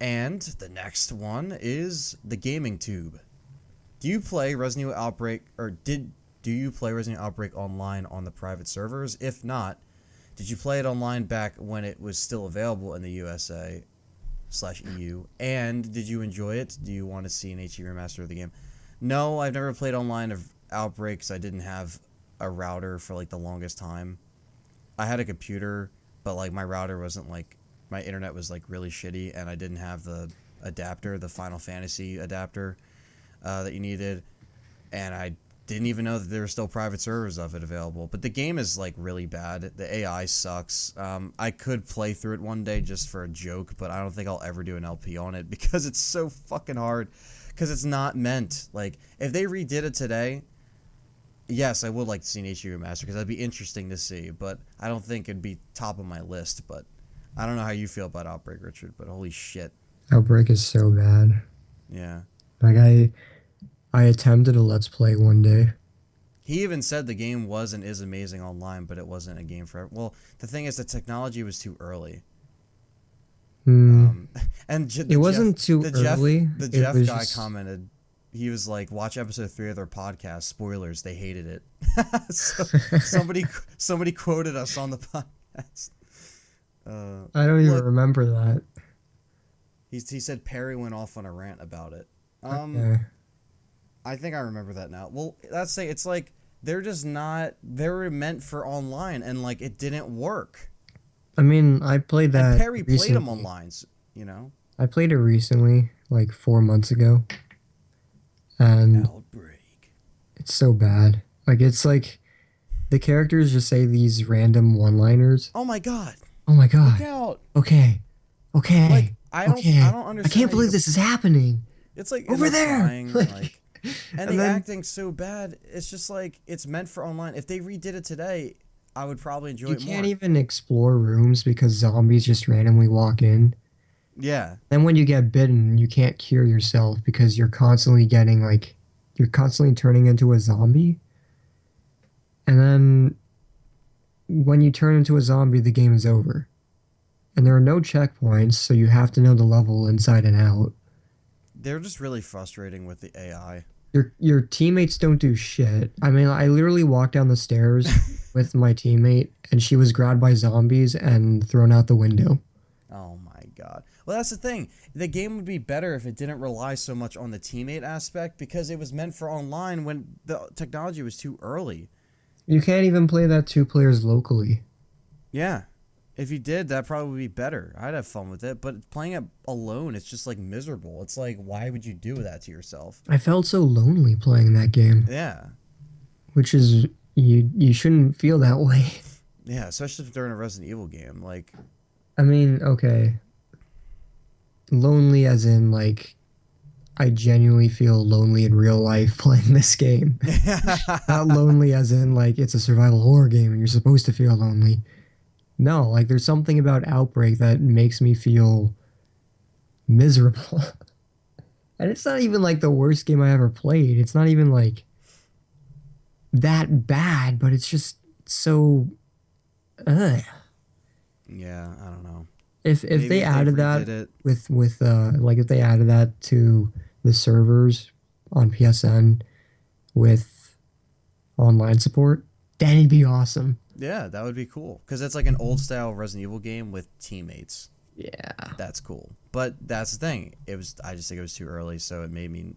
And the next one is the Gaming Tube. Do you play Resident Evil Outbreak, or do you play Resident Evil Outbreak online on the private servers? If not, did you play it online back when it was still available in the USA/EU? And did you enjoy it? Do you want to see an HD remaster of the game? No, I've never played online of Outbreak because I didn't have a router for like the longest time. I had a computer, but like my router wasn't like, my internet was like really shitty, and I didn't have the adapter, the Final Fantasy adapter that you needed, and I didn't even know that there were still private servers of it available. But the game is like really bad. The AI sucks. I could play through it one day just for a joke, but I don't think I'll ever do an LP on it because it's so fucking hard. Because it's not meant, like, if they redid it today, yes, I would like to see an HD remaster because that'd be interesting to see, but I don't think it'd be top of my list. But I don't know how you feel about Outbreak, Richard, but holy shit. Outbreak is so bad. Yeah. Like I attempted a Let's Play one day. He even said the game was and is amazing online, but it wasn't a game for... Well, the thing is, the technology was too early. And it wasn't too early. The Jeff guy commented, he was like, watch episode 3 of their podcast. Spoilers, they hated it. So somebody quoted us on the podcast. I don't even remember that. He said Perry went off on a rant about it. Okay. I think I remember that now. Well, it's like they're just not. They were meant for online, and like it didn't work. I mean, I played that. And Perry recently. played them online, you know. I played it recently, like 4 months ago, and Outbreak. It's so bad. Like it's like the characters just say these random one-liners. Oh my god. Oh my god. Look out. Okay. Like I don't understand. I can't believe this is happening. It's like over there. Crying, like, and the acting's so bad. It's just like it's meant for online. If they redid it today, I would probably enjoy it more. You can't even explore rooms because zombies just randomly walk in. Yeah. Then when you get bitten, you can't cure yourself because you're constantly turning into a zombie. And then when you turn into a zombie, the game is over. And there are no checkpoints, so you have to know the level inside and out. They're just really frustrating with the AI. Your teammates don't do shit. I mean, I literally walked down the stairs with my teammate, and she was grabbed by zombies and thrown out the window. Oh my god. Well, that's the thing. The game would be better if it didn't rely so much on the teammate aspect because it was meant for online when the technology was too early. You can't even play that 2 players locally. Yeah. If you did, that'd probably be better. I'd have fun with it, but playing it alone, it's just like miserable. It's like, why would you do that to yourself? I felt so lonely playing that game. Yeah. Which is, you shouldn't feel that way. Yeah, especially during a Resident Evil game. Like, I mean, okay. Lonely as in, like, I genuinely feel lonely in real life playing this game. Not lonely as in, like, it's a survival horror game and you're supposed to feel lonely. No, like there's something about Outbreak that makes me feel miserable. And it's not even like the worst game I ever played. It's not even like that bad, but it's just so ugh. Yeah, I don't know. If they added that with like if they added that to the servers on PSN with online support, then it'd be awesome. Yeah, that would be cool. Because it's like an old style Resident Evil game with teammates. Yeah. That's cool. But that's the thing. I just think it was too early, so it made me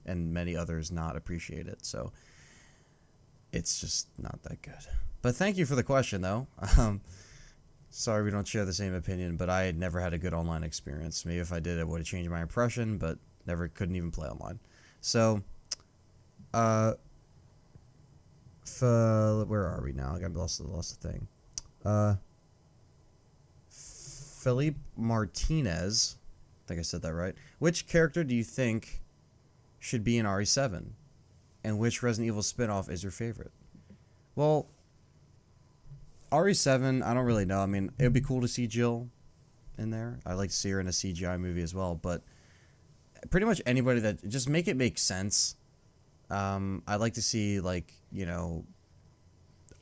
and many others not appreciate it. So it's just not that good. But thank you for the question, though. Sorry we don't share the same opinion, but I had never had a good online experience. Maybe if I did, it would have changed my impression, but couldn't even play online. So, where are we now? I lost the thing. Felipe Martinez, I think I said that right. Which character do you think should be in RE7? And which Resident Evil spinoff is your favorite? Well, RE7, I don't really know. I mean, it would be cool to see Jill in there. I'd like to see her in a CGI movie as well, but pretty much anybody that just make it make sense. I'd like to see I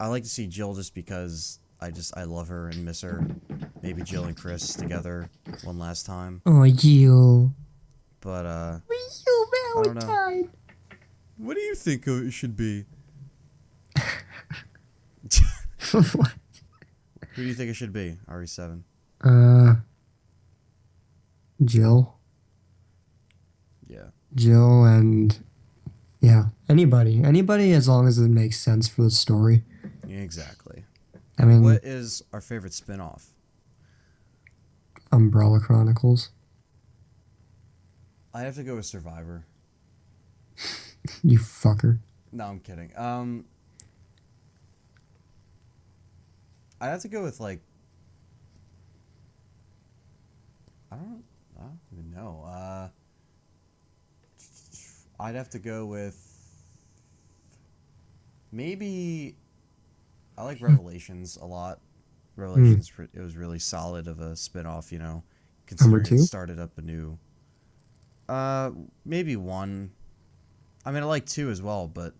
like to see Jill just because I love her and miss her. Maybe Jill and Chris together one last time. Oh, you. But You I don't know. Valentine. What do you think it should be? What? Who do you think it should be? RE7. Uh, Jill. Yeah. Jill and yeah, anybody as long as it makes sense for the story. Exactly. I mean, What is our favorite spin-off? Umbrella Chronicles. I have to go with Survivor. You fucker. No, I'm kidding. I have to go with I don't even know. I'd have to go with maybe I like Revelations a lot. Revelations it was really solid of a spin-off, Number considering it 2? started up a new maybe 1. I mean I like 2 as well, but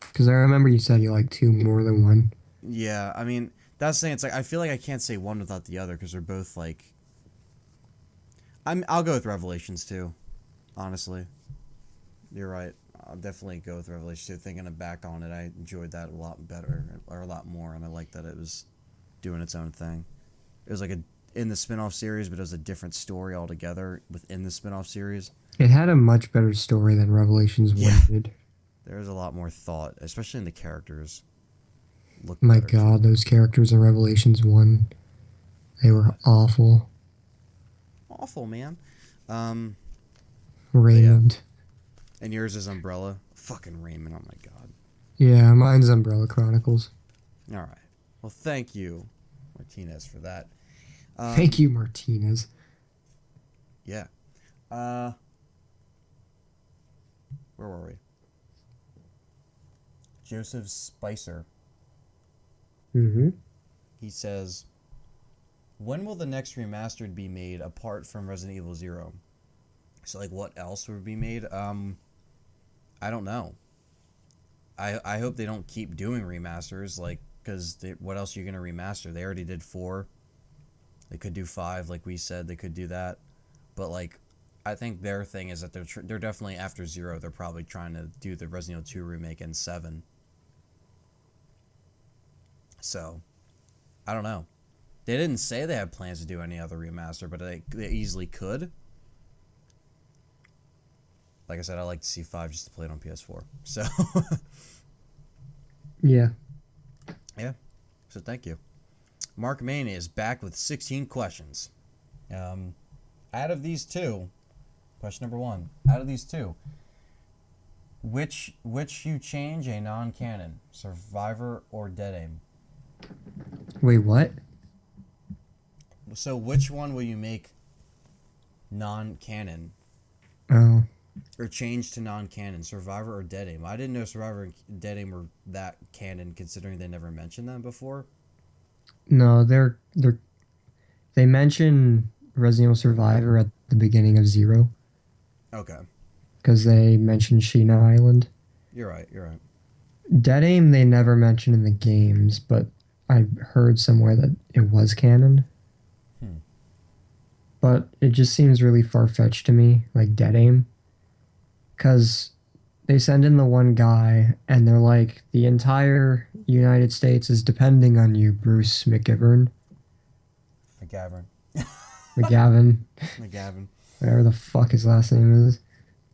Because I remember you said you like 2 more than 1. yeah, I mean that's the thing. It's like I feel like I can't say one without the other because they're both like. I'll go with Revelations 2, honestly. You're right. I'll definitely go with Revelations 2. Thinking back on it, I enjoyed that a lot better or a lot more, and I liked that it was doing its own thing. It was like in the spin-off series, but it was a different story altogether within the spin-off series. It had a much better story than Revelations 1 did. There was a lot more thought, especially in the characters. My God, those characters in Revelations 1, they were awful. Awful, man. Raymond. Yeah. And yours is Umbrella? Fucking Raymond, oh my God. Yeah, mine's Umbrella Chronicles. All right. Well, thank you, Martinez, for that. Thank you, Martinez. Yeah. Where were we? Joseph Spicer. Mm-hmm. He says, when will the next remastered be made apart from Resident Evil Zero? So, what else would be made? I don't know. I hope they don't keep doing remasters, because what else are you going to remaster? They already did 4. They could do 5, like we said. They could do that. But, I think their thing is that they're definitely after 0. They're probably trying to do the Resident Evil 2 remake and 7. So, I don't know. They didn't say they had plans to do any other remaster, but they easily could. Like I said, I like to see 5 just to play it on PS4. So, yeah. Yeah. So, thank you. Mark Maine is back with 16 questions. Out of these 2, question number 1. Out of these 2, which you change a non-canon, Survivor or Dead Aim? Wait, what? So which one will you make non-canon? Oh. Or change to non-canon, Survivor or Dead Aim? I didn't know Survivor and Dead Aim were that canon, considering they never mentioned them before. No, they mention Resident Evil Survivor at the beginning of 0. Okay. Because they mentioned Sheena Island. You're right. Dead Aim they never mentioned in the games, but I heard somewhere that it was canon. But it just seems really far-fetched to me, like Dead Aim. Because they send in the one guy, and they're like, the entire United States is depending on you, Bruce McGivern. McGavin. Whatever the fuck his last name is.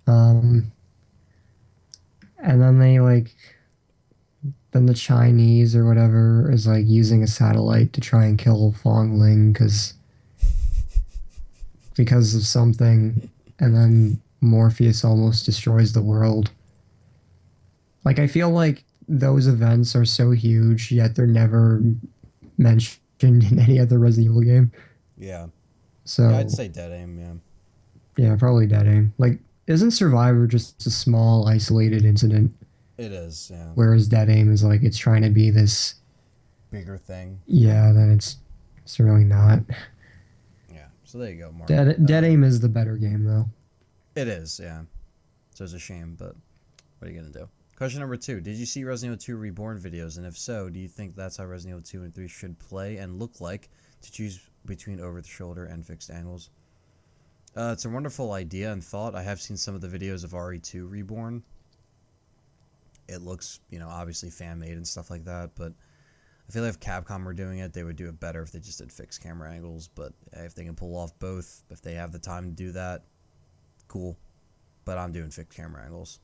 And then then the Chinese or whatever is using a satellite to try and kill Fong Ling because of something, and then Morpheus almost destroys the world. I feel like those events are so huge, yet they're never mentioned in any other Resident Evil game. Yeah. So yeah, I'd say Dead Aim, yeah. Yeah, probably Dead Aim. Isn't Survivor just a small, isolated incident? It is, yeah. Whereas Dead Aim is it's trying to be this bigger thing. Yeah, then it's really not. Yeah, so there you go, Mark. Dead Aim is the better game, though. It is, yeah. So it's a shame, but What are you gonna do? Question number 2. Did you see Resident Evil 2 Reborn videos? And if so, do you think that's how Resident Evil 2 and 3 should play and look like to choose between over-the-shoulder and fixed angles? It's a wonderful idea and thought. I have seen some of the videos of RE2 Reborn. It looks, obviously fan-made and stuff like that, but I feel like if Capcom were doing it, they would do it better if they just did fixed camera angles, but if they can pull off both, if they have the time to do that, cool. But I'm doing fixed camera angles.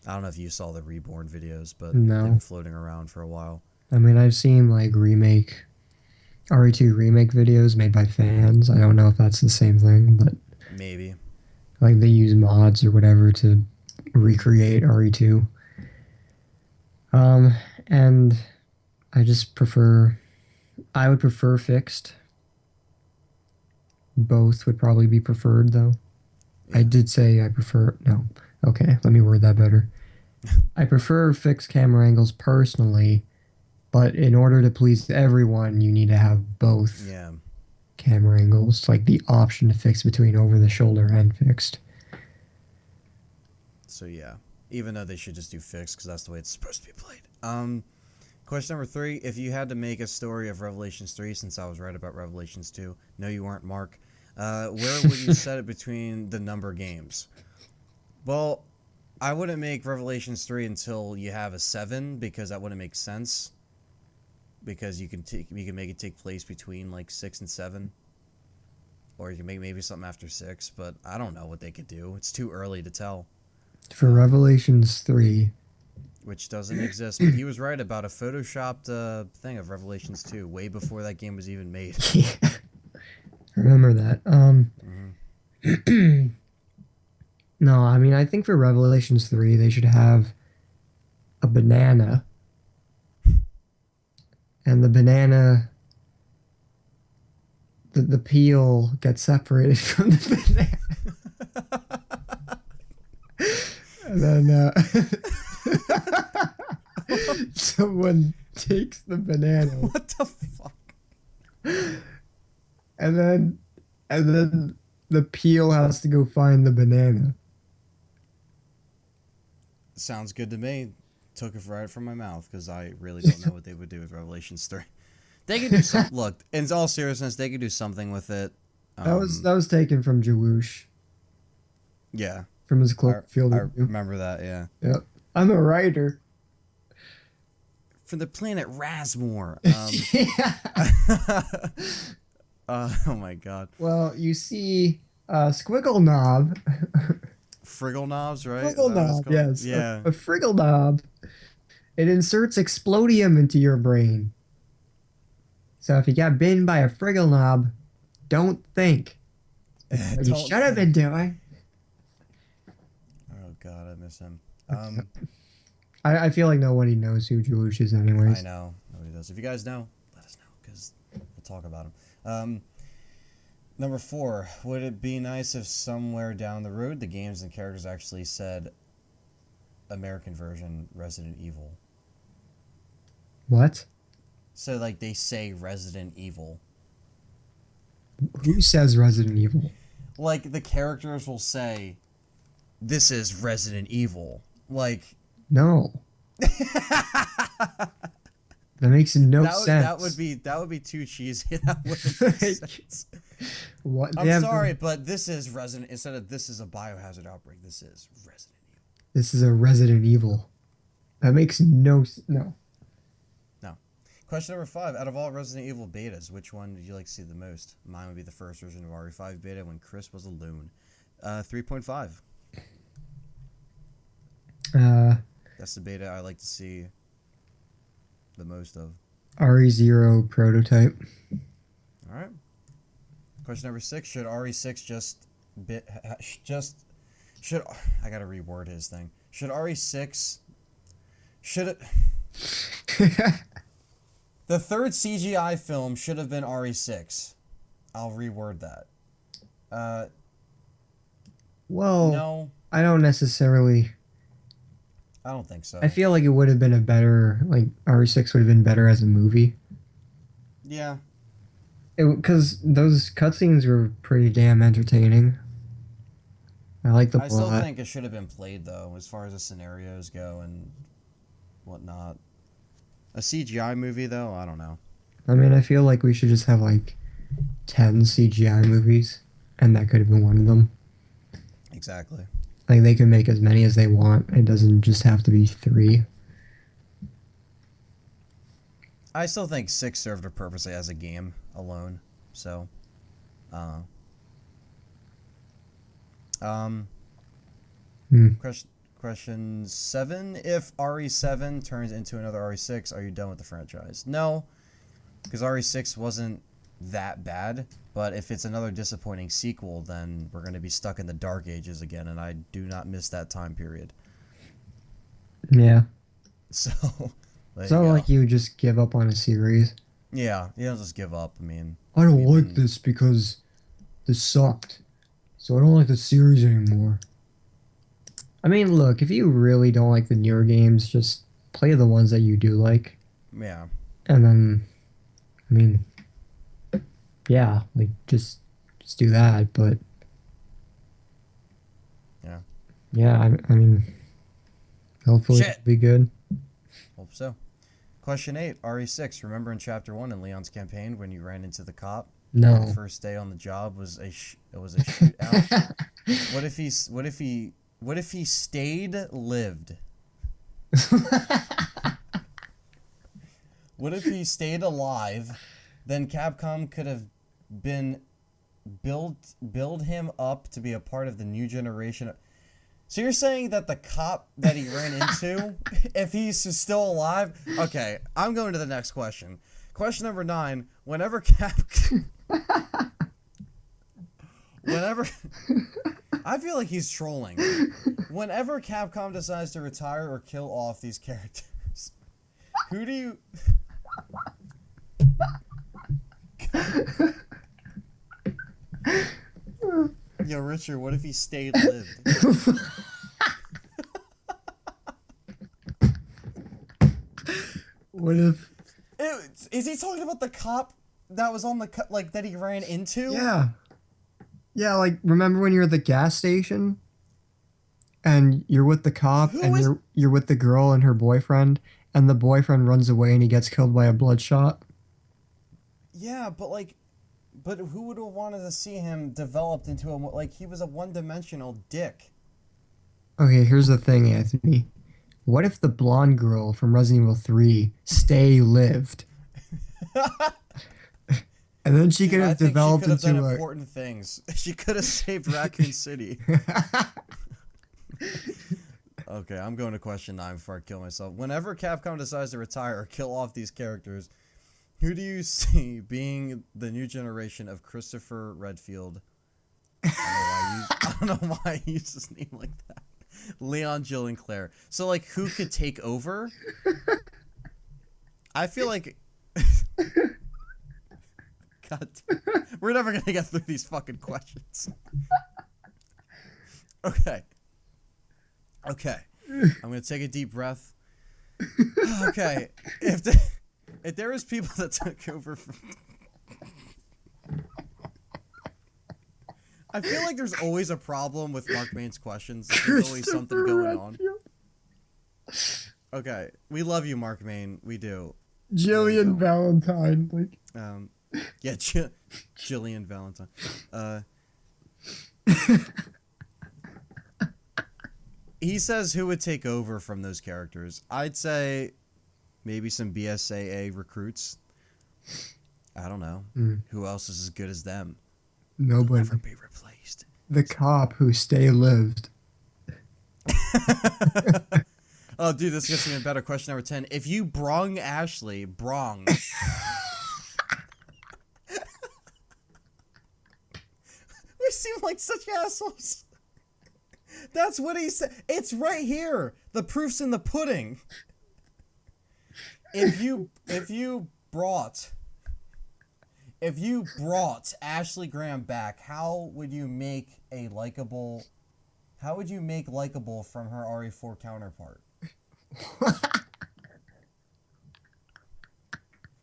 I don't know if you saw the Reborn videos, but they've No. been floating around for a while. I mean, I've seen like RE2 remake videos made by fans. I don't know if that's the same thing, but Maybe. like they use mods or whatever to recreate RE2. And I would prefer fixed. Both would probably be preferred though. Yeah. I did say I prefer, no. Okay, let me word that better. I prefer fixed camera angles personally, but in order to please everyone, you need to have both Yeah. camera angles, like the option to fix between over the shoulder and fixed. So yeah, even though they should just do fixed because that's the way it's supposed to be played. Question number 3. If you had to make a story of Revelations 3, since I was right about Revelations 2, no you weren't, Mark, where would you set it between the number games? Well, I wouldn't make Revelations 3 until you have a 7, because that wouldn't make sense. Because you can make it take place between like 6 and 7. Or you can make maybe something after 6, but I don't know what they could do. It's too early to tell. For Revelations 3, Which doesn't exist, but he was right about a photoshopped thing of Revelations 2 way before that game was even made. yeah, remember that. No, I mean, I think for Revelations 3, they should have a banana. And the banana, the peel gets separated from the banana. And then someone takes the banana. What the fuck? And then the peel has to go find the banana. Sounds good to me. Took it right from my mouth because I really don't know what they would do with Revelations 3. They could do something. Look, in all seriousness, they could do something with it. That was taken from Jawoosh. Yeah. From his Cloverfield I review. remember that, yeah. Yep. I'm a writer. For the planet Rasmore. Oh my god. Well, you see Squiggle Knob. Friggle knobs, right? Friggle Knob, yes. Yeah. A Friggle Knob. It inserts explodium into your brain. So if you got bitten by a Friggle Knob, don't think. What you should have been doing. Oh god, I miss him. I feel like nobody knows who Jawoosh is anyways. I know. Nobody does. If you guys know, let us know, because we'll talk about him. Number 4. Would it be nice if somewhere down the road the games and characters actually said American version Resident Evil? What? So, like, they say Resident Evil. Who says Resident Evil? Like, the characters will say, this is Resident Evil. Like... No. That makes no sense. That would be too cheesy. That wouldn't make sense. What? I'm sorry, but this is Resident... Instead of this is a biohazard outbreak, this is Resident Evil. This is a Resident Evil. That makes no... No. No. Question number 5. Out of all Resident Evil betas, which one did you like to see the most? Mine would be the first version of RE5 beta when Chris was a loon. 3.5. That's the beta I like to see the most of. RE0 prototype. Alright. Question number 6. Should RE6 should... I gotta reword his thing. Should RE6... Should it... The third CGI film should have been RE6. I'll reword that. Well, no. I don't necessarily... I don't think so. I feel like it would have been a better... Like, RE6 would have been better as a movie. Yeah. Because those cutscenes were pretty damn entertaining. I like the I still plot. think it should have been played though, as far as the scenarios go and whatnot. A CGI movie though, I don't know. I mean, I feel like we should just have like 10 CGI movies, and that could have been one of them. Exactly. Like they can make as many as they want. It doesn't just have to be three. I still think 6 served a purpose as a game alone. So, uh, um, Hmm. question 7: if RE7 turns into another RE6, are you done with the franchise? No, because RE6 wasn't that bad. But if it's another disappointing sequel, then we're going to be stuck in the dark ages again, and I do not miss that time period. Yeah. So, there It's you not go. like you would just give up on a series. Yeah, you don't just give up. I mean, I don't we've like been this because this sucked. So I don't like the series anymore. I mean, look, if you really don't like the newer games, just play the ones that you do like. yeah. And then, I mean, yeah, like just do that. But Yeah. yeah, I mean, hopefully it'll Shit. be good. Hope so. Question 8: RE6. Remember in Chapter 1 in Leon's campaign when you ran into the cop and the No. first day on the job was it was a shootout? What if he stayed lived? What if he stayed alive? Then Capcom could have been build him up to be a part of the new generation. So you're saying that the cop that he ran into, if he's still alive? Okay, I'm going to the next question. Question number 9. Whenever I feel like he's trolling. Whenever Capcom decides to retire or kill off these characters, who do you... Yo, Richard, what if he stayed lived? What if? Is he talking about the cop that was on like that he ran into? Yeah. Yeah, like remember when you're at the gas station and you're with the cop Who and is? you're with the girl and her boyfriend and the boyfriend runs away and he gets killed by a bloodshot? Yeah, but who would have wanted to see him developed into he was a one-dimensional dick? Okay, here's the thing, Anthony. What if the blonde girl from Resident Evil 3 stay lived? And then she could Dude, I have think she developed could have done into a important things. She could have saved Raccoon City. Okay, I'm going to question 9 before I kill myself. Whenever Capcom decides to retire or kill off these characters, who do you see being the new generation of Christopher Redfield? I don't know why I use his name like that. Leon, Jill, and Claire. So, like, who could take over? I feel like... God damn. We're never going to get through these fucking questions. Okay. I'm going to take a deep breath. Okay. If there was people that took over from... I feel like there's always a problem with Mark Main's questions. There's always something going on. Okay. We love you, Mark Main. We do. Jillian Valentine. Like, yeah, Jillian Valentine. He says who would take over from those characters. I'd say maybe some BSAA recruits. I don't know. Who else is as good as them? nobody. They'll never be replaced. The cop who stay lived. Oh, dude, this gets even better. Question number 10. If you brung Ashley, we seem like such assholes. That's what he said. It's right here. The proof's in the pudding. If you brought Ashley Graham back, how would you make likable from her RE4 counterpart?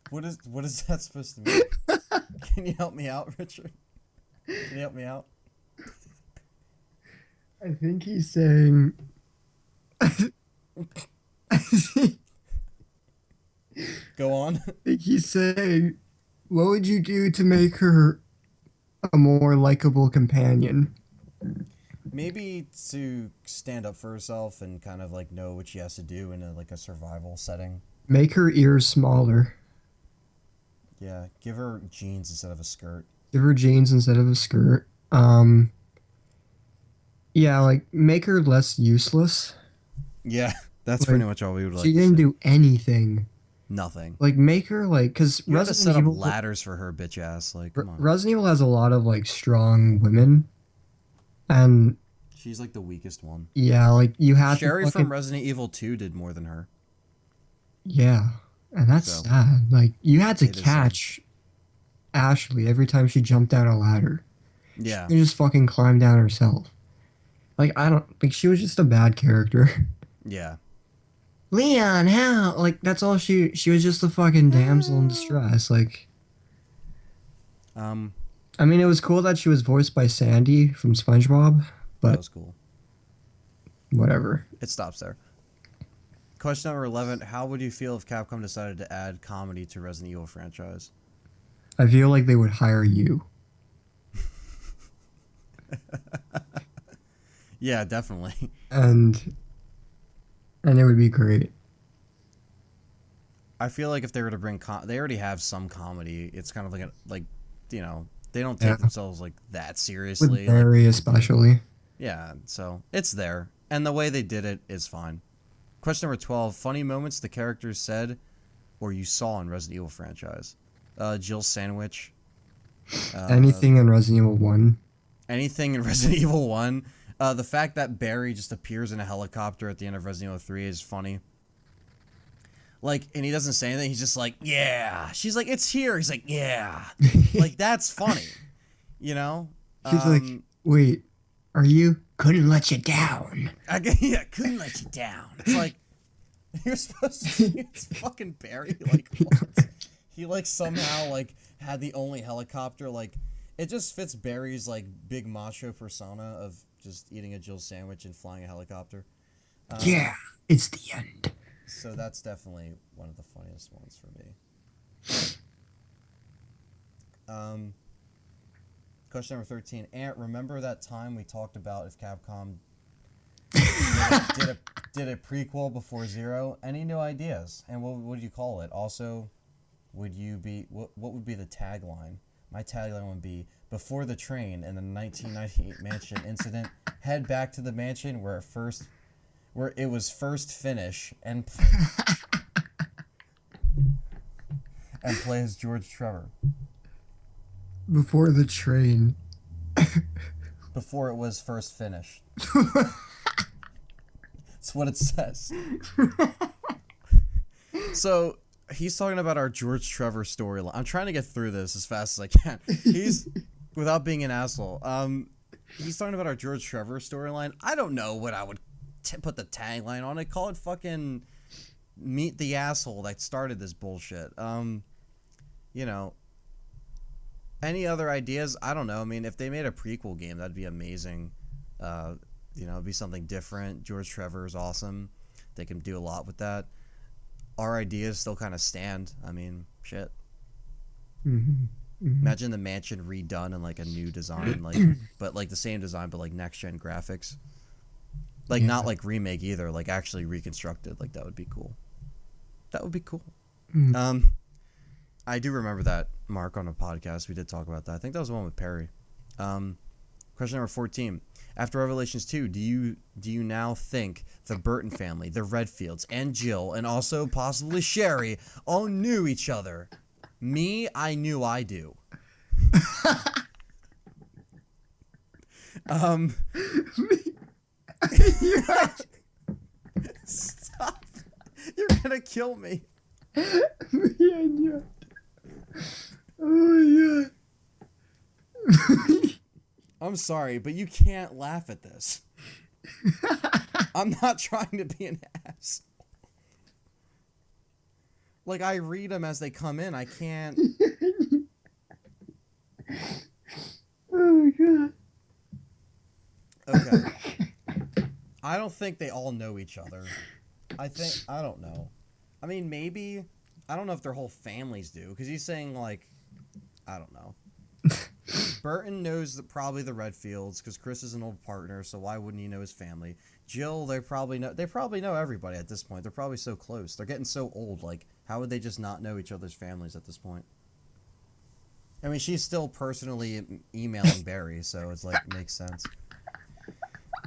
What is that supposed to mean? Can you help me out, Richard? Can you help me out? I think he's saying. I Go on. think he's saying, what would you do to make her a more likable companion? Maybe to stand up for herself and kind of like know what she has to do in a survival setting. Make her ears smaller. Yeah, give her jeans instead of a skirt. Give her jeans instead of a skirt. Yeah, like make her less useless. Yeah, that's Like pretty much all we would she like to didn't see. do anything. Nothing. Like make her like because You had to set up ladders for her bitch ass. Like, come on. Resident Evil has a lot of like strong women, and She's like the weakest one. yeah, like you have to Sherry from fucking Resident Evil 2 did more than her. yeah, and that's So, sad. Like you had to it is sad. catch Ashley every time she jumped down a ladder. She Yeah. could just fucking climb down herself. Like I don't like she was just a bad character. Yeah. Leon, how? Like that's all she was just a fucking damsel in distress. Like Um, I mean, it was cool that she was voiced by Sandy from SpongeBob, that but was cool. whatever. It stops there. Question number 11. How would you feel if Capcom decided to add comedy to Resident Evil franchise? I feel like they would hire you. Yeah, definitely. And it would be great. I feel like if they were to bring they already have some comedy. It's kind of like you know, they don't Yeah. take themselves like that With seriously. Barry especially. Yeah, so it's there. And the way they did it is fine. Question number 12. Funny moments the characters said or you saw in Resident Evil franchise. Jill's sandwich. Anything in Resident Evil 1. Anything in Resident Evil 1. The fact that Barry just appears in a helicopter at the end of Resident Evil 3 is funny. Like, and he doesn't say anything. He's just like, yeah. She's like, it's here. He's like, yeah. Like, that's funny. You know? She's like, wait, are you? Couldn't let you down. Yeah, couldn't let you down. It's like, you're supposed to see it's fucking Barry. Like, what? He, like, somehow, like, had the only helicopter. Like, it just fits Barry's, like, big macho persona of just eating a Jill sandwich and flying a helicopter. Yeah, it's the end. So that's definitely one of the funniest ones for me. Question number 13. Ant, remember that time we talked about if Capcom did a prequel before Zero? Any new ideas? And what would you call it? Also, would you be what would be the tagline? My tagline would be before the train in the 1998 mansion incident, head back to the mansion where it was first finish and play as George Trevor. Before the train. Before it was first finished. That's what it says. So he's talking about our George Trevor storyline. I'm trying to get through this as fast as I can. He's without being an asshole. He's talking about our George Trevor storyline. I don't know what I would put the tagline on it. Call it fucking meet the asshole that started this bullshit. You know, any other ideas? I don't know. I mean, if they made a prequel game, that'd be amazing. You know, it'd be something different. George Trevor is awesome. They can do a lot with that. Our ideas still kind of stand. I mean, shit. Mm-hmm. Mm-hmm. Imagine the mansion redone in like a new design, like but like the same design, but like next gen graphics. Like not like remake either, like actually reconstructed. Like that would be cool. That would be cool. Mm. I do remember that, Mark, on a podcast. We did talk about that. I think that was the one with Perry. Question number 14. After Revelations 2, do you now think the Burton family, the Redfields, and Jill, and also possibly Sherry, all knew each other? Me, I knew I do. Stop. You're gonna kill me. Yeah. Oh yeah. I'm sorry, but you can't laugh at this. I'm not trying to be an ass. Like, I read them as they come in. I can't. Oh my god. Okay. I don't think they all know each other. I don't know. I mean, maybe. I don't know if their whole families do, because he's saying, like, I don't know. Burton knows probably the Redfields, because Chris is an old partner, so why wouldn't he know his family? Jill, they probably know everybody at this point. They're probably so close. They're getting so old. Like, how would they just not know each other's families at this point? I mean, she's still personally emailing Barry, so it's like, makes sense.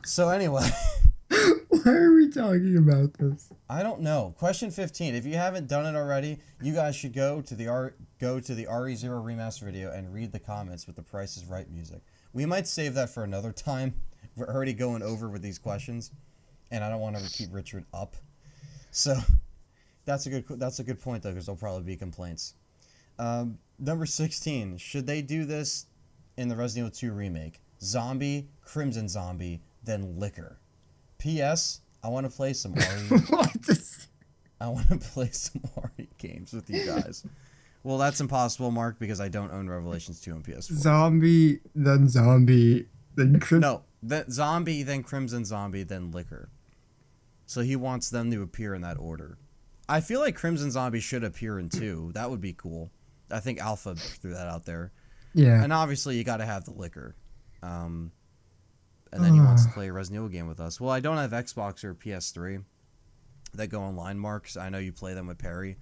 So anyway. Why are we talking about this? I don't know. Question 15. If you haven't done it already, you guys should go to the RE Zero Remastered video and read the comments with the Price is Right music. We might save that for another time. We're already going over with these questions, and I don't want to keep Richard up. So that's a good point though, because there'll probably be complaints. Number 16. Should they do this in the Resident Evil 2 remake? Zombie, Crimson Zombie, then Liquor. P.S. I want to play some RE. I want to play some RE games with you guys. Well, that's impossible, Mark, because I don't own Revelations 2 on PS4. Zombie, then No, that Zombie, then Crimson Zombie, then Liquor. So he wants them to appear in that order. I feel like Crimson Zombie should appear in 2. That would be cool. I think Alpha threw that out there. Yeah. And obviously you got to have the Liquor. And then he wants to play a Resident Evil game with us. Well, I don't have Xbox or PS3 that go online, Mark. I know you play them with Perry.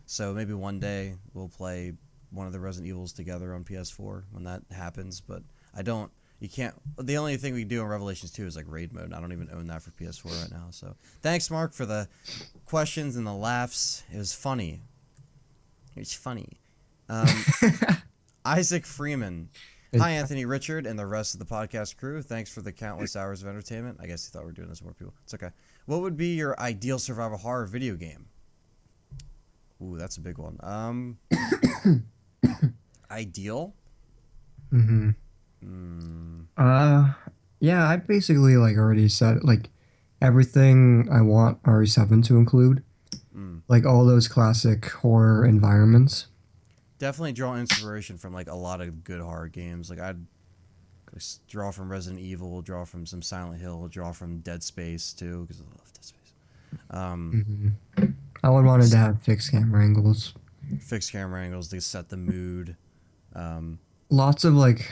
So maybe one day we'll play one of the Resident Evils together on PS4 when that happens. But you can't. The only thing we do in Revelations 2 is like raid mode. I don't even own that for PS4 right now. So thanks, Mark, for the questions and the laughs. It was funny. It's funny. Isaac Freeman. Hi, Anthony, Richard, and the rest of the podcast crew. Thanks for the countless hours of entertainment. I guess you thought we were doing this with more people. It's okay. What would be your ideal survival horror video game? Ooh, that's a big one. Ideal? Mm-hmm. Yeah, I basically like already said like everything I want RE7 to include. Like all those classic horror environments. Definitely draw inspiration from like a lot of good horror games. Like I'd draw from Resident Evil, draw from some Silent Hill, draw from Dead Space too, because I love Dead Space. I would want it to have fixed camera angles. Fixed camera angles to set the mood. Lots of like,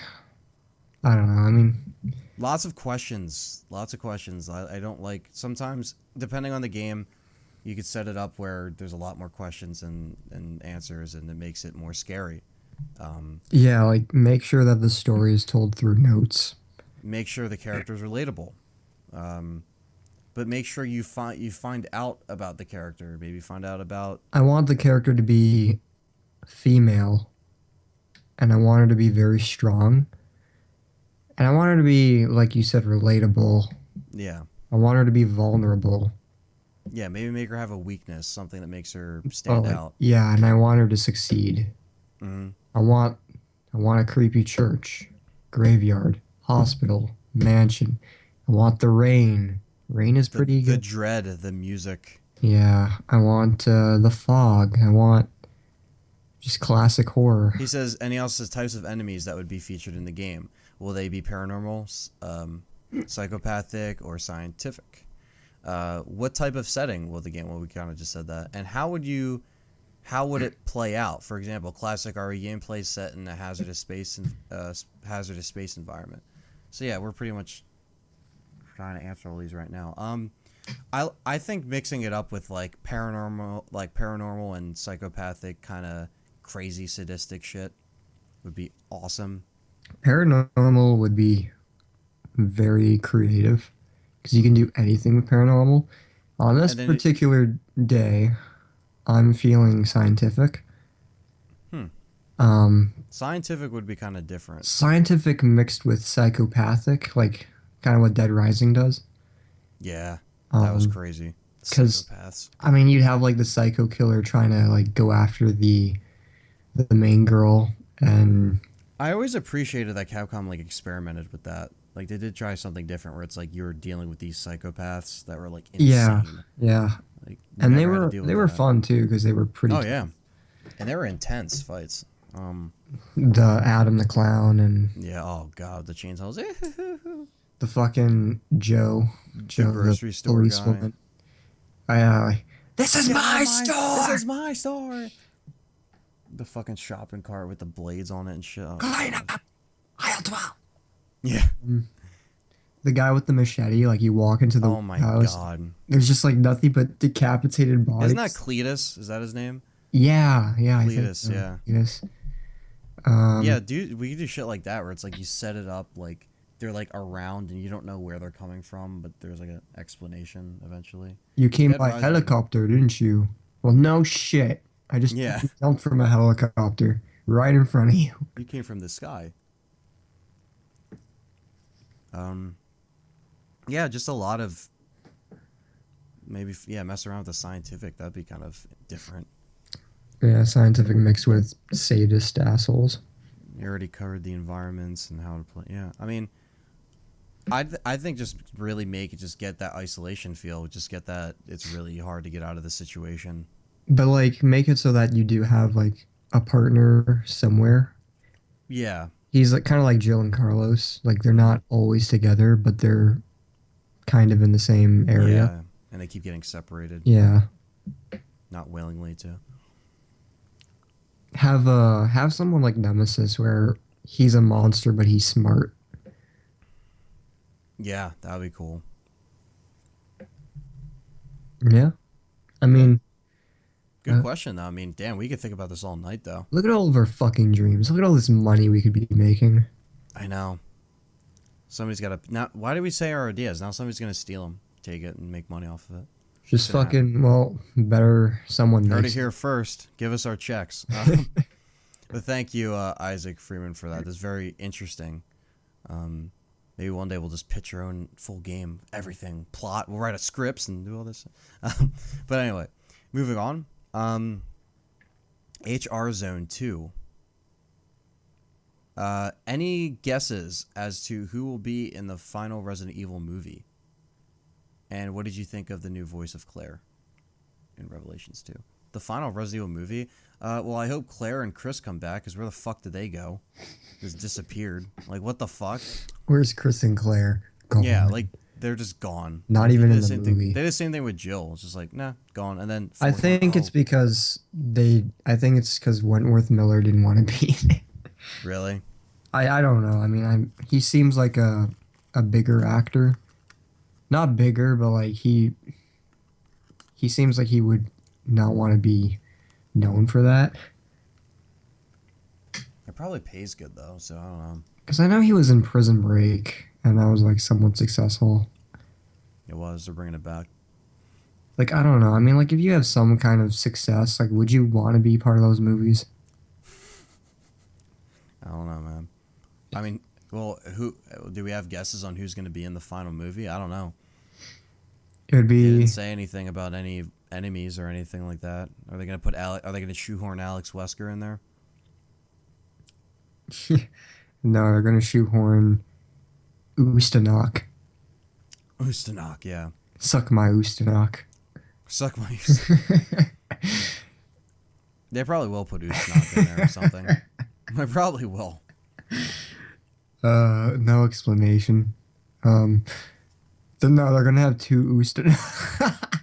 I don't know. I mean, lots of questions. I don't like sometimes depending on the game. You could set it up where there's a lot more questions and answers, and it makes it more scary. Yeah, like make sure that the story is told through notes. Make sure the character is relatable, but make sure you find out about the character. Maybe find out about. I want the character to be female, and I want her to be very strong, and I want her to be, like you said, relatable. Yeah. I want her to be vulnerable. Yeah, maybe make her have a weakness, something that makes her stand out. Yeah, and I want her to succeed. Mm-hmm. I want a creepy church, graveyard, hospital, mansion. I want the rain. Rain is pretty good. The dread, the music. Yeah, I want the fog. I want just classic horror. He says, and he also says types of enemies that would be featured in the game. Will they be paranormal, psychopathic, or scientific? What type of setting will the game? Well, we kind of just said that. And how would it play out? For example, classic RE gameplay set in a hazardous space environment. So yeah, we're pretty much trying to answer all these right now. I think mixing it up with like paranormal and psychopathic kind of crazy sadistic shit would be awesome. Paranormal would be very creative because you can do anything with paranormal. On this particular day, I'm feeling scientific. Scientific would be kind of different. Scientific mixed with psychopathic, like kind of what Dead Rising does. Yeah, that was crazy. Psychopaths. I mean, you'd have like the psycho killer trying to like go after the main girl, and I always appreciated that Capcom like experimented with that. Like they did try something different where it's like you were dealing with these psychopaths that were like insane. Yeah. Like, and they were fun too because they were pretty. Oh yeah, and they were intense fights. The Adam the Clown and yeah, oh god, the chainsaws. the fucking The Joe, the grocery store guy. policewoman. I this is Get out of my my. This store. is my store. The fucking shopping cart with the blades on it and shit. Oh Clean god. up aisle 12. Yeah. The guy with the machete, like you walk into the Oh my house, god. there's just like nothing but decapitated Isn't that bodies. Cletus? Is that his name? Yeah, I think Cletus. so. Yeah. Yes. Yeah, dude. We could do shit like that where it's like you set it up like they're like around and you don't know where they're coming from, but there's like an explanation eventually. You came Dead by Rising. helicopter, didn't you? Well, no shit. I just Yeah. jumped from a helicopter right in front of you. You came from the sky. Um. Yeah, just a lot of maybe yeah, mess around with the scientific. That'd be kind of different. Yeah, scientific mixed with sadist assholes. You already covered the environments and how to play. Yeah, I mean, I think just really make it just get that isolation feel. Just get that it's really hard to get out of the situation. But like, make it so that you do have like a partner somewhere. Yeah. He's like kind of like Jill and Carlos. Like they're Hmm. not always together, but they're kind of in the same area. Yeah, and they keep getting separated, Yeah. not willingly too. Have someone like Nemesis where he's a monster but he's smart. Yeah, that'd be cool. Yeah. I Yeah. mean, Good question though. I mean, damn, we could think about this all night though. look at all of our fucking dreams. Look at all this money we could be making. I know. Somebody's got to now. Why do we say our ideas? Now somebody's gonna steal them, take it, and make money off of it. Just Gonna happen. fucking, well, better someone Heard it makes it. here first. Give us our checks. But thank you, Isaac Freeman, for that. That's very interesting. Maybe one day we'll just pitch our own full game, everything, plot. We'll write a scripts and do all this. But anyway, moving on. HR Zone 2. Any guesses as to who will be in the final Resident Evil movie? And what did you think of the new voice of Claire in Revelations 2? The final Resident Evil movie? Well, I hope Claire and Chris come back, because where the fuck did they go? Just disappeared. Like, what the fuck? Where's Chris and Claire? Gone. Yeah, like, they're just gone. Not Like, even they in did the same thing. movie. They did the same thing with Jill. It's just like, nah, gone. And then I fourth one, think it's oh, because Wentworth Miller didn't want to be in it. really? I don't know. I mean, he seems like a bigger actor. Not bigger, but like he seems like he would not want to be known for that. It probably pays good, though, so I don't know. Because I know he was in Prison Break, and that was like somewhat successful. It was. They're bringing it back. Like, I don't know. I mean, like, if you have some kind of success, like, would you want to be part of those movies? I don't know, man. I mean, well, who do we have guesses on who's going to be in the final movie? I don't know. It would They be didn't say anything about any enemies or anything like that. Are they going to put Are they going to shoehorn Alex Wesker in there? no, they're gonna shoehorn Ustanok. Ustanok, yeah. Suck my Ustanok. Suck my. They probably will put Ustanok in there or something. They probably will. No explanation. No, they're gonna have two Ustanok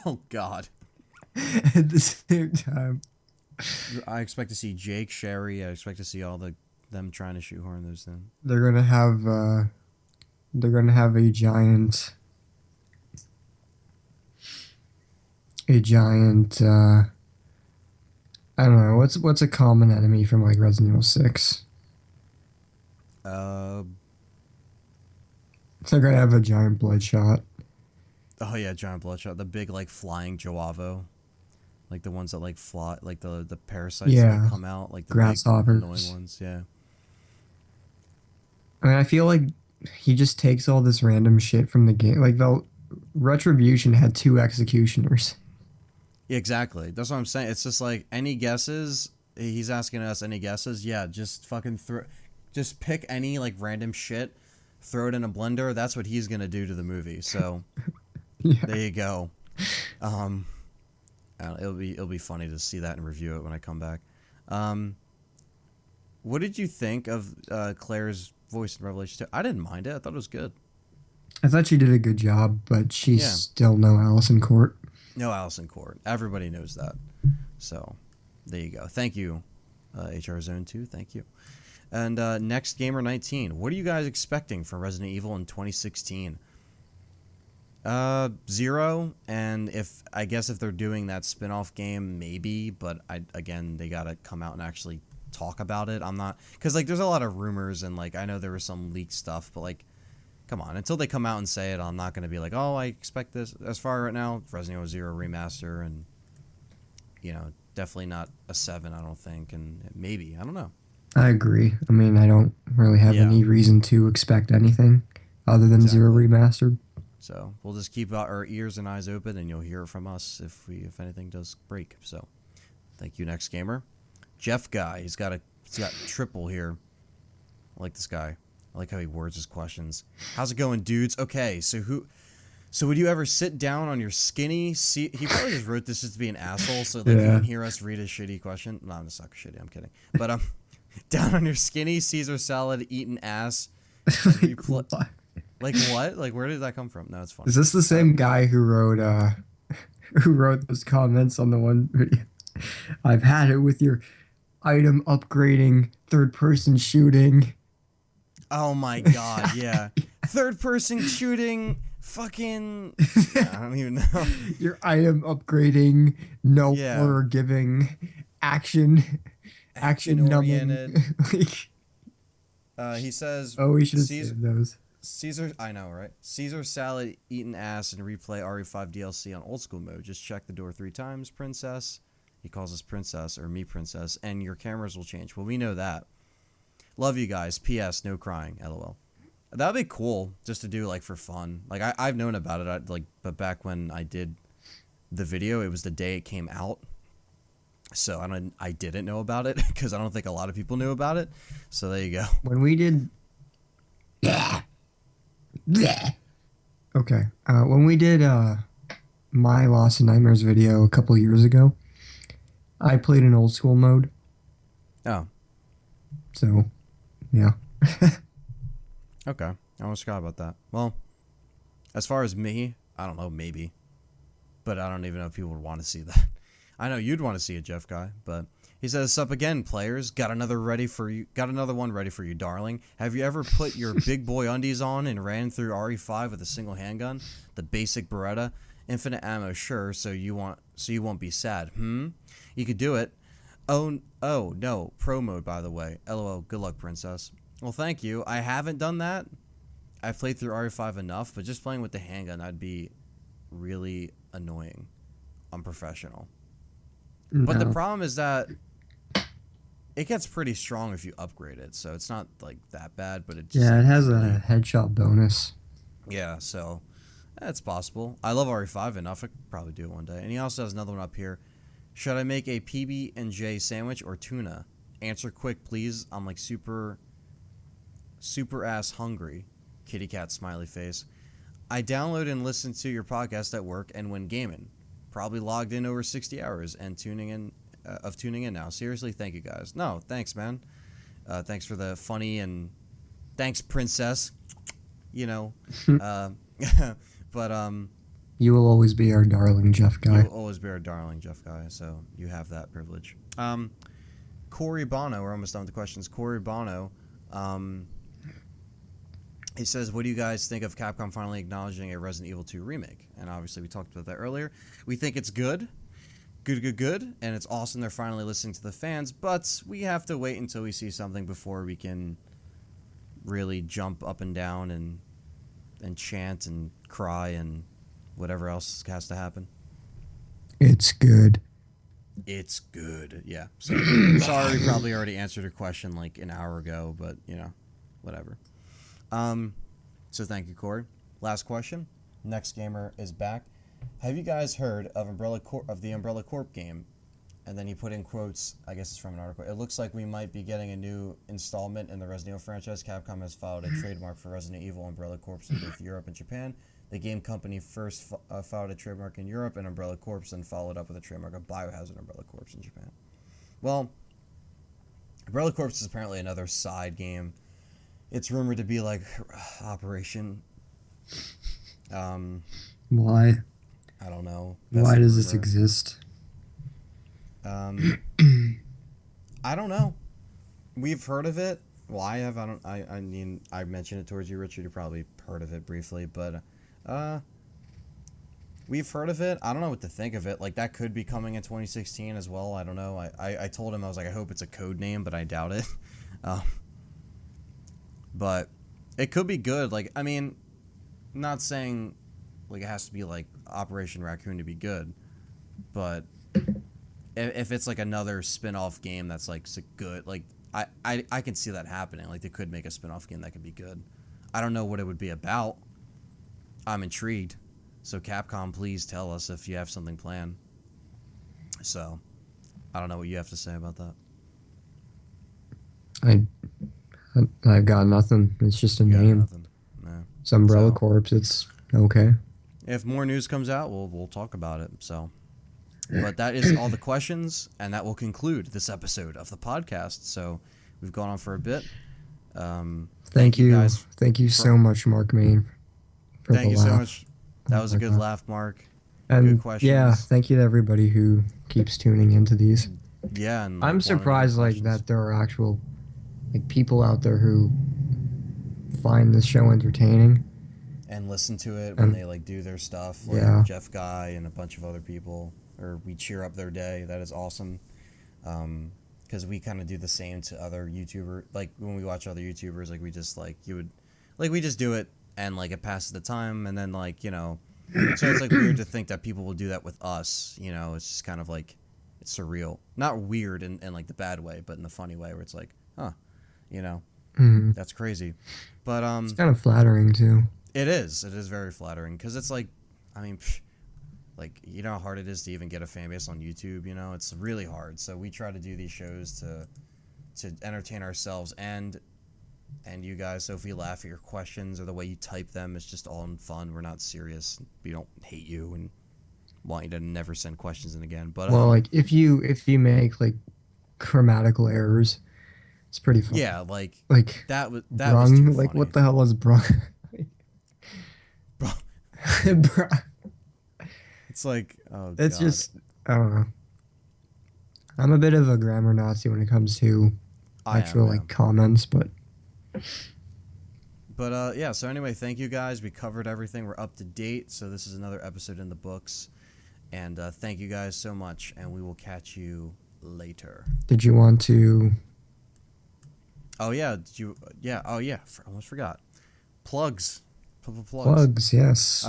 Oh God. at the same time. I expect to see Jake, Sherry. I expect to see all them trying to shoehorn those things. They're gonna have a giant I don't know, what's a common enemy from like Resident Evil 6? Uh. They're gonna have a giant bloodshot. Oh yeah, giant bloodshot. The big like flying Joavo. Like the ones that like fly, like the parasites that Yeah. like, come out, like the Grasshoppers. big annoying ones. Yeah. I mean, I feel like he just takes all this random shit from the game. Like the Retribution had two executioners. Yeah, exactly. That's what I'm saying. It's just like any guesses. He's asking us any guesses. Yeah, just fucking just pick any like random shit, throw it in a blender. That's what he's gonna do to the movie. So Yeah. there you go. It'll be funny to see that and review it when I come back. What did you think of Claire's voice in Revelation 2. I didn't mind it. I thought it was good. I thought she did a good job, but she's Yeah. still no Allison Court. No Allison Court. Everybody knows that. So, there you go. Thank you, HR Zone 2. Thank you. And Next Gamer 19. What are you guys expecting from Resident Evil in 2016? Zero. And I guess if they're doing that spin-off game, maybe. But again, they gotta come out and actually talk about it. I'm not, because like there's a lot of rumors and like I know there was some leaked stuff, but like, come on, until they come out and say it, I'm not gonna be like, oh, I expect this. As far right now, Resident Evil Zero Remaster, and definitely not a 7, I don't think, and maybe, I don't know. I agree. I mean, I don't really have any reason to expect anything other than Zero Remastered. So we'll just keep our ears and eyes open, and you'll hear it from us if anything does break. So thank you, Next Gamer. Jeff Guy, he's got triple here. I like this guy. I like how he words his questions. How's it going, dudes? Okay, so would you ever sit down on your skinny? He probably just wrote this just to be an asshole, so like you can hear us read a shitty question. No, I'm just not shitty. I'm kidding. But down on your skinny Caesar salad eating ass. Like what? Like where did that come from? No, it's funny. Is this the same guy who wrote those comments on the one video? I've had it with your item upgrading, third person shooting. Oh my god, yeah. Third person shooting, fucking I don't even know. Your item upgrading, no horror giving, action oriented. Like, he says, oh, we should have saved those. Caesar, I know, right? Caesar salad eating ass and replay RE5 DLC on old school mode. Just check the door 3 times, princess. He calls us princess, or me princess, and your cameras will change. Well, we know that. Love you guys. P.S. No crying. LOL. That'd be cool just to do like for fun. Like I've known about it. But back when I did the video, it was the day it came out. So I didn't know about it because I don't think a lot of people knew about it. So there you go. When we did, okay. When we did my Lost in Nightmares video a couple years ago, I played in old school mode. Oh. So, yeah. Okay. I almost forgot about that. Well, as far as me, I don't know, maybe. But I don't even know if people would want to see that. I know you'd want to see it, Jeff Guy, but he says, "Sup again, players. Got another one ready for you, darling. Have you ever put your big boy undies on and ran through RE5 with a single handgun? The basic Beretta? Infinite ammo, sure, so you won't be sad. You could do it. Oh no, pro mode, by the way. LOL, good luck, princess." Well, thank you. I haven't done that. I've played through RE5 enough, but just playing with the handgun, I'd be really annoying. Unprofessional. No. But the problem is that it gets pretty strong if you upgrade it, so it's not like that bad, but it just it has a headshot bonus. Yeah, so that's possible. I love RE5 enough. I could probably do it one day. And he also has another one up here. Should I make a PB&J sandwich or tuna? Answer quick, please. I'm like super ass hungry. Kitty cat smiley face. I download and listen to your podcast at work and when gaming. Probably logged in over 60 hours and tuning in now. Seriously, thank you guys. No, thanks, man. Thanks for the funny and thanks, princess. But you will always be our darling, Jeff Guy. You will always be our darling, Jeff Guy. So you have that privilege. Corey Bono. We're almost done with the questions. Corey Bono. He says, what do you guys think of Capcom finally acknowledging a Resident Evil 2 remake? And obviously we talked about that earlier. We think it's good, and it's awesome they're finally listening to the fans, but we have to wait until we see something before we can really jump up and down and chant and cry and whatever else has to happen. It's good. It's good, yeah. So, sorry, we probably already answered a question like an hour ago, but, whatever. So thank you, Corey. Last question. Next Gamer is back. Have you guys heard of the Umbrella Corp game? And then he put in quotes, I guess it's from an article. It looks like we might be getting a new installment in the Resident Evil franchise. Capcom has filed a trademark for Resident Evil Umbrella Corp in both Europe and Japan. The game company first filed a trademark in Europe and Umbrella Corp, then followed up with a trademark of Biohazard Umbrella Corp in Japan. Well, Umbrella Corp is apparently another side game It's rumored to be like Operation. Why? I don't know. That's Why the does this rumor. exist? Um, I don't know. We've heard of it. Well, I have. I don't. I mean, I mentioned it towards you, Richard. You probably heard of it briefly, but uh, we've heard of it. I don't know what to think of it. Like that could be coming in 2016 as well. I don't know. I told him I was like, I hope it's a code name, but I doubt it. Um, but it could be good. Like I mean, not saying like it has to be like Operation Raccoon to be good, but if it's like another spin-off game that's like good, like I can see that happening. Like they could make a spin-off game that could be good. I don't know what it would be about. I'm intrigued. So Capcom, please tell us if you have something planned. So I don't know what you have to say about that. I I've got nothing. It's just a You got name. nothing. No. It's Umbrella So Corps. It's okay. if more news comes out, we'll talk about it. So, but that is all the questions, and that will conclude this episode of the podcast. So we've gone on for a bit. Thank You you. guys. Thank you For, so much, Mark Main, for thank the you so laugh. much. That Oh was a my good God. laugh, Mark. Good And yeah, questions. thank you to everybody who keeps tuning into these. Yeah, and I'm like wanting to hear surprised like questions that there are actual like people out there who find this show entertaining. and listen to it when And they like do their stuff, like yeah, Jeff Guy and a bunch of other people, or we cheer up their day. That is awesome. Because we kind of do the same to other YouTuber. Like when we watch other YouTubers, like we just like you would, like we just do it and like it passes the time, and then like so it's like weird to think that people will do that with us. It's just kind of like it's surreal, not weird in like the bad way, but in the funny way where it's like, huh, you know, mhm. that's crazy. But It's kind of flattering too. it is very flattering because it's like, I mean. Like, you know how hard it is to even get a fan base on YouTube, it's really hard. So we try to do these shows to entertain ourselves and you guys. So if we laugh at your questions or the way you type them, it's just all in fun. We're not serious. We don't hate you and want you to never send questions in again. But Well, like if you make like grammatical errors, it's pretty funny. yeah, like Like that was too brung, like funny. what the hell is brung? Bro, Brung. it's like, oh It's god. just I don't know. I'm a bit of a grammar Nazi when it comes to I am, actual yeah. like comments, but But yeah, so anyway, thank you guys. We covered everything. We're up to date. So this is another episode in the books. And thank you guys so much, and we will catch you later. did you want to? Oh yeah, Yeah. Oh yeah. Almost forgot. Plugs. Plugs. Plugs, yes.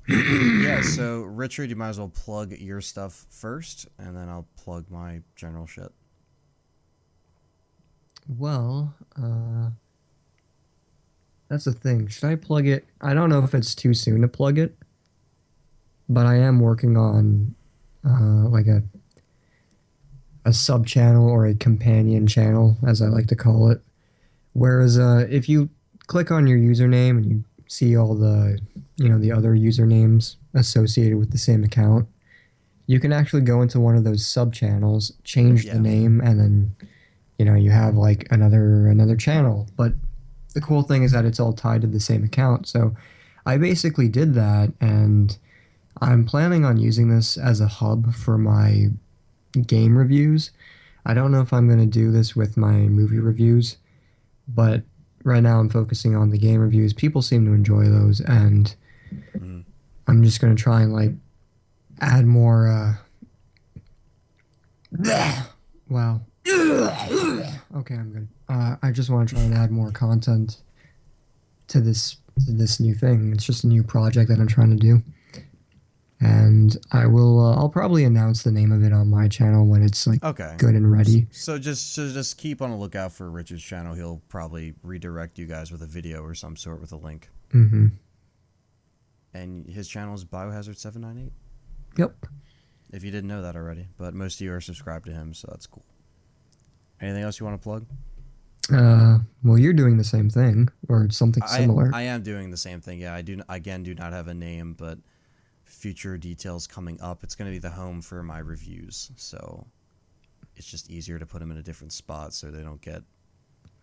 Yeah. So Richard, you might as well plug your stuff first, and then I'll plug my general shit. Well, that's the thing. Should I plug it? I don't know if it's too soon to plug it, but I am working on like a sub channel or a companion channel, as I like to call it. Whereas if you click on your username and you see all the the other usernames associated with the same account, you can actually go into one of those sub channels, change the Yeah. name, and then you have like another channel. But the cool thing is that it's all tied to the same account. So I basically did that, and I'm planning on using this as a hub for my game reviews. I don't know if I'm going to do this with my movie reviews, but right now I'm focusing on the game reviews. People seem to enjoy those, and Mm. I'm just going to try and like add more wow. Okay, I'm good. I just want to try and add more content to this new thing. It's just a new project that I'm trying to do, and I'll probably announce the name of it on my channel when it's like Okay. good and ready. So just keep on the lookout for Richard's channel. He'll probably redirect you guys with a video or some sort with a link. Mm-hmm. And his channel is Biohazard798. Yep. If you didn't know that already, but most of you are subscribed to him, so that's cool. Anything else you want to plug? Well, you're doing the same thing or something similar. I am doing the same thing. Yeah, I do not have a name, but future details coming up. It's going to be the home for my reviews, so it's just easier to put them in a different spot so they don't get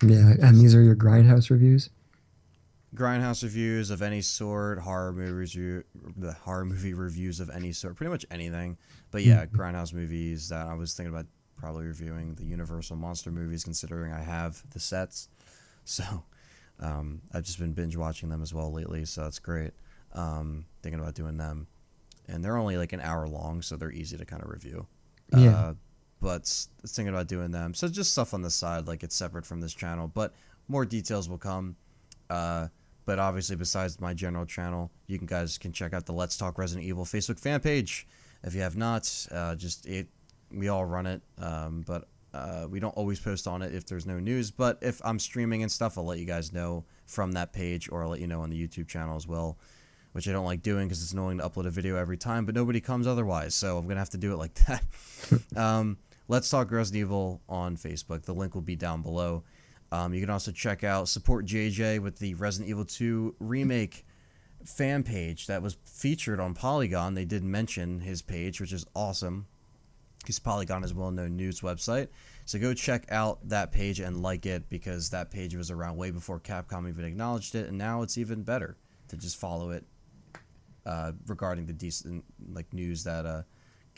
Yeah, and these are your grindhouse reviews. Grindhouse reviews of any sort, the horror movie reviews of any sort, pretty much anything. But yeah, Mhm. Grindhouse movies. That I was thinking about probably reviewing the Universal monster movies, considering I have the sets. So I've just been binge watching them as well lately, so that's great. Thinking about doing them, and they're only like an hour long, so they're easy to kind of review. Yeah, Uh, but thinking about doing them, so just stuff on the side, like it's separate from this channel, but more details will come. Uh, but obviously, besides my general channel, you guys can check out the Let's Talk Resident Evil Facebook fan page. If you have not, we all run it, but we don't always post on it if there's no news. But if I'm streaming and stuff, I'll let you guys know from that page, or I'll let you know on the YouTube channel as well, which I don't like doing because it's annoying to upload a video every time, but nobody comes otherwise, so I'm going to have to do it like that. Let's Talk Resident Evil on Facebook. The link will be down below. You can also check out Support JJ with the Resident Evil 2 Remake fan page that was featured on Polygon. They did mention his page, which is awesome, because Polygon is a well-known news website. So go check out that page and like it, because that page was around way before Capcom even acknowledged it, and now it's even better to just follow it regarding the decent news that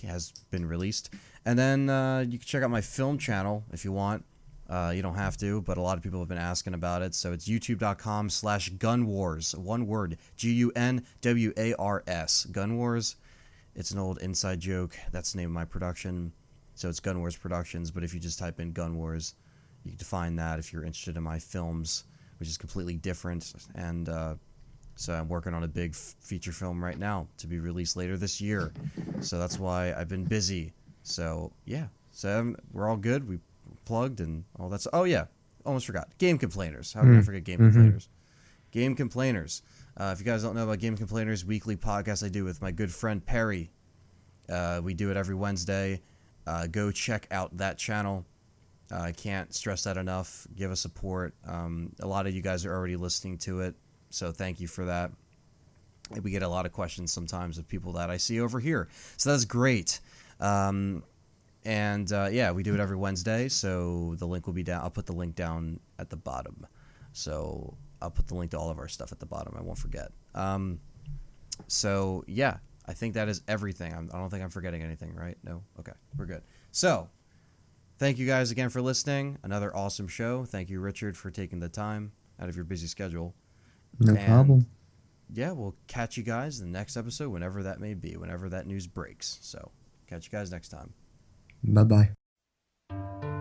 has been released. And then you can check out my film channel if you want. You don't have to, but a lot of people have been asking about it. So it's youtube.com/gunwars. One word, GUNWARS. Gun Wars. It's an old inside joke. That's the name of my production. So it's Gun Wars Productions. But if you just type in Gun Wars, you can find that if you're interested in my films, which is completely different. And so I'm working on a big feature film right now to be released later this year. So that's why I've been busy. So yeah. So we're all good. We plugged and all that. Oh yeah, almost forgot. Game Complainers. How can I forget Game Mm-hmm. Complainers? Game Complainers. If you guys don't know about Game Complainers, weekly podcast I do with my good friend Perry. We do it every Wednesday. Go check out that channel. I can't stress that enough. Give us support. A lot of you guys are already listening to it, so thank you for that. We get a lot of questions sometimes of people that I see over here, so that's great. Yeah, we do it every Wednesday, so the link will be down. I'll put the link down at the bottom. So I'll put the link to all of our stuff at the bottom. I won't forget. So yeah, I think that is everything. I don't think I'm forgetting anything, right? No? Okay, we're good. So thank you guys again for listening. Another awesome show. Thank you, Richard, for taking the time out of your busy schedule. No And problem. yeah, we'll catch you guys in the next episode, whenever that may be, whenever that news breaks. So catch you guys next time. Bye bye.